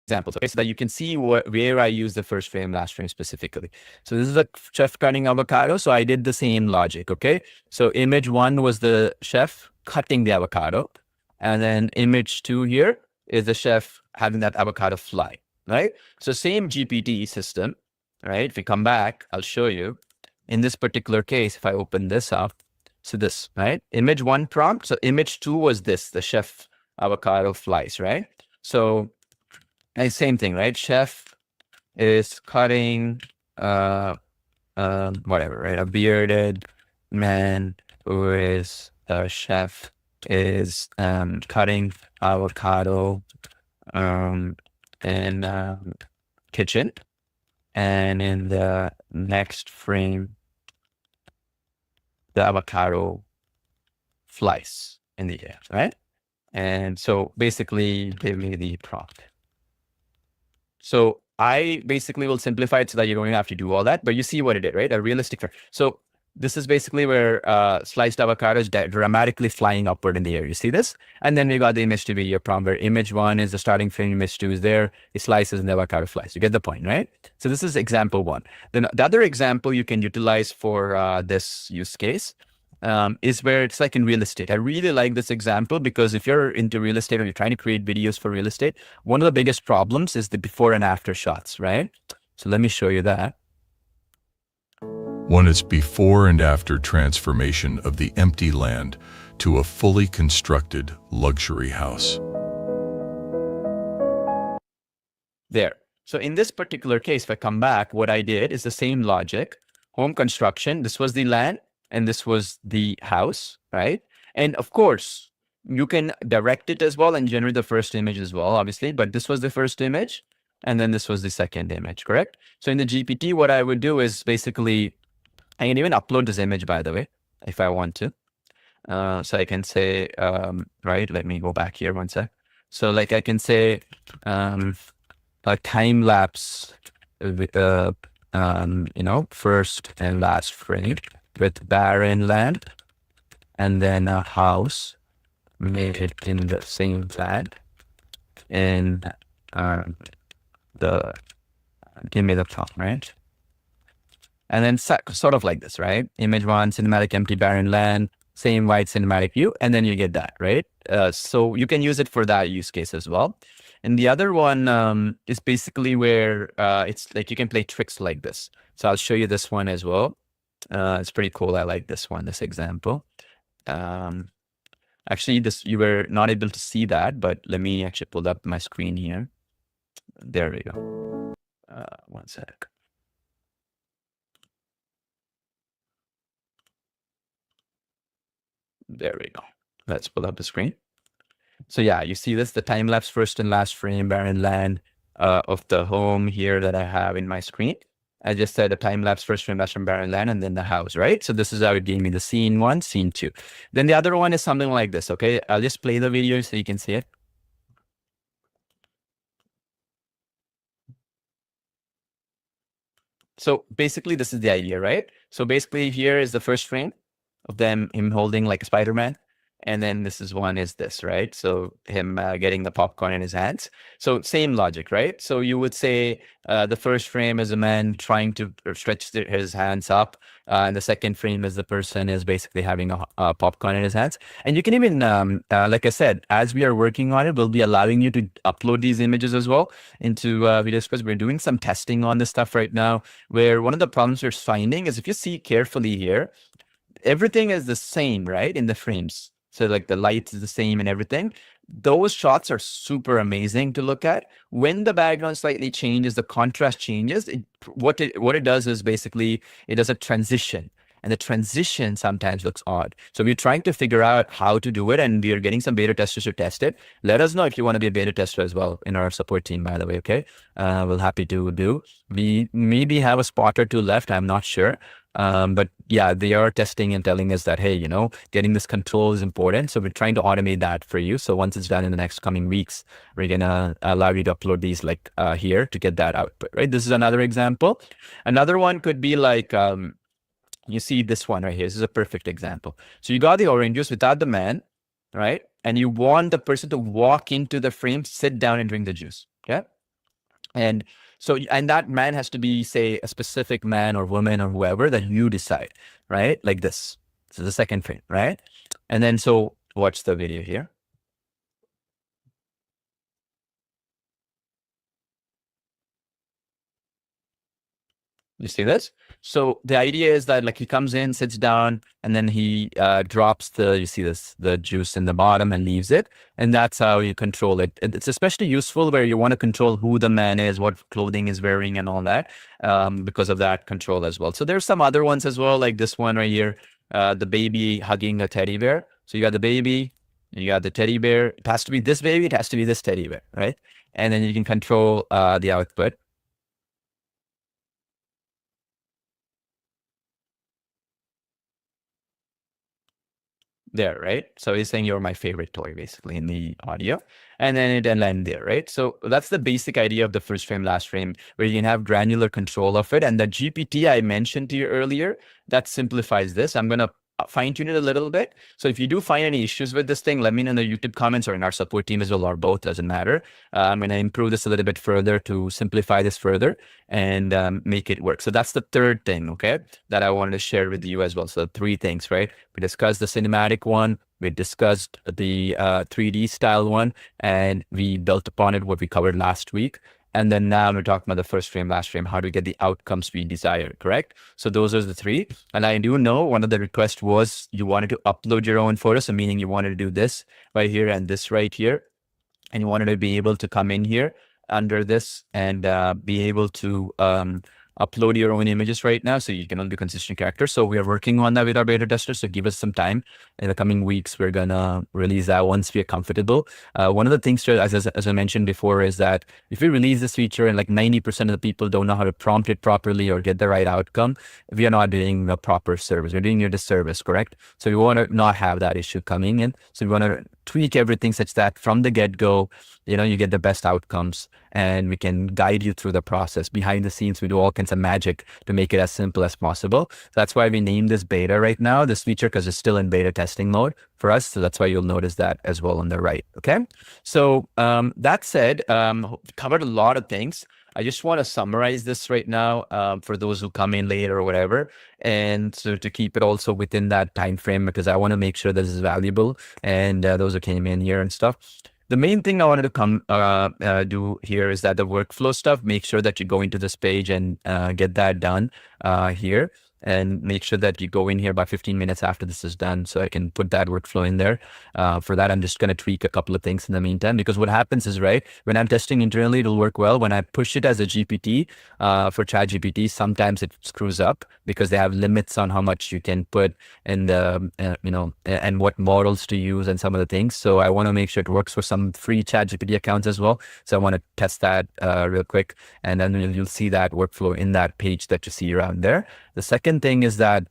examples, okay? So that you can see where I use the first frame, last frame specifically. So this is a chef cutting avocado. So I did the same logic, okay? So image one was the chef cutting the avocado. And then image two here is the chef having that avocado fly, right? So same GPT system, right? If we come back, I'll show you. In this particular case, if I open this up, so this, right? Image one prompt. So image two was this, the chef avocado flies, right? So same thing, right? Chef is cutting whatever, right? A bearded man who is a chef is cutting avocado in kitchen. And in the next frame, the avocado flies in the air, right? And so basically give me the prompt. So I basically will simplify it so that you don't have to do all that, but you see what it did, right? A realistic. So this is basically where sliced avocado is dramatically flying upward in the air. You see this? And then we got the image to be your prompt where image one is the starting frame, image two is there, it slices and the avocado flies. You get the point, right? So this is example one. Then the other example you can utilize for this use case is where it's like in real estate. I really like this example because if you're into real estate or you're trying to create videos for real estate, one of the biggest problems is the before and after shots, right? So let me show you that. One is before and after transformation of the empty land to a fully constructed luxury house. There. So in this particular case, if I come back, what I did is the same logic. Home construction, this was the land and this was the house, right? And of course, you can direct it as well and generate the first image as well, obviously, but this was the first image and then this was the second image, correct? So in the GPT, what I would do is basically, I can even upload this image, by the way, if I want to. So I can say, right, let me go back here one sec. So like I can say a time lapse, you know, first and last frame with barren land, and then a house made in the same land, and give me the prompt, right? And then sort of like this, right? Image one, cinematic empty barren land, same white cinematic view, and then you get that, right? So you can use it for that use case as well. And the other one is basically where it's like you can play tricks like this. So I'll show you this one as well. It's pretty cool. I like this one, this example. Actually, you were not able to see that, but let me actually pull up my screen here. There we go. One sec. There we go. Let's pull up the screen. So yeah, you see this, the time lapse first and last frame, barren land of the home here that I have in my screen. I just said a time lapse first frame, last frame, barren land, and then the house, right? So this is how it gave me the scene one, scene two. Then the other one is something like this, okay? I'll just play the video so you can see it. So basically this is the idea, right? So basically here is the first frame. of him holding like a Spider-Man. And then this is one is this, right? So him getting the popcorn in his hands. So same logic, right? So you would say the first frame is a man trying to stretch his hands up. And the second frame is the person is basically having a popcorn in his hands. And you can even, like I said, as we are working on it, we'll be allowing you to upload these images as well into VideoExpress. We're doing some testing on this stuff right now, where one of the problems we're finding is if you see carefully here, everything is the same, right? In the frames. So like the light is the same and everything. Those shots are super amazing to look at. When the background slightly changes, the contrast changes. What it does is basically it does a transition. And the transition sometimes looks odd. So we're trying to figure out how to do it, and we are getting some beta testers to test it. Let us know if you want to be a beta tester as well in our support team, by the way, okay? We're happy to do. We maybe have a spot or two left, I'm not sure. But yeah, they are testing and telling us that, hey, you know, getting this control is important. So we're trying to automate that for you. So once it's done in the next coming weeks, we're going to allow you to upload these like here to get that output, right? This is another example. Another one could be like, you see this one right here. This is a perfect example. So you got the orange juice without the man, right? And you want the person to walk into the frame, sit down and drink the juice. Okay. And so, and that man has to be, say, a specific man or woman or whoever that you decide, right? Like this. This is the second frame, right? And then, so watch the video here. You see this? So the idea is that like he comes in, sits down, and then he drops you see this, the juice in the bottom and leaves it. And that's how you control it. It's especially useful where you want to control who the man is, what clothing is wearing and all that, because of that control as well. So there's some other ones as well, like this one right here, the baby hugging a teddy bear. So you got the baby, you got the teddy bear. It has to be this baby, it has to be this teddy bear, right? And then you can control the output. There, right? So he's saying you're my favorite toy, basically, in the audio. And then it'll end there, right? So that's the basic idea of the first frame, last frame, where you can have granular control of it. And the GPT I mentioned to you earlier, that simplifies this. I'm going to fine tune it a little bit. So if you do find any issues with this thing, let me know in the YouTube comments or in our support team as well, or both, doesn't matter. I'm going to improve this a little bit further to simplify this further and make it work. So that's the third thing, okay, that I wanted to share with you as well. So 3 things, right? We discussed the cinematic one, we discussed the 3D style one, and we built upon it what we covered last week. And then now we're talking about the first frame, last frame, how to get the outcomes we desire, correct? So those are the 3. And I do know one of the requests was you wanted to upload your own photos, so meaning you wanted to do this right here and this right here. And you wanted to be able to come in here under this and be able to upload your own images right now, so you can only do consistent characters. So we are working on that with our beta testers. So give us some time. In the coming weeks, we're gonna release that once we are comfortable. One of the things, as I mentioned before, is that if we release this feature and like 90% of the people don't know how to prompt it properly or get the right outcome, we are not doing a proper service. We're doing you a disservice, correct? So we want to not have that issue coming in. So we want to tweak everything such that from the get-go, you know, you get the best outcomes, and we can guide you through the process. Behind the scenes, we do all kinds of magic to make it as simple as possible. So that's why we named this beta right now, this feature, because it's still in beta testing mode for us. So that's why you'll notice that as well on the right. Okay. So that said, covered a lot of things. I just want to summarize this right now for those who come in later or whatever, and so to keep it also within that time frame, because I want to make sure this is valuable, and those who came in here and stuff. The main thing I wanted to come do here is that the workflow stuff, make sure that you go into this page and get that done here. And make sure that you go in here by 15 minutes after this is done, so I can put that workflow in there. For that, I'm just going to tweak a couple of things in the meantime, because what happens is, right, when I'm testing internally, it'll work well. When I push it as a GPT for ChatGPT, sometimes it screws up because they have limits on how much you can put in the, you know, and what models to use and some of the things. So I want to make sure it works for some free ChatGPT accounts as well. So I want to test that real quick, and then you'll see that workflow in that page that you see around there. The second thing is that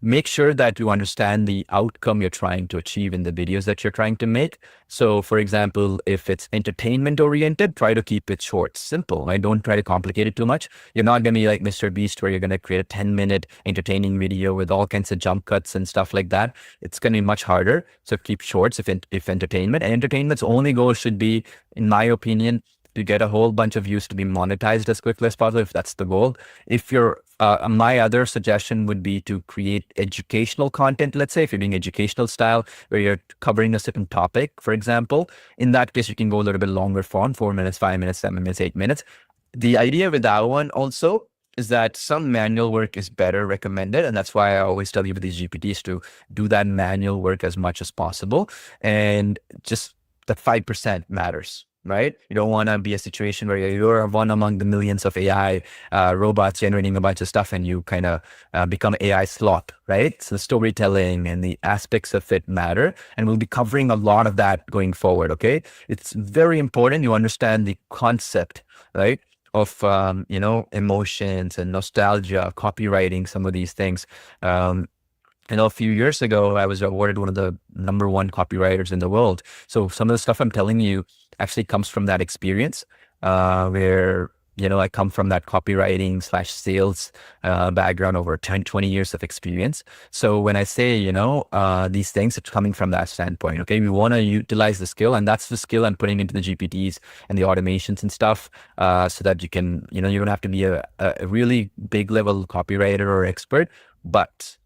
Make sure that you understand the outcome you're trying to achieve in the videos that you're trying to make. So for example, if it's entertainment oriented, try to keep it short, simple. Right? Don't try to complicate it too much. You're not going to be like Mr. Beast where you're going to create a 10-minute entertaining video with all kinds of jump cuts and stuff like that. It's going to be much harder. So keep shorts if entertainment. And entertainment's only goal should be, in my opinion, to get a whole bunch of views to be monetized as quickly as possible, if that's the goal. If you're, my other suggestion would be to create educational content. Let's say if you're doing educational style, where you're covering a certain topic, for example, in that case, you can go a little bit longer form, 4 minutes, 5 minutes, 7 minutes, 8 minutes. The idea with that one also is that some manual work is better recommended. And that's why I always tell you with these GPTs to do that manual work as much as possible. And just that 5% matters. Right? You don't want to be a situation where you're one among the millions of AI robots generating a bunch of stuff and you kind of become AI slot, right? So the storytelling and the aspects of it matter. And we'll be covering a lot of that going forward, okay? It's very important you understand the concept, right? Of, emotions and nostalgia, copywriting, some of these things. A few years ago, I was awarded one of the #1 copywriters in the world. So some of the stuff I'm telling you actually comes from that experience, where, I come from that copywriting / sales background, over 10, 20 years of experience. So when I say, these things, it's coming from that standpoint, okay? We want to utilize the skill, and that's the skill I'm putting into the GPTs and the automations and stuff, so that you can, you don't have to be a really big level copywriter or expert, but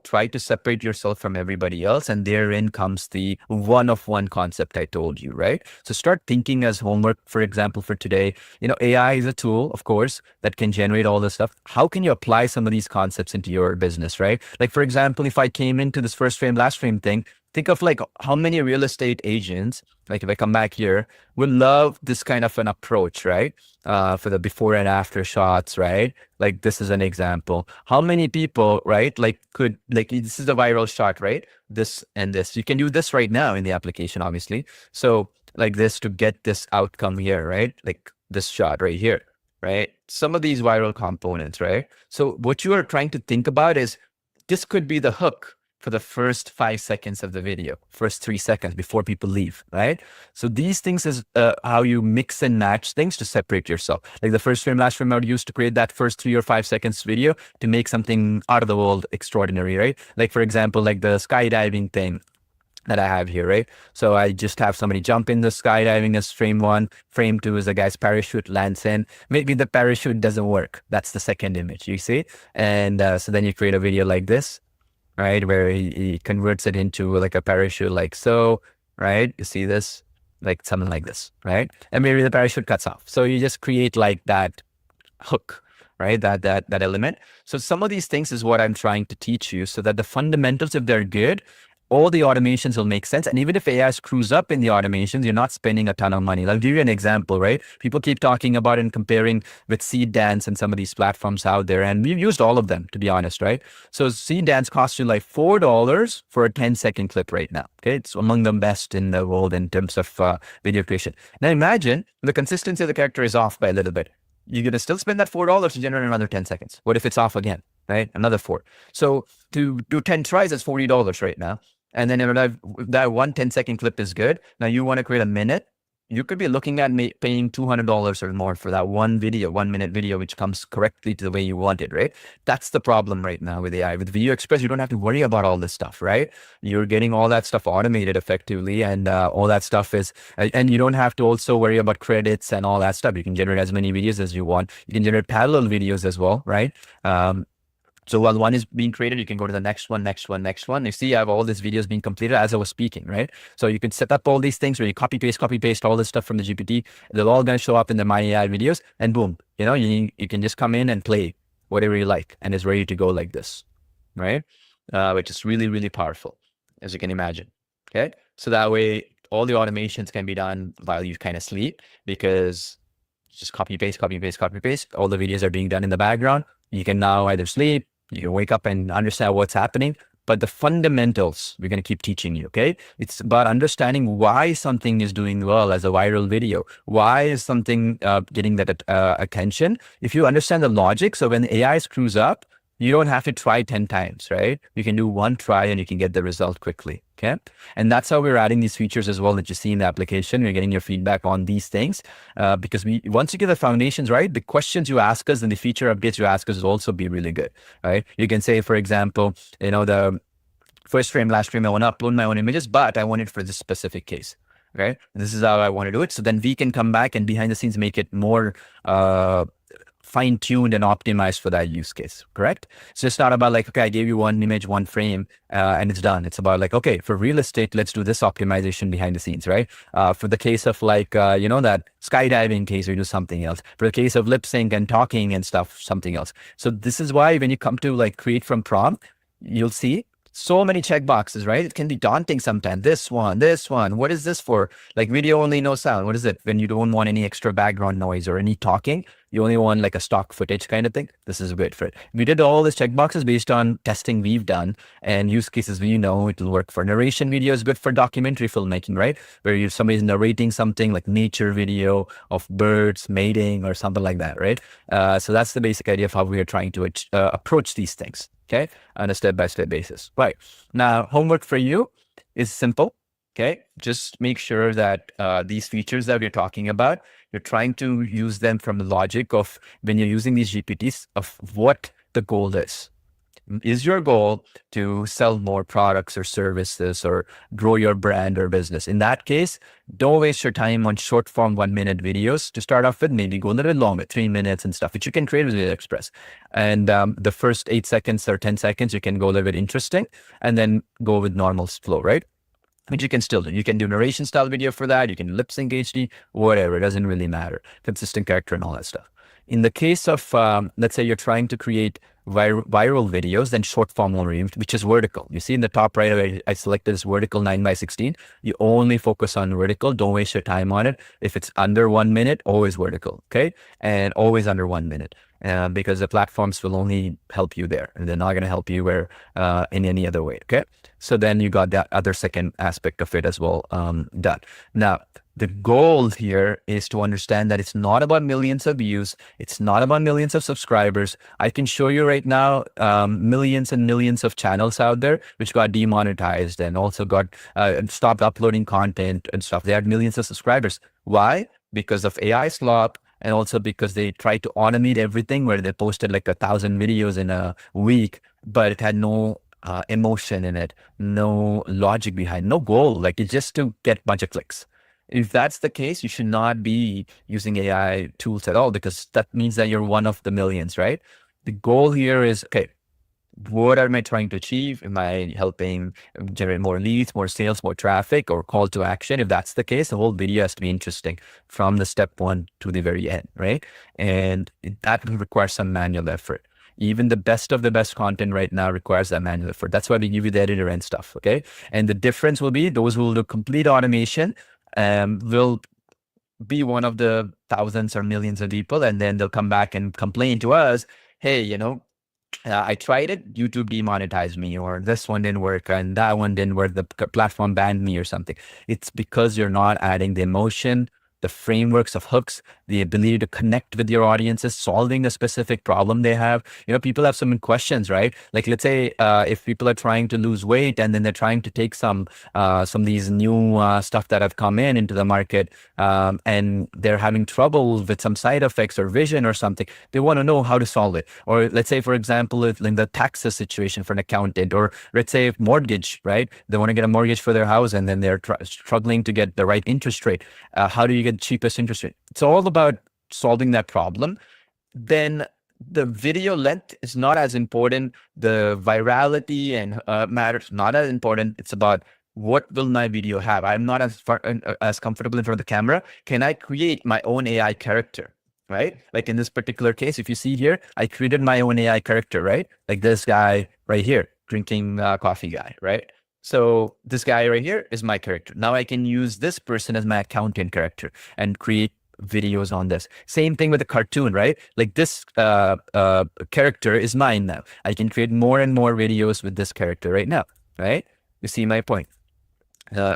try to separate yourself from everybody else. And therein comes the one-of-one concept I told you, right? So start thinking as homework, for example, for today. AI is a tool, of course, that can generate all this stuff. How can you apply some of these concepts into your business, right? Like, for example, if I came into this first frame, last frame thing, think of like how many real estate agents, like if I come back here, would love this kind of an approach, right? For the before and after shots, right? Like this is an example. How many people, right? Like this is a viral shot, right? This and this. You can do this right now in the application, obviously. So like this to get this outcome here, right? Like this shot right here, right? Some of these viral components, right? So what you are trying to think about is this could be the hook for the first 5 seconds of the video, first 3 seconds before people leave, right? So these things is how you mix and match things to separate yourself. Like the first frame, last frame I would use to create that first 3 or 5 seconds video to make something out of the world extraordinary, right? Like for example, like the skydiving thing that I have here, right? So I just have somebody jump in the skydiving as frame 1. Frame 2 is a guy's parachute lands in. Maybe the parachute doesn't work. That's the second image, you see? And so then you create a video like this, right? Where he converts it into like a parachute like so, right? You see this, like something like this, right? And maybe the parachute cuts off. So you just create like that hook, right? That element. So some of these things is what I'm trying to teach you so that the fundamentals, if they're good, all the automations will make sense. And even if AI screws up in the automations, you're not spending a ton of money. I'll give you an example, right? People keep talking about and comparing with Seed Dance and some of these platforms out there. And we've used all of them, to be honest, right? So Seed Dance costs you like $4 for a 10-second clip right now. Okay. It's among the best in the world in terms of video creation. Now imagine the consistency of the character is off by a little bit. You're going to still spend that $4 to generate another 10 seconds. What if it's off again, right? Another 4. So to do 10 tries, it's $40 right now. And then if that one 10-second clip is good, now you want to create a minute, you could be looking at paying $200 or more for that one video, 1-minute video, which comes correctly to the way you want it, right? That's the problem right now with AI. With VideoExpress, you don't have to worry about all this stuff, right? You're getting all that stuff automated effectively, and all that stuff is, and you don't have to also worry about credits and all that stuff. You can generate as many videos as you want. You can generate parallel videos as well, right? So while one is being created, you can go to the next one. You see, I have all these videos being completed as I was speaking, right? So you can set up all these things where you copy paste all this stuff from the GPT. They're all going to show up in the My AI videos, and boom, you can just come in and play whatever you like, and it's ready to go like this, right? Which is really, really powerful, as you can imagine. Okay, so that way all the automations can be done while you kind of sleep, because just copy paste. All the videos are being done in the background. You can now either sleep, you can wake up and understand what's happening, but the fundamentals we're going to keep teaching you, okay? It's about understanding why something is doing well as a viral video. Why is something getting that attention? If you understand the logic, so when AI screws up, You don't have to try 10 times, right? You can do one try and you can get the result quickly. Okay. And that's how we're adding these features as well that you see in the application. We're getting your feedback on these things because once you get the foundations right, the questions you ask us and the feature updates you ask us will also be really good, right? You can say, for example, the first frame, last frame, I want to upload my own images, but I want it for this specific case. Okay. This is how I want to do it. So then we can come back and behind the scenes make it more fine-tuned and optimized for that use case, correct? So it's not about like, okay, I gave you one image, one frame, and it's done. It's about like, okay, for real estate, let's do this optimization behind the scenes, right? For the case of like, that skydiving case, we do something else. For the case of lip sync and talking and stuff, something else. So this is why when you come to like create from prompt, you'll see so many checkboxes, right? It can be daunting sometimes. This one, what is this for? Like video only, no sound. What is it? When you don't want any extra background noise or any talking, you only want like a stock footage kind of thing. This is good for it. We did all these checkboxes based on testing we've done and use cases we know it'll work for. Narration video is good for documentary filmmaking, right? Where somebody's narrating something like nature video of birds mating or something like that, right? So that's the basic idea of how we are trying to approach these things. Okay, on a step-by-step basis. Right. Now, homework for you is simple. Okay, just make sure that these features that we're talking about, you're trying to use them from the logic of when you're using these GPTs of what the goal is. Is your goal to sell more products or services or grow your brand or business? In that case, don't waste your time on short form 1-minute videos. To start off with, maybe go a little bit longer, 3 minutes and stuff, which you can create with VideoExpress. And the first 8 seconds or 10 seconds, you can go a little bit interesting and then go with normal flow, right? Which you can still do. You can do narration style video for that. You can lip sync HD, whatever. It doesn't really matter. Consistent character and all that stuff. In the case of, let's say you're trying to create viral videos, then short form only, which is vertical. You see in the top right, I selected this vertical 9:16. You only focus on vertical. Don't waste your time on it. If it's under 1 minute, always vertical, okay? And always under 1 minute. Because the platforms will only help you there and they're not going to help you in any other way. Okay. So then you got that other second aspect of it as well done. Now, the goal here is to understand that it's not about millions of views. It's not about millions of subscribers. I can show you right now millions and millions of channels out there which got demonetized and also got stopped uploading content and stuff. They had millions of subscribers. Why? Because of AI slop. And also because they tried to automate everything where they posted like 1,000 videos in a week, but it had no emotion in it, no logic behind, no goal, like it's just to get a bunch of clicks. If that's the case, you should not be using AI tools at all because that means that you're one of the millions, right? The goal here is, okay, what am I trying to achieve? Am I helping generate more leads, more sales, more traffic, or call to action? If that's the case, the whole video has to be interesting from the step one to the very end, right? And that requires some manual effort. Even the best of the best content right now requires that manual effort. That's why we give you the editor and stuff, okay? And the difference will be those who will do complete automation will be one of the thousands or millions of people, and then they'll come back and complain to us, hey, I tried it, YouTube demonetized me, or this one didn't work and that one didn't work, the platform banned me or something. It's because you're not adding the emotion, the frameworks of hooks, the ability to connect with your audiences, solving a specific problem they have. People have some questions, right? Like let's say if people are trying to lose weight and then they're trying to take some of these new stuff that have come into the market and they're having trouble with some side effects or vision or something, they want to know how to solve it. Or let's say, for example, in the taxes situation for an accountant, or let's say mortgage, right? They want to get a mortgage for their house and then they're struggling to get the right interest rate. How do you get the cheapest interest rate? It's all about solving that problem. Then the video length is not as important. The virality and matters not as important. It's about what will my video have? I'm not as comfortable in front of the camera. Can I create my own AI character? Right? Like in this particular case, if you see here, I created my own AI character, right? Like this guy right here, drinking coffee guy, right? So this guy right here is my character. Now I can use this person as my accountant character and create videos on this. Same thing with a cartoon, right? Like this character is mine now. I can create more and more videos with this character right now, right? You see my point?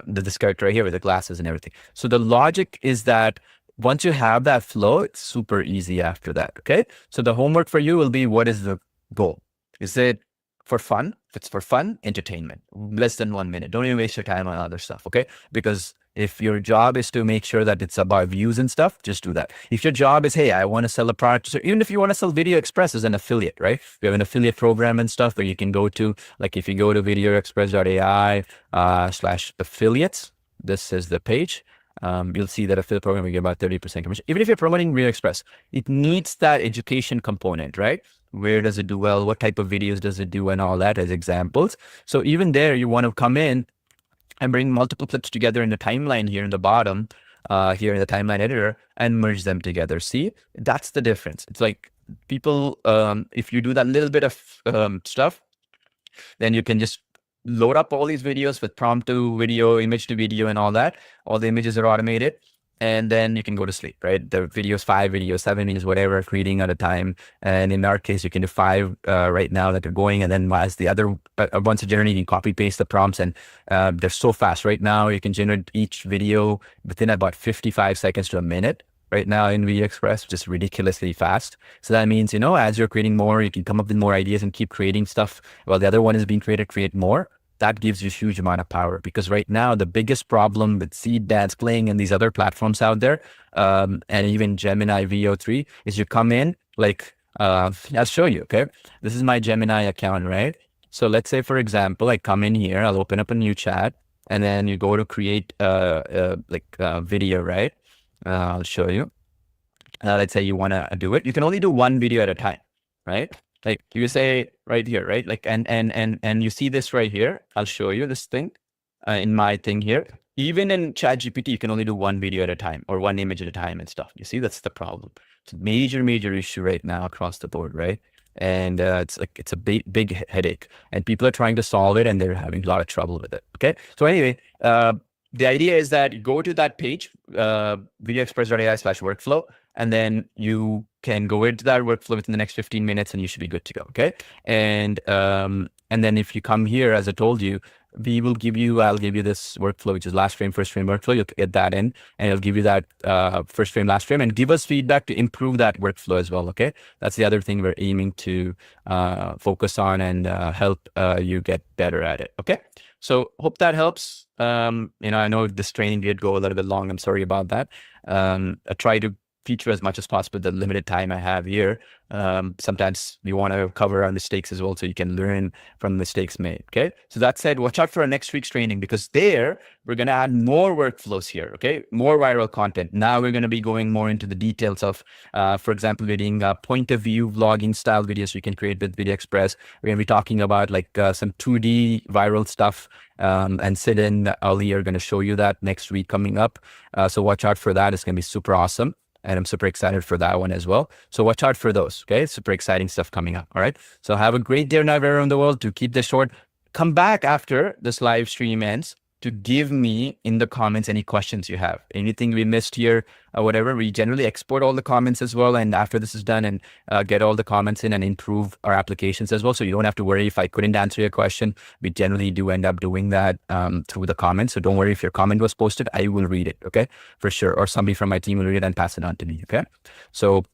This character right here with the glasses and everything. So the logic is that once you have that flow, it's super easy after that, okay? So the homework for you will be, what is the goal? Is it for fun? If it's for fun, entertainment, less than 1 minute. Don't even waste your time on other stuff, okay? Because if your job is to make sure that it's about views and stuff, just do that. If your job is, hey, I want to sell a product, so even if you want to sell VideoExpress as an affiliate, right? We have an affiliate program and stuff where you can go to, like if you go to VideoExpress.ai /affiliates, this is the page. You'll see that affiliate program, you get about 30% commission. Even if you're promoting VideoExpress, it needs that education component, right? Where does it do well? What type of videos does it do and all that as examples. So even there, you want to come in and bring multiple clips together in the timeline here in the bottom, here in the timeline editor, and merge them together. See, that's the difference. It's like people, if you do that little bit of stuff, then you can just load up all these videos with prompt to video, image to video, and all that. All the images are automated. And then you can go to sleep, right? The videos, 5 videos, 7 videos, whatever, creating at a time. And in our case, you can do 5 right now that are going. And then as the other, once a generating, you copy paste the prompts, and they're so fast. Right now, you can generate each video within about 55 seconds to a minute. Right now in VideoExpress, which is ridiculously fast. So that means, as you're creating more, you can come up with more ideas and keep creating stuff while the other one is being created, create more. That gives you a huge amount of power, because right now the biggest problem with Seed, Dance, Playing, and these other platforms out there, and even Gemini VO3, is you come in like, I'll show you, okay? This is my Gemini account, right? So let's say, for example, I come in here, I'll open up a new chat, and then you go to create video, right? I'll show you. Let's say you want to do it. You can only do 1 video at a time, right? Like you say right here, right? Like, and you see this right here. I'll show you this thing in my thing here. Even in ChatGPT, you can only do 1 video at a time or 1 image at a time and stuff. You see, that's the problem. It's a major issue right now across the board, right? And it's a big headache, and people are trying to solve it, and they're having a lot of trouble with it. Okay. So anyway, the idea is that you go to that page, VideoExpress.ai /workflow, and then you can go into that workflow within the next 15 minutes, and you should be good to go. Okay. And then if you come here, as I told you, I'll give you this workflow, which is last frame, first frame workflow. You'll get that in, and it'll give you that first frame, last frame, and give us feedback to improve that workflow as well. Okay. That's the other thing we're aiming to focus on and help you get better at it. Okay. So hope that helps. I know this training did go a little bit long. I'm sorry about that. I try to feature as much as possible the limited time I have here. Sometimes we want to cover our mistakes as well, so you can learn from mistakes made. Okay. So that said, watch out for our next week's training, because there we're going to add more workflows here. Okay. More viral content. Now we're going to be going more into the details of, for example, we're doing point of view vlogging style videos you can create with VideoExpress. We're going to be talking about like some 2D viral stuff. And Sid and Ali are going to show you that next week coming up. So watch out for that. It's going to be super awesome. And I'm super excited for that one as well. So watch out for those. Okay. Super exciting stuff coming up. All right. So have a great day now around the world. To keep this short, come back after this live stream ends to give me in the comments any questions you have, anything we missed here or whatever. We generally export all the comments as well. And after this is done, and get all the comments in and improve our applications as well. So you don't have to worry if I couldn't answer your question. We generally do end up doing that through the comments. So don't worry if your comment was posted, I will read it. Okay. For sure. Or somebody from my team will read it and pass it on to me. Okay. So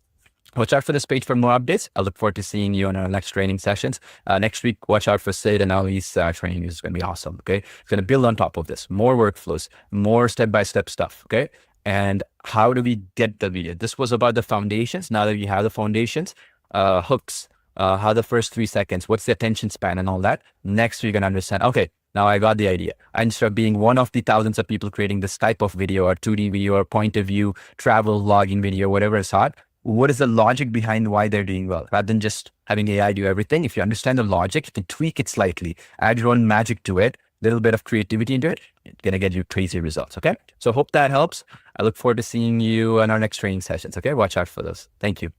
watch out for this page for more updates. I look forward to seeing you on our next training sessions. Next week, watch out for Sid and Ali's training. Is going to be awesome. Okay. It's going to build on top of this, more workflows, more step-by-step stuff. Okay. And how do we get the video? This was about the foundations. Now that you have the foundations, hooks, how the first 3 seconds, what's the attention span and all that. Next, you're going to understand, okay, now I got the idea. Instead of being one of the thousands of people creating this type of video or 2D video or point of view, travel, vlogging video, whatever is hot, what is the logic behind why they're doing well? Rather than just having AI do everything, if you understand the logic, you can tweak it slightly, add your own magic to it, little bit of creativity into it, it's going to get you crazy results. Okay. So hope that helps. I look forward to seeing you in our next training sessions. Okay. Watch out for those. Thank you.